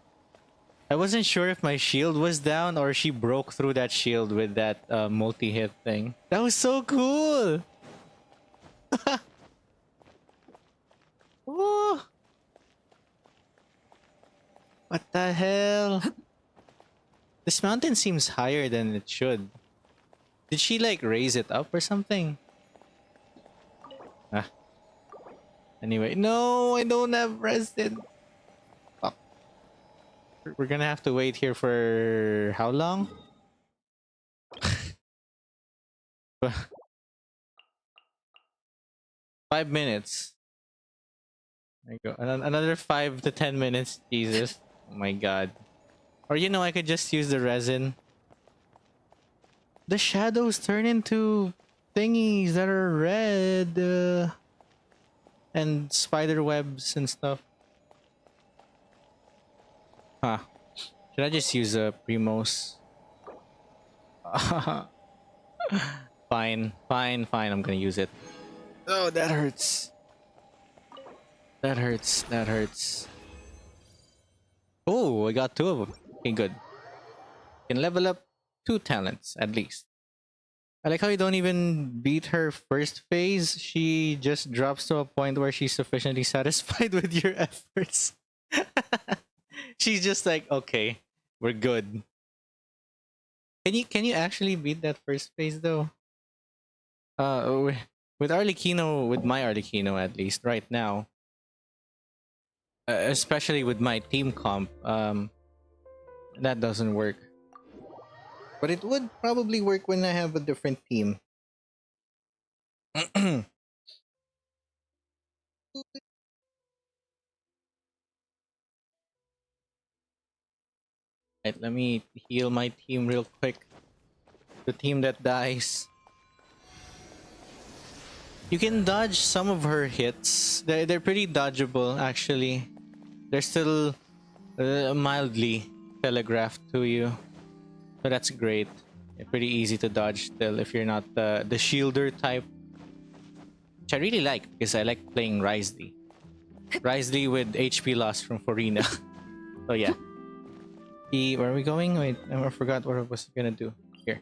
I wasn't sure if my shield was down or she broke through that shield with that multi-hit thing. That was so cool! Whoa. What the hell? This mountain seems higher than it should. Did she like raise it up or something? Ah. Anyway, no, I don't have resin. Fuck. We're gonna have to wait here for how long? 5 minutes. There you go. Another 5 to 10 minutes. Jesus. Oh my god. Or you know, I could just use the resin. The shadows turn into thingies that are red. And spider webs and stuff. Huh. Should I just use a Primos? Fine. I'm gonna use it. Oh, that hurts. That hurts. Oh, I got 2 of them. Okay, good. Can level up 2 talents at least. I like how you don't even beat her first phase. She just drops to a point where she's sufficiently satisfied with your efforts. She's just like, okay, we're good. Can you actually beat that first phase though? With Arlecchino, with my Arlecchino at least right now, especially with my team comp, that doesn't work. But it would probably work when I have a different team. Right, let me heal my team real quick. The team that dies. You can dodge some of her hits. They're pretty dodgeable, actually. They're still mildly telegraphed to you. So that's great. They're pretty easy to dodge still if you're not the shielder type. Which I really like because I like playing Risley. Risley with HP loss from Farina. So yeah. Where are we going? Wait, I forgot what I was gonna do. Here.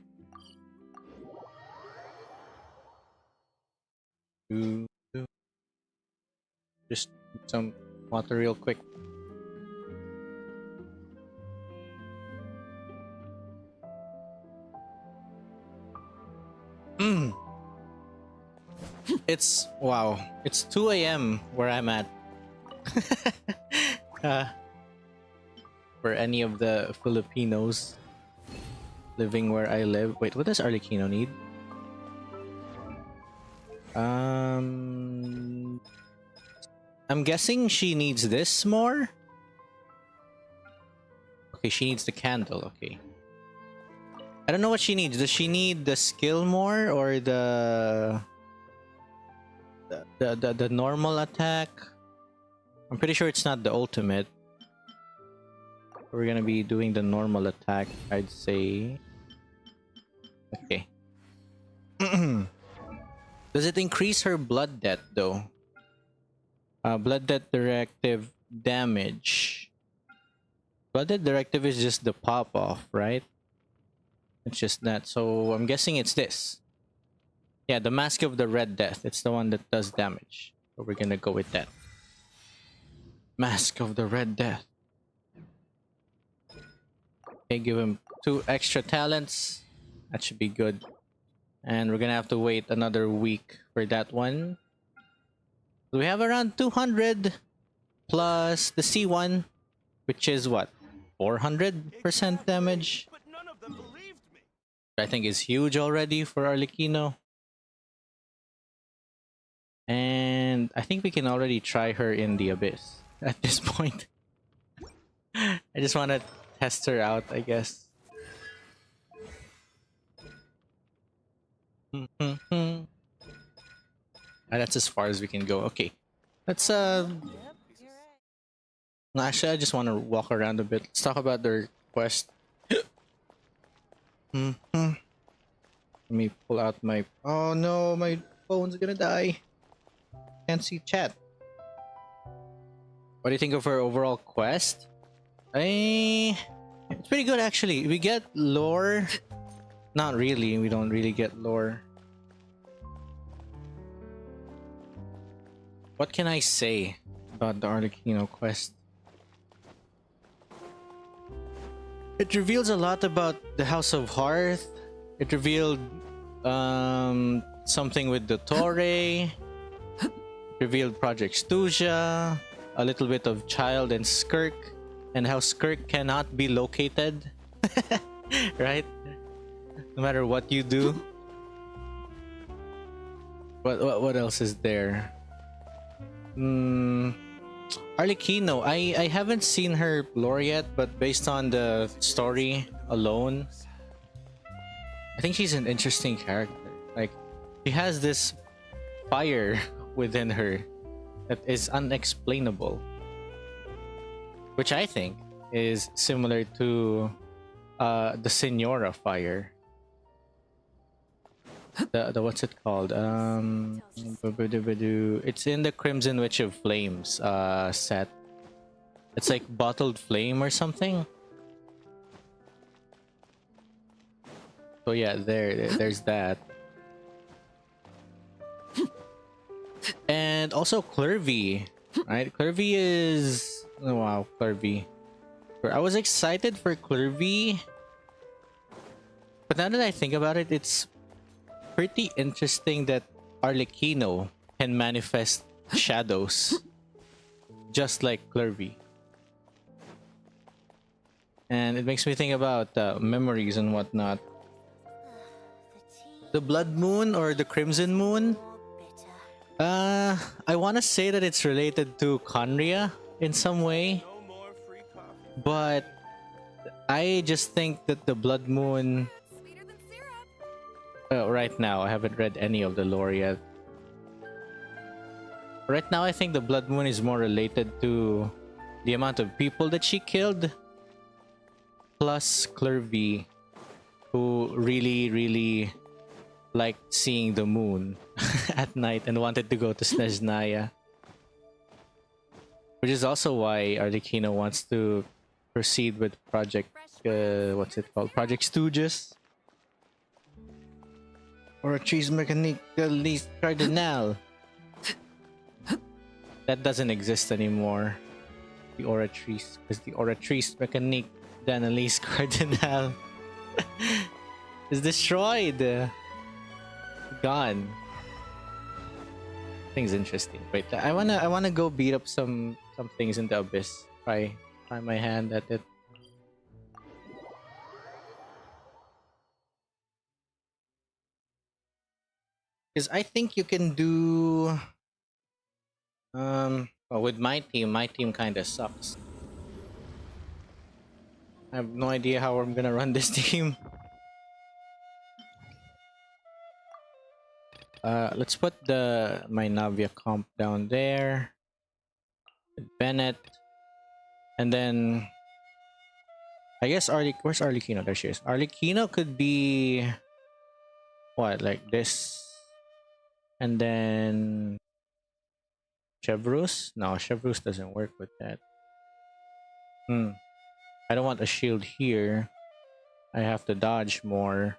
Just some water real quick. It's wow. It's 2 a.m. where I'm at. For any of the Filipinos living where I live. Wait, what does Arlecchino need? I'm guessing she needs this more. Okay, she needs the candle. Okay. I don't know what she needs. Does she need the skill more or the normal attack? I'm pretty sure it's not the ultimate. We're gonna be doing the normal attack, I'd say. Okay. Does it increase her blood debt though? Blood debt directive damage. Blood debt directive is just the pop off, right? It's just that. So I'm guessing it's this. Yeah, the Mask of the Red Death. It's the one that does damage. So we're gonna go with that. Mask of the Red Death. Okay, give him 2 extra talents. That should be good. And we're gonna have to wait another week for that one. So we have around 200 plus the C1, which is what? 400% damage. I think is huge already for Arlecchino. And I think we can already try her in the Abyss at this point. I just want to test her out, I guess. That's as far as we can go. Okay. Let's no, actually I just want to walk around a bit. Let's talk about their quest. Let me pull out my... Oh no, my phone's gonna die. Can't see chat. What do you think of her overall quest? It's pretty good actually. We get lore. Not really, we don't really get lore. What can I say about the Arlecchino quest? It reveals a lot about the House of Hearth. It revealed something with the Torre. It revealed Project Stuja. A little bit of Childe and Skirk. And how Skirk cannot be located. Right? No matter what you do. What else is there? Arlecchino, I haven't seen her lore yet, but based on the story alone, I think she's an interesting character. Like, she has this fire within her that is unexplainable, which I think is similar to the Senora fire. The what's it called? It's in the Crimson Witch of Flames set. It's like Bottled Flame or something. So yeah, there's that. And also Clervie, right? Clervie is... Oh, wow, Clervie. I was excited for Clervie, but now that I think about it, it's pretty interesting that Arlecchino can manifest shadows just like Clervie. And it makes me think about memories and whatnot. The Blood Moon or the Crimson Moon? I want to say that it's related to Conria in some way. But I just think that the Blood Moon... right now, I haven't read any of the lore yet. Right now, I think the Blood Moon is more related to the amount of people that she killed. Plus Clervie, who really liked seeing the moon at night and wanted to go to Snezhnaya. Which is also why Arlecchino wants to proceed with Project... what's it called? Project Stooges? Or a cheese mécanique d'Annelise Cardinal. That doesn't exist anymore. The Oratrice. Because the Oratrice mécanique d'Annelise Cardinal is destroyed. Gone. Thing's interesting. Wait, I wanna go beat up some things in the Abyss. Try my hand at it. Because I think you can do... well, with my team kind of sucks. I have no idea how I'm gonna run this team. Let's put my Navia comp down there. Bennett. And then... I guess where's Arlecchino? There she is. Arlecchino could be... What, like this? And then... Chevrus? No, Chevrus doesn't work with that. I don't want a shield here. I have to dodge more.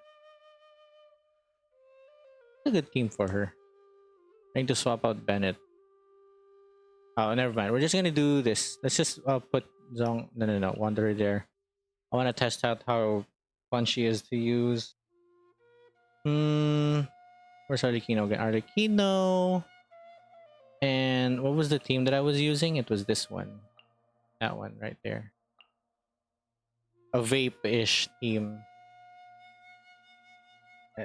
It's a good team for her. I need to swap out Bennett. Oh, never mind. We're just gonna do this. Let's just put Zong. No. Wanderer there. I want to test out how fun she is to use. Where's Arlecchino again? Arlecchino. And what was the team that I was using? It was this one. That one right there. A vape-ish team.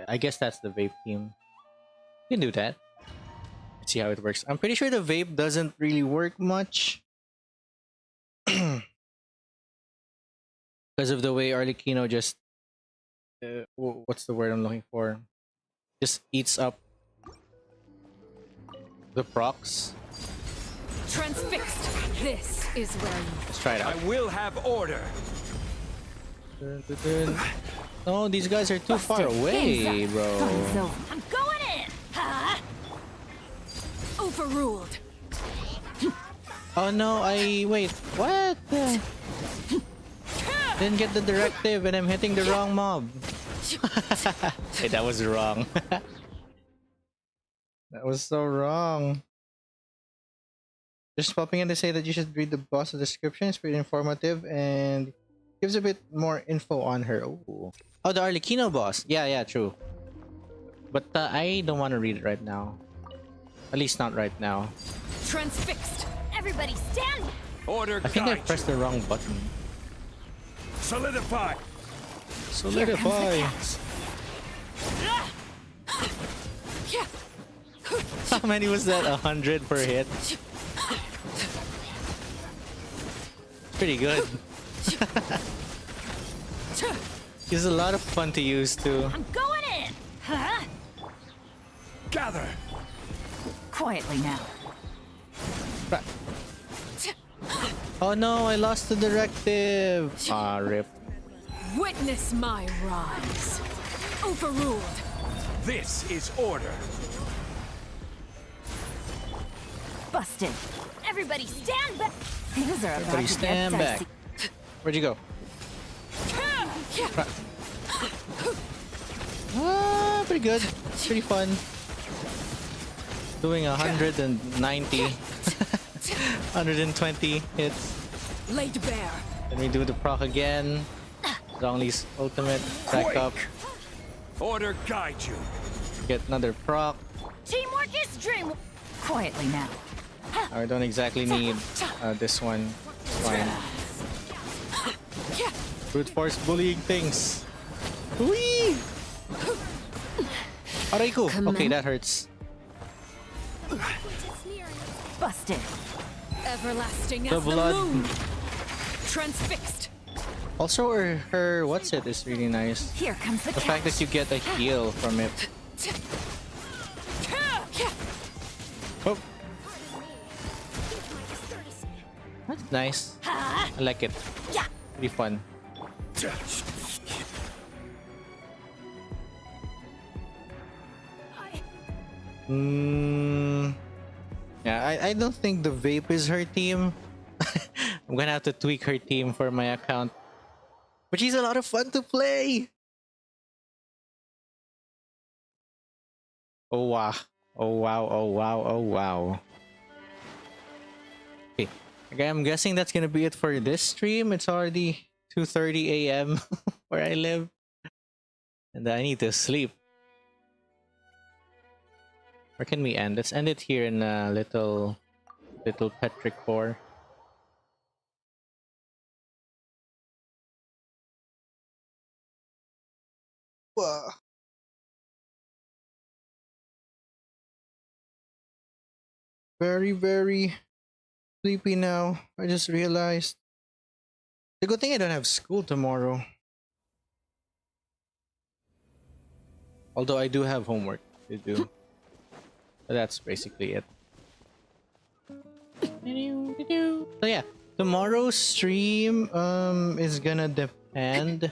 I guess that's the vape team. You can do that. Let's see how it works. I'm pretty sure the vape doesn't really work much. Because of the way Arlecchino just... what's the word I'm looking for? Just eats up the procs. Transfixed. This is where you... Let's try it out. I will have order. No, these guys are too far away, bro. I'm going in! Huh? Overruled. Oh no, wait, what? Didn't get the directive and I'm hitting the wrong mob. Hey, that was wrong. That was so wrong. Just popping in to say that you should read the boss description. It's pretty informative and gives a bit more info on her. Ooh. Oh, the Arlecchino boss. Yeah, true. But I don't want to read it right now. At least not right now. Transfixed. Everybody stand! Order. I think I pressed the wrong button. Solidify. Solidify. How many was that? 100 per hit? Pretty good. He's a lot of fun to use too. I'm going in! Huh? Gather. Quietly now. Oh no, I lost the directive. Ah, rip. Witness my rise. Overruled. This is order. Busted. Everybody stand back! Things are about Everybody to stand get back. dicey. Where'd you go? Ah, pretty good. Pretty fun. Doing 190. 120 hits. Laid bare. Then we do the proc again. Zhongli's ultimate. Back up. Order guide you. Get another proc. Teamwork is dream. Quietly now. I don't exactly need this one. Fine. Brute force bullying things. Whee! Alright, cool. Okay, that hurts. Busted. Everlasting The as blood. the moon. Transfixed. Also, her what's it is really nice. Here comes the fact that you get a heal from it. Oh. That's nice. I like it. Yeah. Pretty fun. Yeah, I don't think the vape is her team. I'm gonna have to tweak her team for my account. But she's a lot of fun to play. Oh wow. Oh wow, oh wow, oh wow. Okay. Okay, I'm guessing that's gonna be it for this stream. It's already 2:30 a.m. where I live. And I need to sleep. Where can we end? Let's end it here in a little petrichor. Whoa. Very, very sleepy now. I just realized. The good thing I don't have school tomorrow. Although I do have homework to do. But that's basically it. So yeah, tomorrow's stream is gonna depend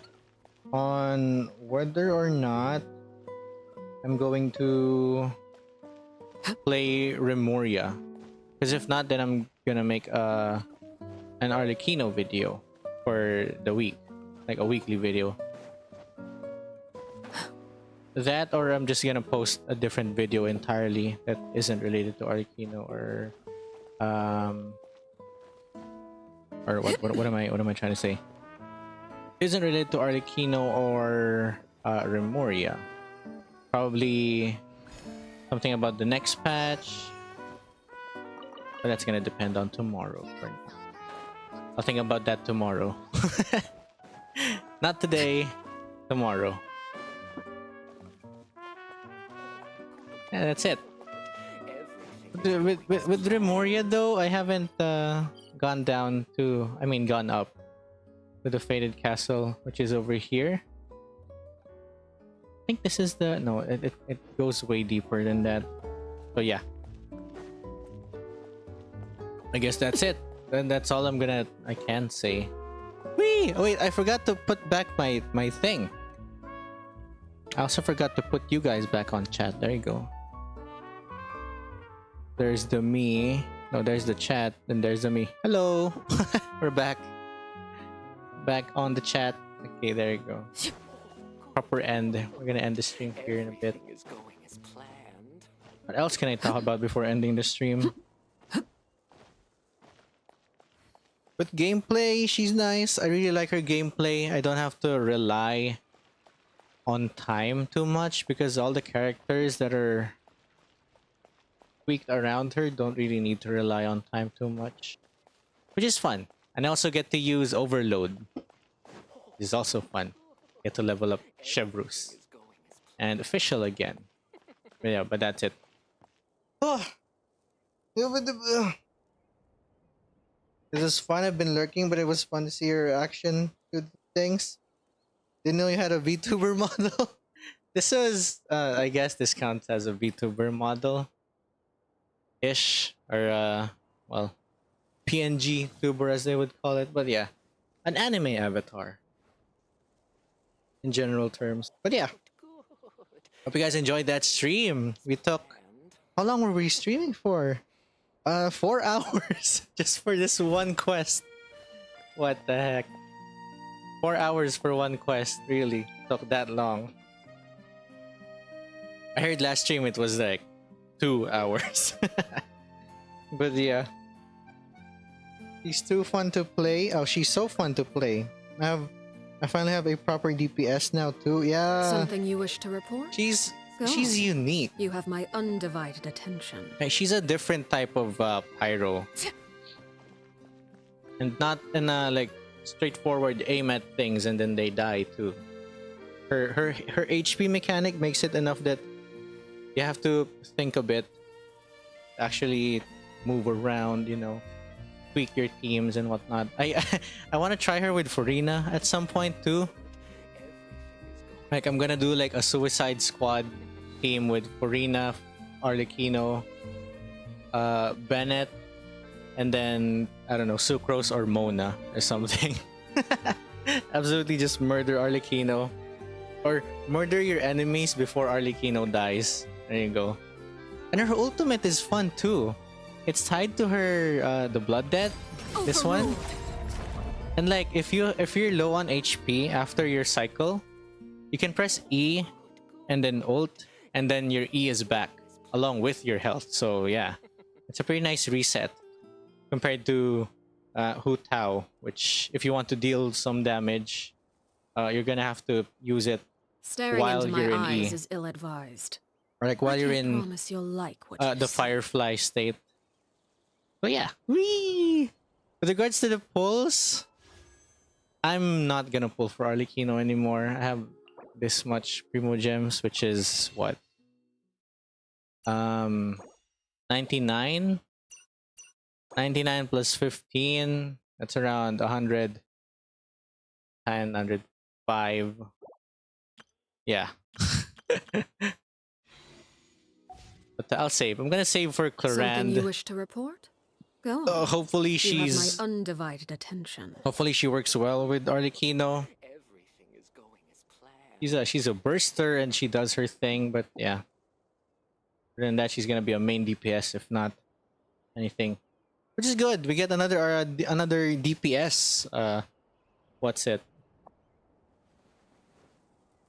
on whether or not I'm going to play Remoria. Because if not, then I'm gonna make an Arlecchino video for the week, like a weekly video. That, or I'm just gonna post a different video entirely that isn't related to Arlecchino or what am I trying to say? Isn't related to Arlecchino or Remoria. Probably something about the next patch, but that's gonna depend on tomorrow. For now. I'll think about that tomorrow. Not today, tomorrow. Yeah, that's it. With Remoria though, I haven't gone up to the Faded Castle, which is over here. I think this is the... No, it goes way deeper than that. So yeah. I guess that's it. Then that's all I can say. Whee! Oh, wait, I forgot to put back my thing. I also forgot to put you guys back on chat. There you go. There's the me. No, there's the chat. Then there's the me. Hello! We're back. Back on the chat. Okay, there you go. Proper end. We're gonna end the stream here in a bit. What else can I talk about before ending the stream? With gameplay, she's nice. I really like her gameplay. I don't have to rely on time too much because all the characters that are tweaked around her don't really need to rely on time too much, which is fun. And I also get to use Overload. It's also fun. Get to level up Chevrus and Official again. But yeah, but that's it. Oh, this is fun. I've been lurking, but it was fun to see your reaction to things. Didn't know you had a VTuber model. This was, I guess this counts as a VTuber model. Ish. Or, well, PNG tuber as they would call it. But yeah, an anime avatar. In general terms. But yeah. Hope you guys enjoyed that stream. We took... How long were we streaming for? 4 hours just for this one quest. What the heck? 4 hours for one quest, really took that long. I heard last stream it was like 2 hours. But yeah. She's too fun to play. Oh, she's so fun to play. I finally have a proper DPS now too. Yeah. Something you wish to report? She's Go She's on. unique. You have my undivided attention. She's a different type of pyro. And not in a like straightforward aim at things and then they die too. Her HP mechanic makes it enough that you have to think a bit. Actually move around, you know, tweak your teams and whatnot. I want to try her with Farina at some point too. Like I'm gonna do like a Suicide Squad team with Farina, Arlecchino, Bennett, and then I don't know, Sucrose or Mona or something. Absolutely just murder Arlecchino. Or murder your enemies before Arlecchino dies. There you go. And her ultimate is fun too. It's tied to her the Blood Debt. This one. And like if you're low on HP after your cycle, you can press E and then ult and then your E is back along with your health. So yeah. It's a pretty nice reset compared to Hu Tao, which if you want to deal some damage, you're gonna have to use it Staring while into you're my in eyes E. is ill-advised. Or like while I you're can't in promise you'll like what the you see. Firefly state. But yeah. Whee! With regards to the pulls, I'm not gonna pull for Arlecchino anymore. I have this much Primo Gems, which is what? 99? 99 plus 15. That's around 100. 105. Yeah. But I'll save. I'm gonna save for Something you Clarand. wish to report? Go on. Hopefully You she's... have my undivided attention. Hopefully she works well with Arlecchino. She's a burster and she does her thing, but yeah. Other than that, she's gonna be a main DPS if not anything, which is good. We get another DPS. What's it?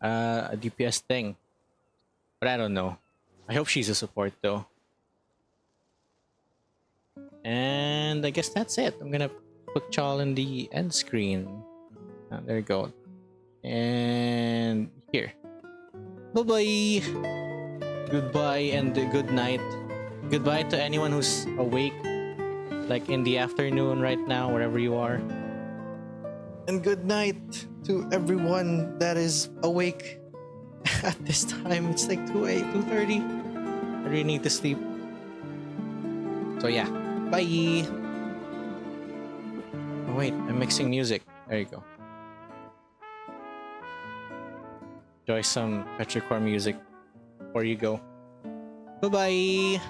A DPS thing. But I don't know. I hope she's a support though. And I guess that's it. I'm gonna put y'all in the end screen. There you go. And here. Bye-bye. Goodbye and good night. Goodbye to anyone who's awake, like in the afternoon right now, wherever you are. And good night to everyone that is awake at this time. It's like 2:30. I really need to sleep. So yeah, bye. Oh wait, I'm mixing music. There you go. Enjoy some petrichor music before you go. Bye-bye.